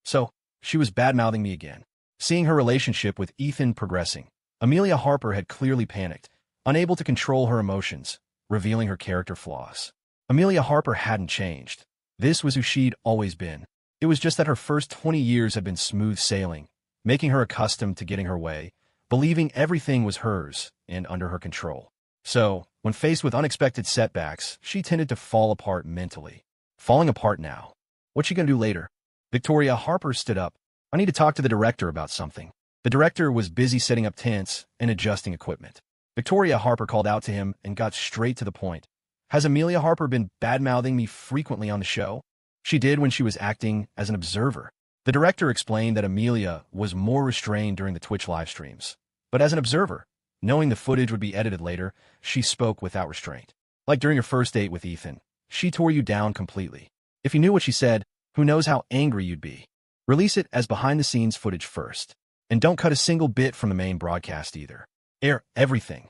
So, she was bad-mouthing me again. Seeing her relationship with Ethan progressing, Amelia Harper had clearly panicked, unable to control her emotions, revealing her character flaws. Amelia Harper hadn't changed. This was who she'd always been. It was just that her first 20 years had been smooth sailing, making her accustomed to getting her way, believing everything was hers and under her control. So, when faced with unexpected setbacks, she tended to fall apart mentally. Falling apart now. What's she gonna do later? Victoria Harper stood up. I need to talk to the director about something. The director was busy setting up tents and adjusting equipment. Victoria Harper called out to him and got straight to the point. Has Amelia Harper been bad-mouthing me frequently on the show? She did when she was acting as an observer. The director explained that Amelia was more restrained during the Twitch live streams. But as an observer, knowing the footage would be edited later, she spoke without restraint. Like during her first date with Ethan, she tore you down completely. If you knew what she said, who knows how angry you'd be. Release it as behind-the-scenes footage first. And don't cut a single bit from the main broadcast either. Air everything.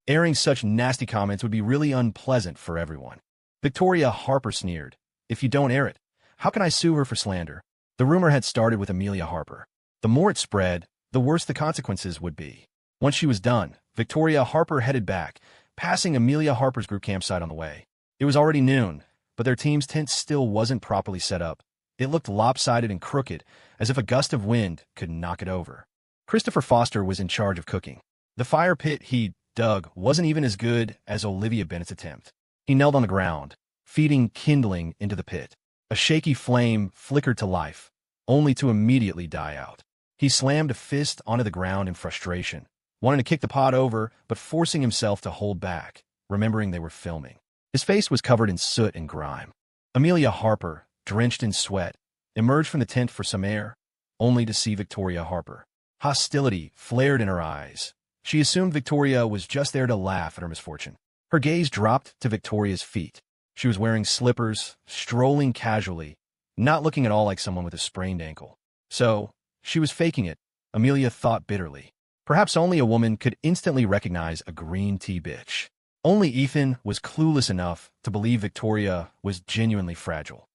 Airing such nasty comments would be really unpleasant for everyone. Victoria Harper sneered. If you don't air it, how can I sue her for slander? The rumor had started with Amelia Harper. The more it spread, the worse the consequences would be. Once she was done, Victoria Harper headed back, passing Amelia Harper's group campsite on the way. It was already noon, but their team's tent still wasn't properly set up. It looked lopsided and crooked, as if a gust of wind could knock it over. Christopher Foster was in charge of cooking. The fire pit he dug wasn't even as good as Olivia Bennet's attempt. He knelt on the ground, feeding kindling into the pit. A shaky flame flickered to life, only to immediately die out. He slammed a fist onto the ground in frustration, wanting to kick the pot over, but forcing himself to hold back, remembering they were filming. His face was covered in soot and grime. Amelia Harper, drenched in sweat, emerged from the tent for some air, only to see Victoria Harper. Hostility flared in her eyes. She assumed Victoria was just there to laugh at her misfortune. Her gaze dropped to Victoria's feet. She was wearing slippers, strolling casually, not looking at all like someone with a sprained ankle. So, she was faking it, Amelia thought bitterly. Perhaps only a woman could instantly recognize a green tea bitch. Only Ethan was clueless enough to believe Victoria was genuinely fragile.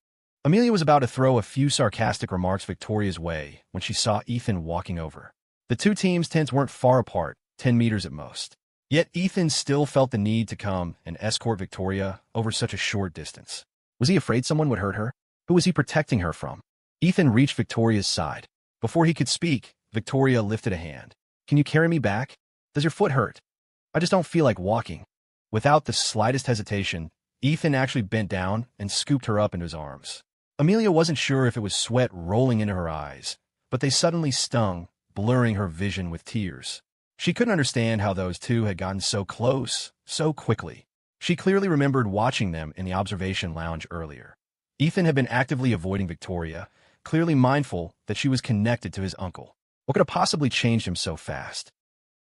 Amelia was about to throw a few sarcastic remarks Victoria's way when she saw Ethan walking over. The two teams' tents weren't far apart, 10 meters at most. Yet Ethan still felt the need to come and escort Victoria over such a short distance. Was he afraid someone would hurt her? Who was he protecting her from? Ethan reached Victoria's side. Before he could speak, Victoria lifted a hand. Can you carry me back? Does your foot hurt? I just don't feel like walking. Without the slightest hesitation, Ethan actually bent down and scooped her up into his arms. Amelia wasn't sure if it was sweat rolling into her eyes, but they suddenly stung, blurring her vision with tears. She couldn't understand how those two had gotten so close, so quickly. She clearly remembered watching them in the observation lounge earlier. Ethan had been actively avoiding Victoria, clearly mindful that she was connected to his uncle. What could have possibly changed him so fast?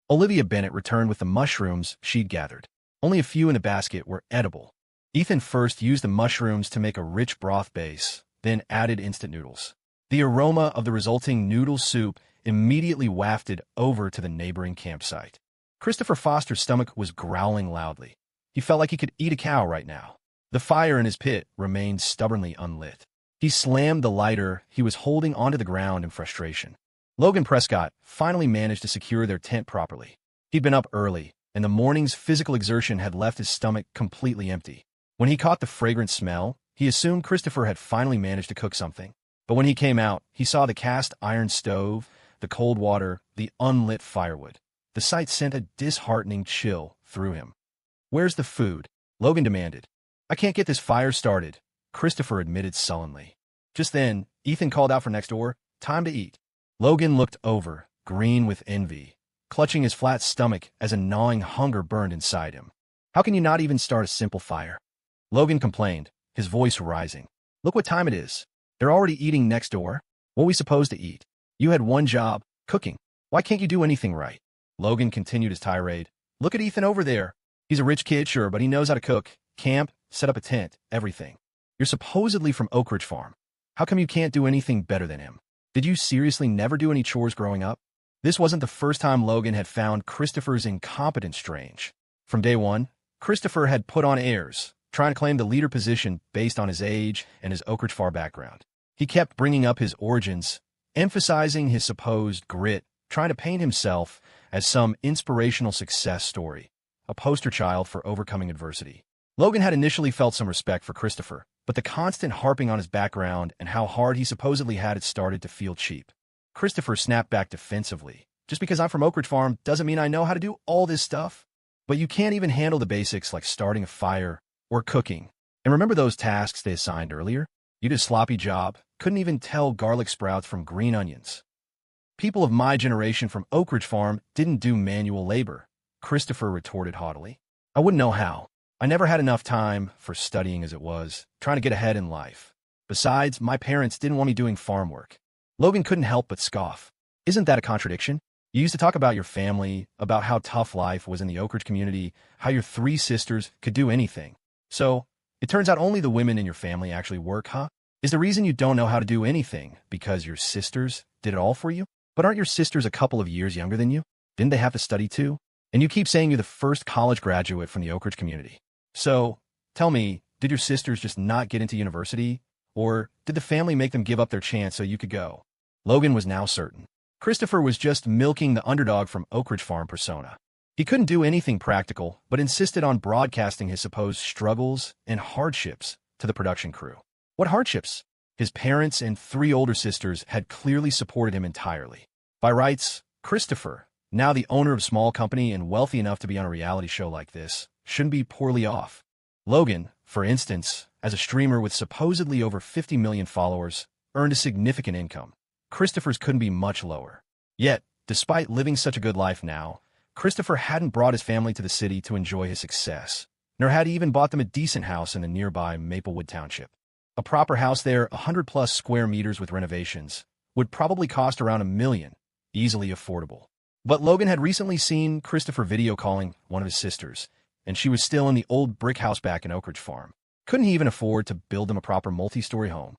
Olivia Bennett returned with the mushrooms she'd gathered. Only a few in the basket were edible. Ethan first used the mushrooms to make a rich broth base, then added instant noodles. The aroma of the resulting noodle soup immediately wafted over to the neighboring campsite. Christopher Foster's stomach was growling loudly. He felt like he could eat a cow right now. The fire in his pit remained stubbornly unlit. He slammed the lighter he was holding onto the ground in frustration. Logan Prescott finally managed to secure their tent properly. He'd been up early, and the morning's physical exertion had left his stomach completely empty. When he caught the fragrant smell, he assumed Christopher had finally managed to cook something. But when he came out, he saw the cast iron stove, the cold water, the unlit firewood. The sight sent a disheartening chill through him. Where's the food? Logan demanded. I can't get this fire started, Christopher admitted sullenly. Just then, Ethan called out from next door, time to eat. Logan looked over, green with envy, clutching his flat stomach as a gnawing hunger burned inside him. How can you not even start a simple fire? Logan complained, his voice rising. Look what time it is. They're already eating next door. What are we supposed to eat? You had one job, cooking. Why can't you do anything right? Logan continued his tirade. Look at Ethan over there. He's a rich kid, sure, but he knows how to cook, camp, set up a tent, everything. You're supposedly from Oak Ridge Farm. How come you can't do anything better than him? Did you seriously never do any chores growing up? This wasn't the first time Logan had found Christopher's incompetence strange. From day one, Christopher had put on airs, trying to claim the leader position based on his age and his Oak Ridge Farm background. He kept bringing up his origins, emphasizing his supposed grit, trying to paint himself as some inspirational success story, a poster child for overcoming adversity. Logan had initially felt some respect for Christopher, but the constant harping on his background and how hard he supposedly had it started to feel cheap. Christopher snapped back defensively. Just because I'm from Oak Ridge Farm doesn't mean I know how to do all this stuff. But you can't even handle the basics like starting a fire or cooking. And remember those tasks they assigned earlier? You did a sloppy job, couldn't even tell garlic sprouts from green onions. People of my generation from Oak Ridge Farm didn't do manual labor, Christopher retorted haughtily. I wouldn't know how. I never had enough time for studying as it was, trying to get ahead in life. Besides, my parents didn't want me doing farm work. Logan couldn't help but scoff. Isn't that a contradiction? You used to talk about your family, about how tough life was in the Oak Ridge community, how your 3 sisters could do anything. So, it turns out only the women in your family actually work, huh? Is the reason you don't know how to do anything because your sisters did it all for you? But aren't your sisters a couple of years younger than you? Didn't they have to study too? And you keep saying you're the first college graduate from the Oak Ridge community. So, tell me, did your sisters just not get into university? Or did the family make them give up their chance so you could go? Logan was now certain. Christopher was just milking the underdog from Oak Ridge Farm persona. He couldn't do anything practical, but insisted on broadcasting his supposed struggles and hardships to the production crew. What hardships? His parents and 3 older sisters had clearly supported him entirely. By rights, Christopher, now the owner of a small company and wealthy enough to be on a reality show like this, shouldn't be poorly off. Logan, for instance, as a streamer with supposedly over 50 million followers, earned a significant income. Christopher's couldn't be much lower. Yet, despite living such a good life now, Christopher hadn't brought his family to the city to enjoy his success, nor had he even bought them a decent house in the nearby Maplewood Township. A proper house there, 100+ square meters with renovations, would probably cost around $1 million, easily affordable. But Logan had recently seen Christopher video calling one of his sisters, and she was still in the old brick house back in Oak Ridge Farm. Couldn't he even afford to build them a proper multi-story home?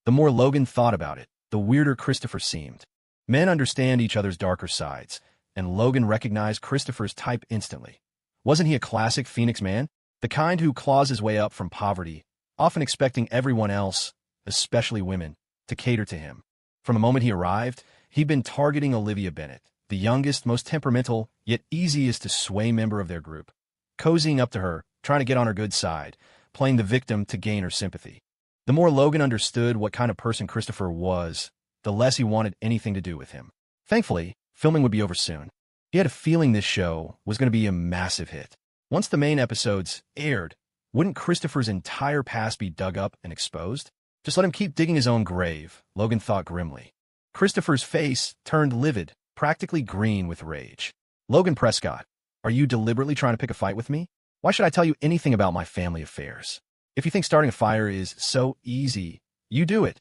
The more Logan thought about it, the weirder Christopher seemed. Men understand each other's darker sides, and Logan recognized Christopher's type instantly. Wasn't he a classic Phoenix man? The kind who claws his way up from poverty, often expecting everyone else, especially women, to cater to him. From the moment he arrived, he'd been targeting Olivia Bennet, the youngest, most temperamental, yet easiest to sway member of their group, cozying up to her, trying to get on her good side, playing the victim to gain her sympathy. The more Logan understood what kind of person Christopher was, the less he wanted anything to do with him. Thankfully, filming would be over soon. He had a feeling this show was going to be a massive hit. Once the main episodes aired, wouldn't Christopher's entire past be dug up and exposed? Just let him keep digging his own grave, Logan thought grimly. Christopher's face turned livid, practically green with rage. Logan Prescott, are you deliberately trying to pick a fight with me? Why should I tell you anything about my family affairs? If you think starting a fire is so easy, you do it.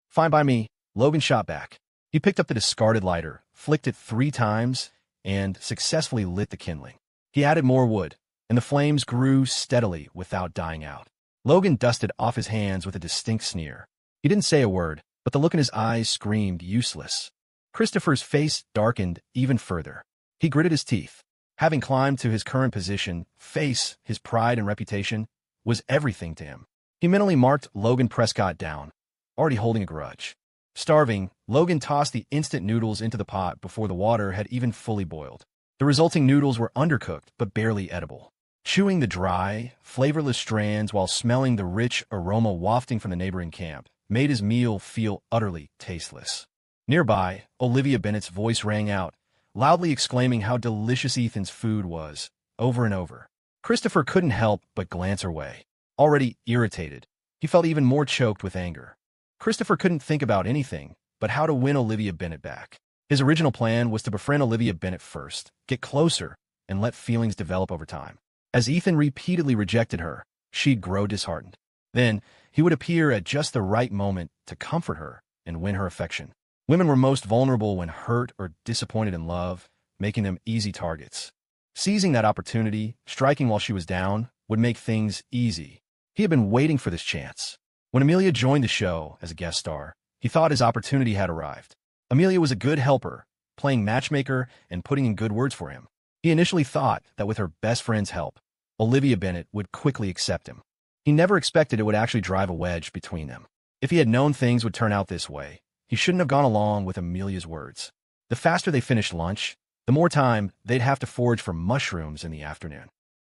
Fine by me, Logan shot back. He picked up the discarded lighter, flicked it 3 times, and successfully lit the kindling. He added more wood, and the flames grew steadily without dying out. Logan dusted off his hands with a distinct sneer. He didn't say a word, but the look in his eyes screamed useless. Christopher's face darkened even further. He gritted his teeth. Having climbed to his current position, his pride and reputation, was everything to him. He mentally marked Logan Prescott down, already holding a grudge. Starving, Logan tossed the instant noodles into the pot before the water had even fully boiled. The resulting noodles were undercooked but barely edible. Chewing the dry, flavorless strands while smelling the rich aroma wafting from the neighboring camp made his meal feel utterly tasteless. Nearby, Olivia Bennet's voice rang out, loudly exclaiming how delicious Ethan's food was, over and over. Christopher couldn't help but glance her way. Already irritated, he felt even more choked with anger. Christopher couldn't think about anything but how to win Olivia Bennet back. His original plan was to befriend Olivia Bennet first, get closer, and let feelings develop over time. As Ethan repeatedly rejected her, she'd grow disheartened. Then, he would appear at just the right moment to comfort her and win her affection. Women were most vulnerable when hurt or disappointed in love, making them easy targets. Seizing that opportunity, striking while she was down, would make things easy. He had been waiting for this chance. When Amelia joined the show as a guest star, he thought his opportunity had arrived. Amelia was a good helper, playing matchmaker and putting in good words for him. He initially thought that with her best friend's help, Olivia Bennet would quickly accept him. He never expected it would actually drive a wedge between them. If he had known things would turn out this way, he shouldn't have gone along with Amelia's words. The faster they finished lunch, the more time they'd have to forage for mushrooms in the afternoon.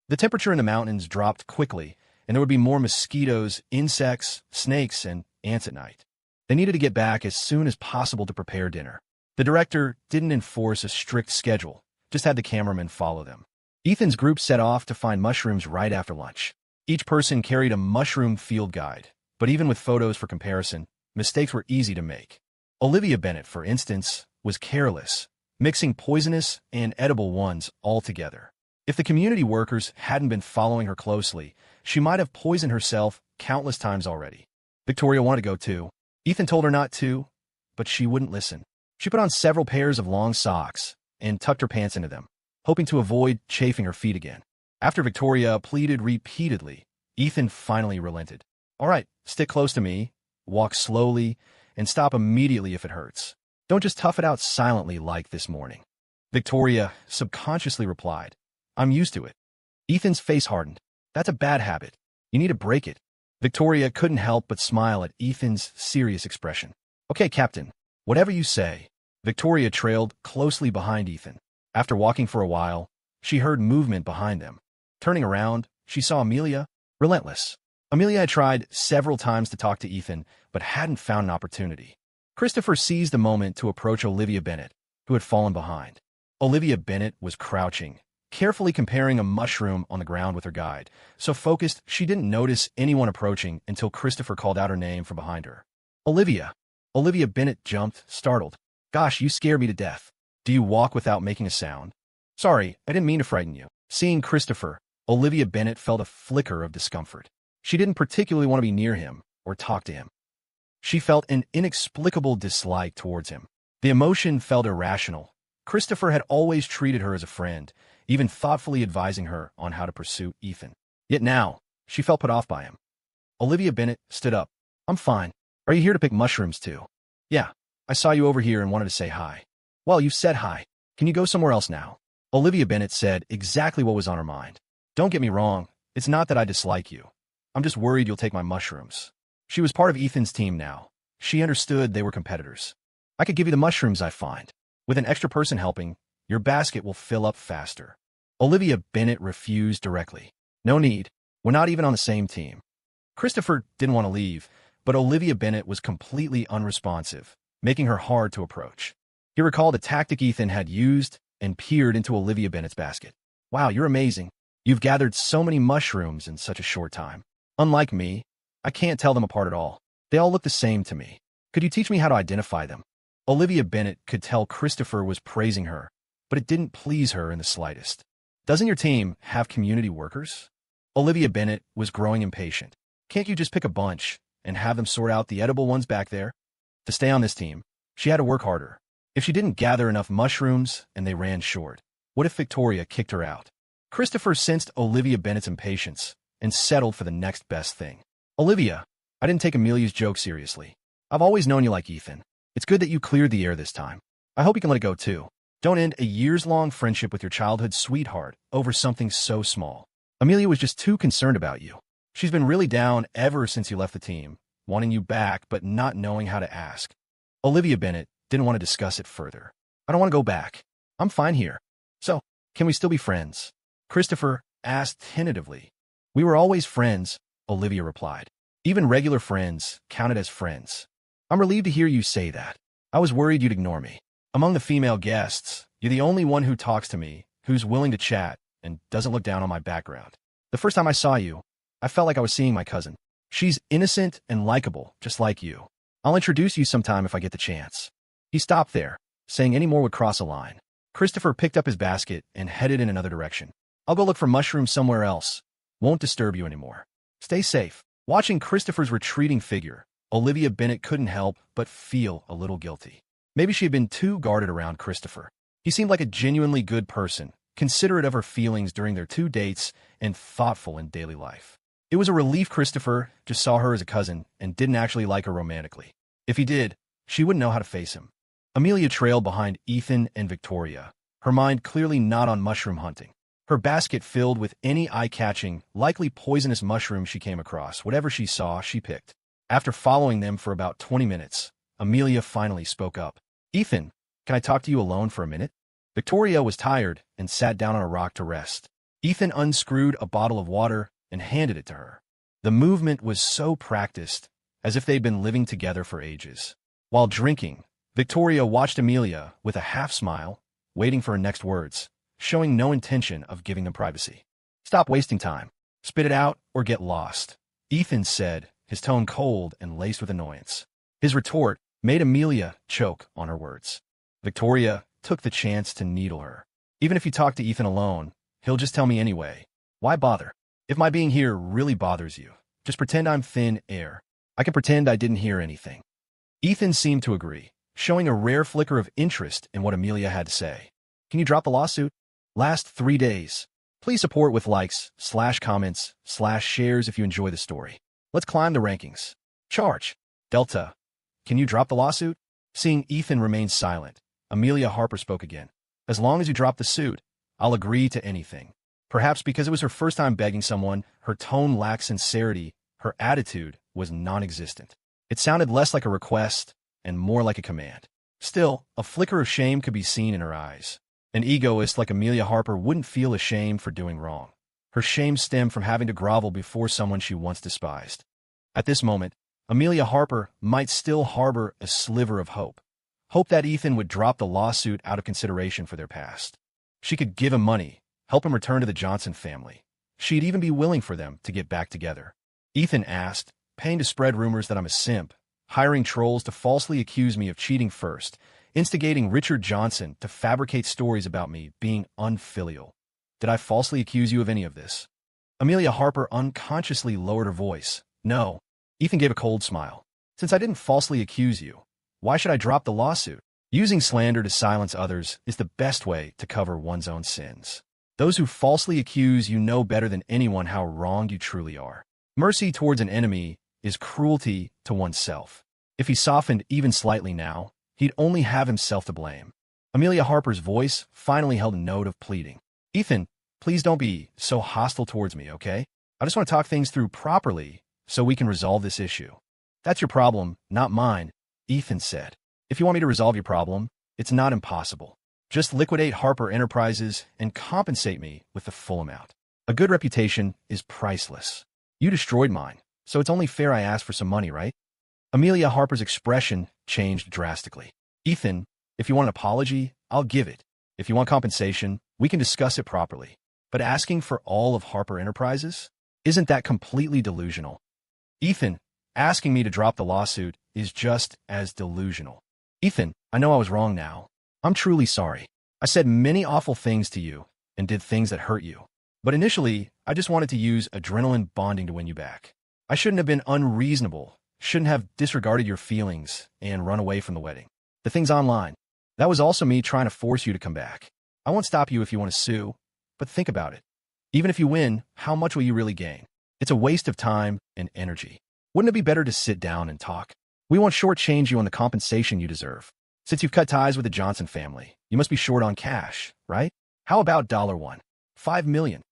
The temperature in the mountains dropped quickly, and there would be more mosquitoes, insects, snakes, and ants at night. They needed to get back as soon as possible to prepare dinner. The director didn't enforce a strict schedule, just had the cameramen follow them. Ethan's group set off to find mushrooms right after lunch. Each person carried a mushroom field guide, but even with photos for comparison, mistakes were easy to make. Olivia Bennet, for instance, was careless, mixing poisonous and edible ones all together. If the community workers hadn't been following her closely, she might have poisoned herself countless times already. Victoria wanted to go too. Ethan told her not to, but she wouldn't listen. She put on several pairs of long socks and tucked her pants into them, hoping to avoid chafing her feet again. After Victoria pleaded repeatedly, Ethan finally relented. All right, stick close to me, walk slowly, and stop immediately if it hurts. Don't just tough it out silently like this morning. Victoria subconsciously replied, I'm used to it. Ethan's face hardened. That's a bad habit. You need to break it. Victoria couldn't help but smile at Ethan's serious expression. Okay, Captain, whatever you say. Victoria trailed closely behind Ethan. After walking for a while, she heard movement behind them. Turning around, she saw Amelia, relentless. Amelia had tried several times to talk to Ethan, but hadn't found an opportunity. Christopher seized the moment to approach Olivia Bennet, who had fallen behind. Olivia Bennet was crouching, carefully comparing a mushroom on the ground with her guide, so focused she didn't notice anyone approaching until Christopher called out her name from behind her. Olivia. Olivia Bennet jumped, startled. Gosh, you scare me to death. Do you walk without making a sound? Sorry, I didn't mean to frighten you. Seeing Christopher, Olivia Bennet felt a flicker of discomfort. She didn't particularly want to be near him or talk to him. She felt an inexplicable dislike towards him. The emotion felt irrational. Christopher had always treated her as a friend, even thoughtfully advising her on how to pursue Ethan. Yet now, she felt put off by him. Olivia Bennet stood up. I'm fine. Are you here to pick mushrooms too? Yeah, I saw you over here and wanted to say hi. Well, you said hi. Can you go somewhere else now? Olivia Bennet said exactly what was on her mind. Don't get me wrong, it's not that I dislike you. I'm just worried you'll take my mushrooms. She was part of Ethan's team now. She understood they were competitors. I could give you the mushrooms I find. With an extra person helping, your basket will fill up faster. Olivia Bennett refused directly. No need. We're not even on the same team. Christopher didn't want to leave, but Olivia Bennett was completely unresponsive, making her hard to approach. He recalled a tactic Ethan had used and peered into Olivia Bennett's basket. Wow, you're amazing. You've gathered so many mushrooms in such a short time. Unlike me, I can't tell them apart at all. They all look the same to me. Could you teach me how to identify them? Olivia Bennett could tell Christopher was praising her, but it didn't please her in the slightest. Doesn't your team have community workers? Olivia Bennett was growing impatient. Can't you just pick a bunch and have them sort out the edible ones back there? To stay on this team, she had to work harder. If she didn't gather enough mushrooms and they ran short, what if Victoria kicked her out? Christopher sensed Olivia Bennett's impatience and settled for the next best thing. Olivia, I didn't take Amelia's joke seriously. I've always known you like Ethan. It's good that you cleared the air this time. I hope you can let it go too. Don't end a years-long friendship with your childhood sweetheart over something so small. Amelia was just too concerned about you. She's been really down ever since you left the team, wanting you back but not knowing how to ask. Olivia Bennett didn't want to discuss it further. I don't want to go back. I'm fine here. So, can we still be friends? Christopher asked tentatively. We were always friends, Olivia replied. Even regular friends counted as friends. I'm relieved to hear you say that. I was worried you'd ignore me. Among the female guests, you're the only one who talks to me, who's willing to chat, and doesn't look down on my background. The first time I saw you, I felt like I was seeing my cousin. She's innocent and likable, just like you. I'll introduce you sometime if I get the chance. He stopped there, saying any more would cross a line. Christopher picked up his basket and headed in another direction. I'll go look for mushrooms somewhere else. Won't disturb you anymore. Stay safe. Watching Christopher's retreating figure, Olivia Bennett couldn't help but feel a little guilty. Maybe she had been too guarded around Christopher. He seemed like a genuinely good person, considerate of her feelings during their 2 dates, and thoughtful in daily life. It was a relief Christopher just saw her as a cousin and didn't actually like her romantically. If he did, she wouldn't know how to face him. Amelia trailed behind Ethan and Victoria, her mind clearly not on mushroom hunting. Her basket filled with any eye-catching, likely poisonous mushroom she came across. Whatever she saw, she picked. After following them for about 20 minutes, Amelia finally spoke up. Ethan, can I talk to you alone for a minute? Victoria was tired and sat down on a rock to rest. Ethan unscrewed a bottle of water and handed it to her. The movement was so practiced, as if they'd been living together for ages. While drinking, Victoria watched Amelia with a half-smile, waiting for her next words, showing no intention of giving them privacy. Stop wasting time. Spit it out or get lost, Ethan said, his tone cold and laced with annoyance. His retort made Amelia choke on her words. Victoria took the chance to needle her. Even if you talk to Ethan alone, he'll just tell me anyway. Why bother? If my being here really bothers you, just pretend I'm thin air. I can pretend I didn't hear anything. Ethan seemed to agree, showing a rare flicker of interest in what Amelia had to say. Can you drop the lawsuit? Last 3 days. Please support with likes, /comments, /shares if you enjoy the story. Let's climb the rankings. Charge. Delta. Can you drop the lawsuit? Seeing Ethan remain silent, Amelia Harper spoke again. As long as you drop the suit, I'll agree to anything. Perhaps because it was her first time begging someone, her tone lacked sincerity, her attitude was non-existent. It sounded less like a request and more like a command. Still, a flicker of shame could be seen in her eyes. An egoist like Amelia Harper wouldn't feel ashamed for doing wrong. Her shame stemmed from having to grovel before someone she once despised. At this moment, Amelia Harper might still harbor a sliver of hope. Hope that Ethan would drop the lawsuit out of consideration for their past. She could give him money, help him return to the Johnson family. She'd even be willing for them to get back together. Ethan asked, paying to spread rumors that I'm a simp, hiring trolls to falsely accuse me of cheating first, instigating Richard Johnson to fabricate stories about me being unfilial. Did I falsely accuse you of any of this? Amelia Harper unconsciously lowered her voice. No. Ethan gave a cold smile. Since I didn't falsely accuse you, why should I drop the lawsuit? Using slander to silence others is the best way to cover one's own sins. Those who falsely accuse you know better than anyone how wrong you truly are. Mercy towards an enemy is cruelty to oneself. If he softened even slightly now, he'd only have himself to blame. Amelia Harper's voice finally held a note of pleading. Ethan, please don't be so hostile towards me, okay? I just want to talk things through properly so we can resolve this issue. That's your problem, not mine, Ethan said. If you want me to resolve your problem, it's not impossible. Just liquidate Harper Enterprises and compensate me with the full amount. A good reputation is priceless. You destroyed mine, so it's only fair I ask for some money, right? Amelia Harper's expression changed drastically. Ethan, if you want an apology, I'll give it. If you want compensation, we can discuss it properly. But asking for all of Harper Enterprises? Isn't that completely delusional? Ethan, asking me to drop the lawsuit is just as delusional. Ethan, I know I was wrong now. I'm truly sorry. I said many awful things to you and did things that hurt you. But initially, I just wanted to use adrenaline bonding to win you back. I shouldn't have been unreasonable, shouldn't have disregarded your feelings and run away from the wedding. The things online. That was also me trying to force you to come back. I won't stop you if you want to sue, but think about it. Even if you win, how much will you really gain? It's a waste of time and energy. Wouldn't it be better to sit down and talk? We won't shortchange you on the compensation you deserve. Since you've cut ties with the Johnson family, you must be short on cash, right? How about $1? $5 million.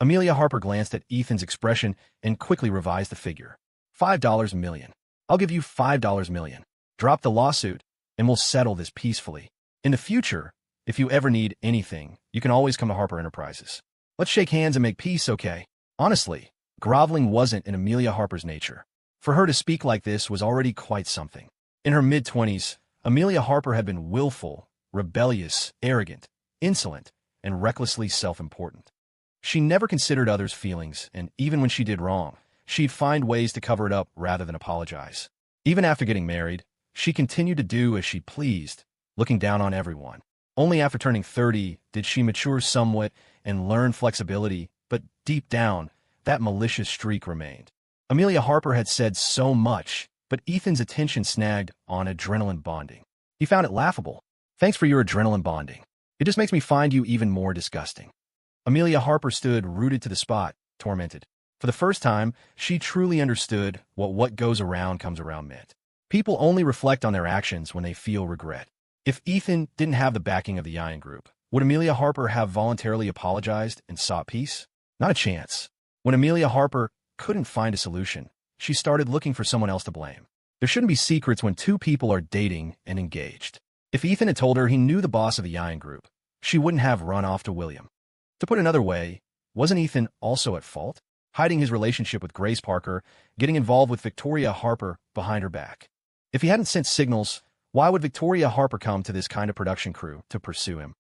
Amelia Harper glanced at Ethan's expression and quickly revised the figure. $5 million. I'll give you $5 million. Drop the lawsuit, and we'll settle this peacefully. In the future, if you ever need anything, you can always come to Harper Enterprises. Let's shake hands and make peace, okay? Honestly, groveling wasn't in Amelia Harper's nature. For her to speak like this was already quite something. In her mid-20s, Amelia Harper had been willful, rebellious, arrogant, insolent, and recklessly self-important. She never considered others' feelings, and even when she did wrong, she'd find ways to cover it up rather than apologize. Even after getting married, she continued to do as she pleased, looking down on everyone. Only after turning 30 did she mature somewhat and learn flexibility, but deep down, that malicious streak remained. Amelia Harper had said so much, but Ethan's attention snagged on adrenaline bonding. He found it laughable. Thanks for your adrenaline bonding. It just makes me find you even more disgusting. Amelia Harper stood rooted to the spot, tormented. For the first time, she truly understood what goes around comes around meant. People only reflect on their actions when they feel regret. If Ethan didn't have the backing of the Iron Group, would Amelia Harper have voluntarily apologized and sought peace? Not a chance. When Amelia Harper couldn't find a solution, she started looking for someone else to blame. There shouldn't be secrets when two people are dating and engaged. If Ethan had told her he knew the boss of the Iron Group, she wouldn't have run off to William. To put another way, wasn't Ethan also at fault? Hiding his relationship with Grace Parker, getting involved with Victoria Harper behind her back. If he hadn't sent signals, why would Victoria Harper come to this kind of production crew to pursue him?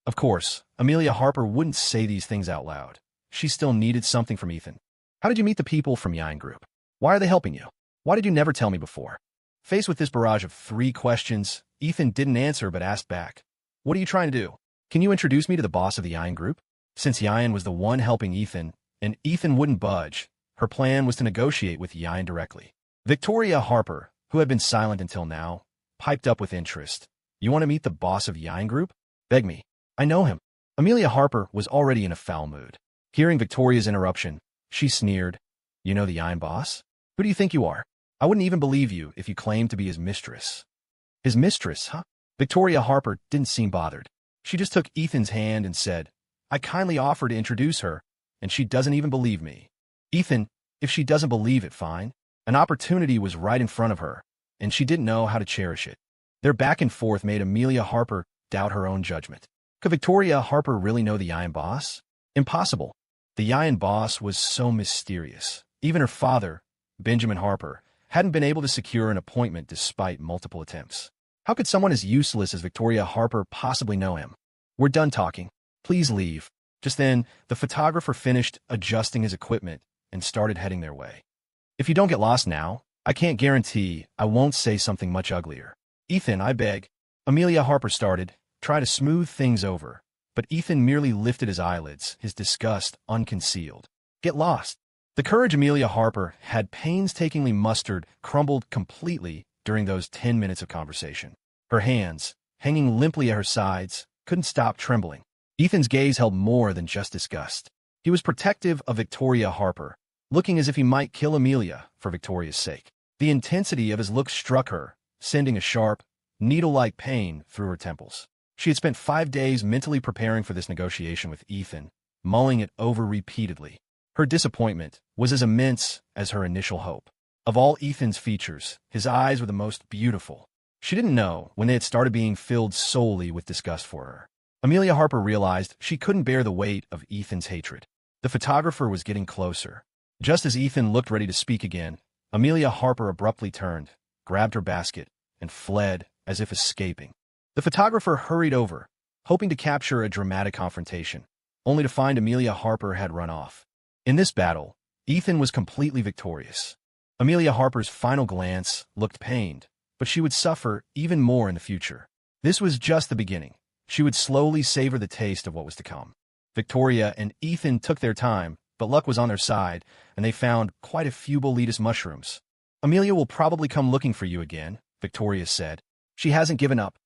Of course, Amelia Harper wouldn't say these things out loud. She still needed something from Ethan. How did you meet the people from Iron Group? Why are they helping you? Why did you never tell me before? Faced with this barrage of 3 questions, Ethan didn't answer but asked back. What are you trying to do? Can you introduce me to the boss of the Iron Group? Since Yan was the one helping Ethan, and Ethan wouldn't budge, her plan was to negotiate with Yan directly. Victoria Harper, who had been silent until now, piped up with interest. You want to meet the boss of Yan Group? Beg me. I know him. Amelia Harper was already in a foul mood. Hearing Victoria's interruption, she sneered. You know the Yan boss? Who do you think you are? I wouldn't even believe you if you claimed to be his mistress. His mistress, huh? Victoria Harper didn't seem bothered. She just took Ethan's hand and said, I kindly offered to introduce her, and she doesn't even believe me. Ethan, if she doesn't believe it, fine. An opportunity was right in front of her, and she didn't know how to cherish it. Their back and forth made Amelia Harper doubt her own judgment. Could Victoria Harper really know the Yan boss? Impossible. The Yan boss was so mysterious. Even her father, Benjamin Harper, hadn't been able to secure an appointment despite multiple attempts. How could someone as useless as Victoria Harper possibly know him? We're done talking. Please leave. Just then, the photographer finished adjusting his equipment and started heading their way. If you don't get lost now, I can't guarantee I won't say something much uglier. Ethan, I beg. Amelia Harper started, try to smooth things over, but Ethan merely lifted his eyelids, his disgust unconcealed. Get lost. The courage Amelia Harper had painstakingly mustered crumbled completely during those 10 minutes of conversation. Her hands, hanging limply at her sides, couldn't stop trembling. Ethan's gaze held more than just disgust. He was protective of Victoria Harper, looking as if he might kill Amelia for Victoria's sake. The intensity of his look struck her, sending a sharp, needle-like pain through her temples. She had spent 5 days mentally preparing for this negotiation with Ethan, mulling it over repeatedly. Her disappointment was as immense as her initial hope. Of all Ethan's features, his eyes were the most beautiful. She didn't know when they had started being filled solely with disgust for her. Amelia Harper realized she couldn't bear the weight of Ethan's hatred. The photographer was getting closer. Just as Ethan looked ready to speak again, Amelia Harper abruptly turned, grabbed her basket, and fled as if escaping. The photographer hurried over, hoping to capture a dramatic confrontation, only to find Amelia Harper had run off. In this battle, Ethan was completely victorious. Amelia Harper's final glance looked pained, but she would suffer even more in the future. This was just the beginning. She would slowly savor the taste of what was to come. Victoria and Ethan took their time, but luck was on their side, and they found quite a few boletus mushrooms. Amelia will probably come looking for you again, Victoria said. She hasn't given up.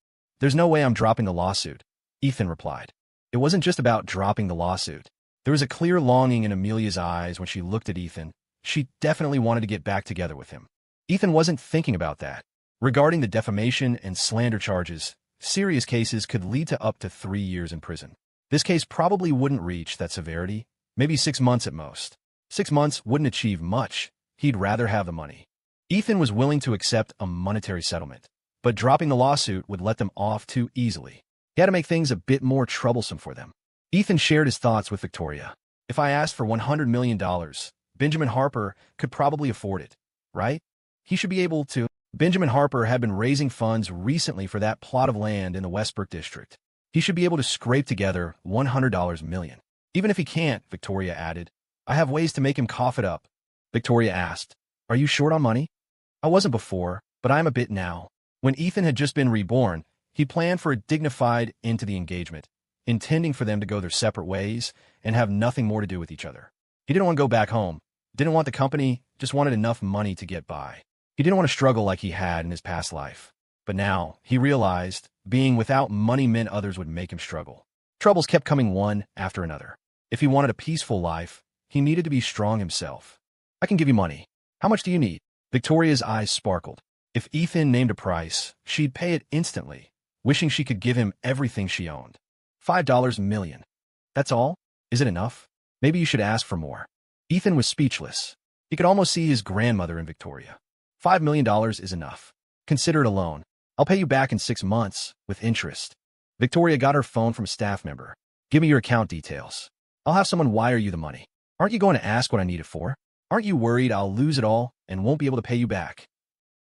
There's no way I'm dropping the lawsuit, Ethan replied. It wasn't just about dropping the lawsuit. There was a clear longing in Amelia's eyes when she looked at Ethan. She definitely wanted to get back together with him. Ethan wasn't thinking about that. Regarding the defamation and slander charges, serious cases could lead to up to 3 years in prison. This case probably wouldn't reach that severity, maybe 6 months at most. 6 months wouldn't achieve much. He'd rather have the money. Ethan was willing to accept a monetary settlement, but dropping the lawsuit would let them off too easily. He had to make things a bit more troublesome for them. Ethan shared his thoughts with Victoria. If I asked for $100 million, Benjamin Harper could probably afford it, right? He should be able to. Benjamin Harper had been raising funds recently for that plot of land in the Westbrook district. He should be able to scrape together $100 million. Even if he can't, Victoria added, I have ways to make him cough it up. Victoria asked, Are you short on money? I wasn't before, but I'm a bit now. When Ethan had just been reborn, he planned for a dignified end to the engagement, intending for them to go their separate ways and have nothing more to do with each other. He didn't want to go back home, didn't want the company, just wanted enough money to get by. He didn't want to struggle like he had in his past life. But now, he realized, being without money meant others would make him struggle. Troubles kept coming one after another. If he wanted a peaceful life, he needed to be strong himself. I can give you money. How much do you need? Victoria's eyes sparkled. If Ethan named a price, she'd pay it instantly, wishing she could give him everything she owned. $5 million. That's all? Is it enough? Maybe you should ask for more. Ethan was speechless. He could almost see his grandmother in Victoria. $5 million is enough. Consider it a loan. I'll pay you back in 6 months, with interest. Victoria got her phone from a staff member. Give me your account details. I'll have someone wire you the money. Aren't you going to ask what I need it for? Aren't you worried I'll lose it all and won't be able to pay you back?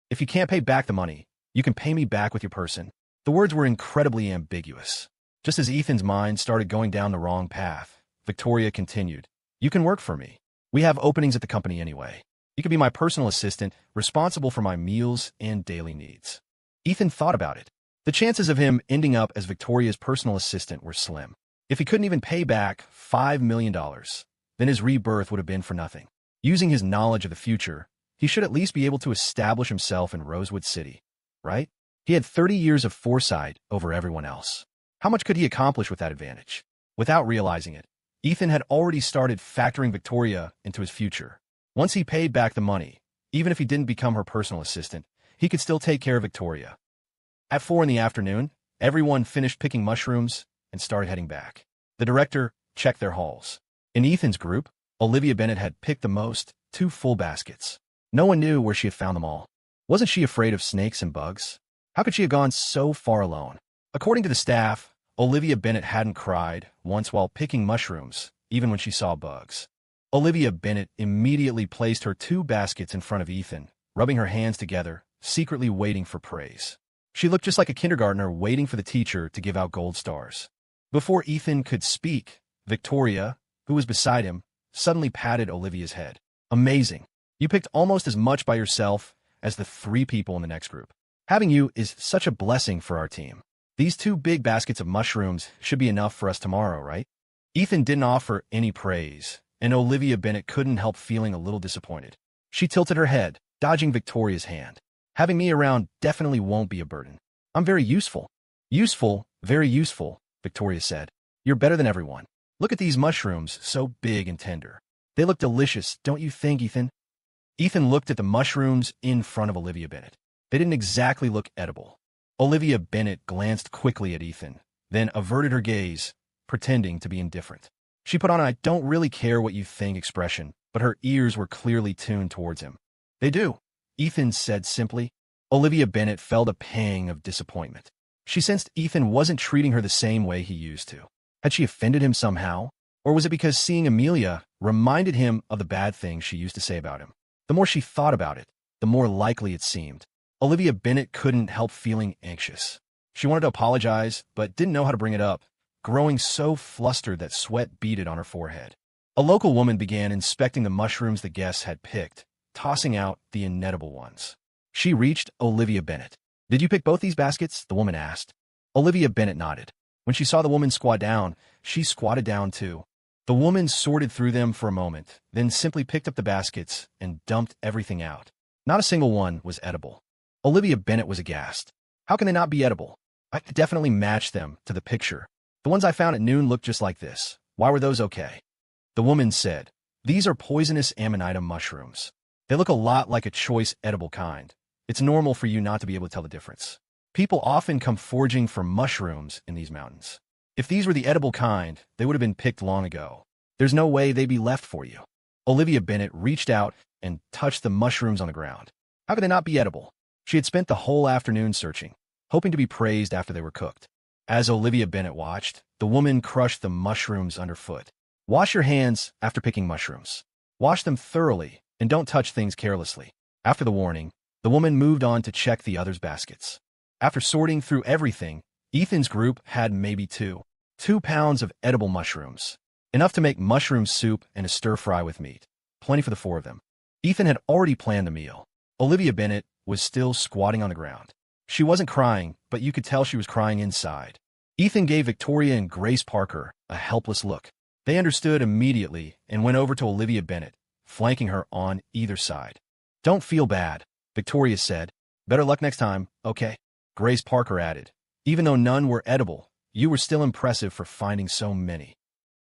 If you can't pay back the money, you can pay me back with your person. The words were incredibly ambiguous. Just as Ethan's mind started going down the wrong path, Victoria continued, You can work for me. We have openings at the company anyway. You could be my personal assistant, responsible for my meals and daily needs. Ethan thought about it. The chances of him ending up as Victoria's personal assistant were slim. If he couldn't even pay back $5 million, then his rebirth would have been for nothing. Using his knowledge of the future, he should at least be able to establish himself in Rosewood City, right? He had 30 years of foresight over everyone else. How much could he accomplish with that advantage? Without realizing it, Ethan had already started factoring Victoria into his future. Once he paid back the money, even if he didn't become her personal assistant, he could still take care of Victoria. At 4 in the afternoon, everyone finished picking mushrooms and started heading back. The director checked their hauls. In Ethan's group, Olivia Bennett had picked the most, 2 full baskets. No one knew where she had found them all. Wasn't she afraid of snakes and bugs? How could she have gone so far alone? According to the staff, Olivia Bennett hadn't cried once while picking mushrooms, even when she saw bugs. Olivia Bennett immediately placed her 2 baskets in front of Ethan, rubbing her hands together, secretly waiting for praise. She looked just like a kindergartner waiting for the teacher to give out gold stars. Before Ethan could speak, Victoria, who was beside him, suddenly patted Olivia's head. Amazing. You picked almost as much by yourself as the 3 people in the next group. Having you is such a blessing for our team. These 2 big baskets of mushrooms should be enough for us tomorrow, right? Ethan didn't offer any praise, and Olivia Bennett couldn't help feeling a little disappointed. She tilted her head, dodging Victoria's hand. Having me around definitely won't be a burden. I'm very useful. Useful, very useful, Victoria said. You're better than everyone. Look at these mushrooms, so big and tender. They look delicious, don't you think, Ethan? Ethan looked at the mushrooms in front of Olivia Bennett. They didn't exactly look edible. Olivia Bennett glanced quickly at Ethan, then averted her gaze, pretending to be indifferent. She put on an I don't really care what you think expression, but her ears were clearly tuned towards him. They do. Ethan said simply. Olivia Bennet felt a pang of disappointment. She sensed Ethan wasn't treating her the same way he used to. Had she offended him somehow? Or was it because seeing Amelia reminded him of the bad things she used to say about him? The more she thought about it, the more likely it seemed. Olivia Bennet couldn't help feeling anxious. She wanted to apologize, but didn't know how to bring it up, growing so flustered that sweat beaded on her forehead. A local woman began inspecting the mushrooms the guests had picked, tossing out the inedible ones. She reached Olivia Bennet. "Did you pick both these baskets?" the woman asked. Olivia Bennet nodded. When she saw the woman squat down, she squatted down too. The woman sorted through them for a moment, then simply picked up the baskets and dumped everything out. Not a single one was edible. Olivia Bennet was aghast. "How can they not be edible? I could definitely match them to the picture. The ones I found at noon looked just like this. Why were those okay?" The woman said, "These are poisonous ammonitum mushrooms. They look a lot like a choice edible kind. It's normal for you not to be able to tell the difference. People often come foraging for mushrooms in these mountains. If these were the edible kind, they would have been picked long ago. There's no way they'd be left for you." Olivia Bennet reached out and touched the mushrooms on the ground. How could they not be edible? She had spent the whole afternoon searching, hoping to be praised after they were cooked. As Olivia Bennet watched, the woman crushed the mushrooms underfoot. "Wash your hands after picking mushrooms. Wash them thoroughly and don't touch things carelessly." After the warning, the woman moved on to check the others' baskets. After sorting through everything, Ethan's group had maybe 2 pounds of edible mushrooms. Enough to make mushroom soup and a stir-fry with meat. Plenty for the 4 of them. Ethan had already planned the meal. Olivia Bennet was still squatting on the ground. She wasn't crying, but you could tell she was crying inside. Ethan gave Victoria and Grace Parker a helpless look. They understood immediately and went over to Olivia Bennet, flanking her on either side. "Don't feel bad," Victoria said. "Better luck next time, okay?" Grace Parker added, "Even though none were edible, you were still impressive for finding so many."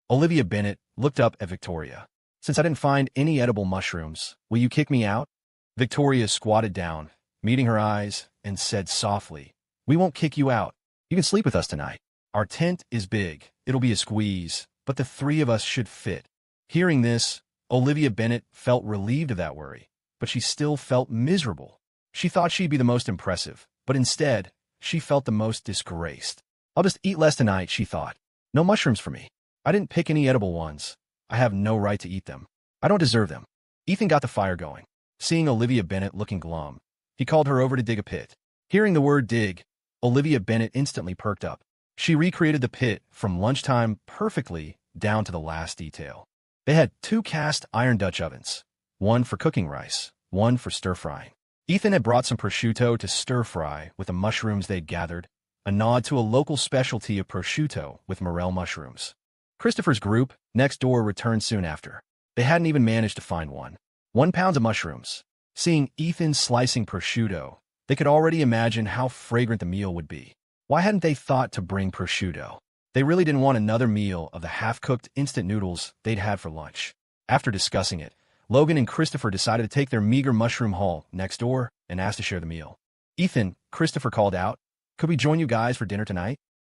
Olivia Bennet looked up at Victoria. "Since I didn't find any edible mushrooms, will you kick me out?" Victoria squatted down, meeting her eyes, and said softly, "We won't kick you out. You can sleep with us tonight. Our tent is big. It'll be a squeeze, but the 3 of us should fit." Hearing this, Olivia Bennet felt relieved of that worry, but she still felt miserable. She thought she'd be the most impressive, but instead, she felt the most disgraced. "I'll just eat less tonight," she thought. "No mushrooms for me. I didn't pick any edible ones. I have no right to eat them. I don't deserve them." Ethan got the fire going. Seeing Olivia Bennet looking glum, he called her over to dig a pit. Hearing the word dig, Olivia Bennet instantly perked up. She recreated the pit from lunchtime perfectly down to the last detail. They had 2 cast iron Dutch ovens, one for cooking rice, one for stir-frying. Ethan had brought some prosciutto to stir-fry with the mushrooms they'd gathered, a nod to a local specialty of prosciutto with morel mushrooms. Christopher's group, next door, returned soon after. They hadn't even managed to find 1 pound of mushrooms. Seeing Ethan slicing prosciutto, they could already imagine how fragrant the meal would be. Why hadn't they thought to bring prosciutto? They really didn't want another meal of the half-cooked instant noodles they'd had for lunch. After discussing it, Logan and Christopher decided to take their meager mushroom haul next door and asked to share the meal. "Ethan," Christopher called out, "could we join you guys for dinner tonight?"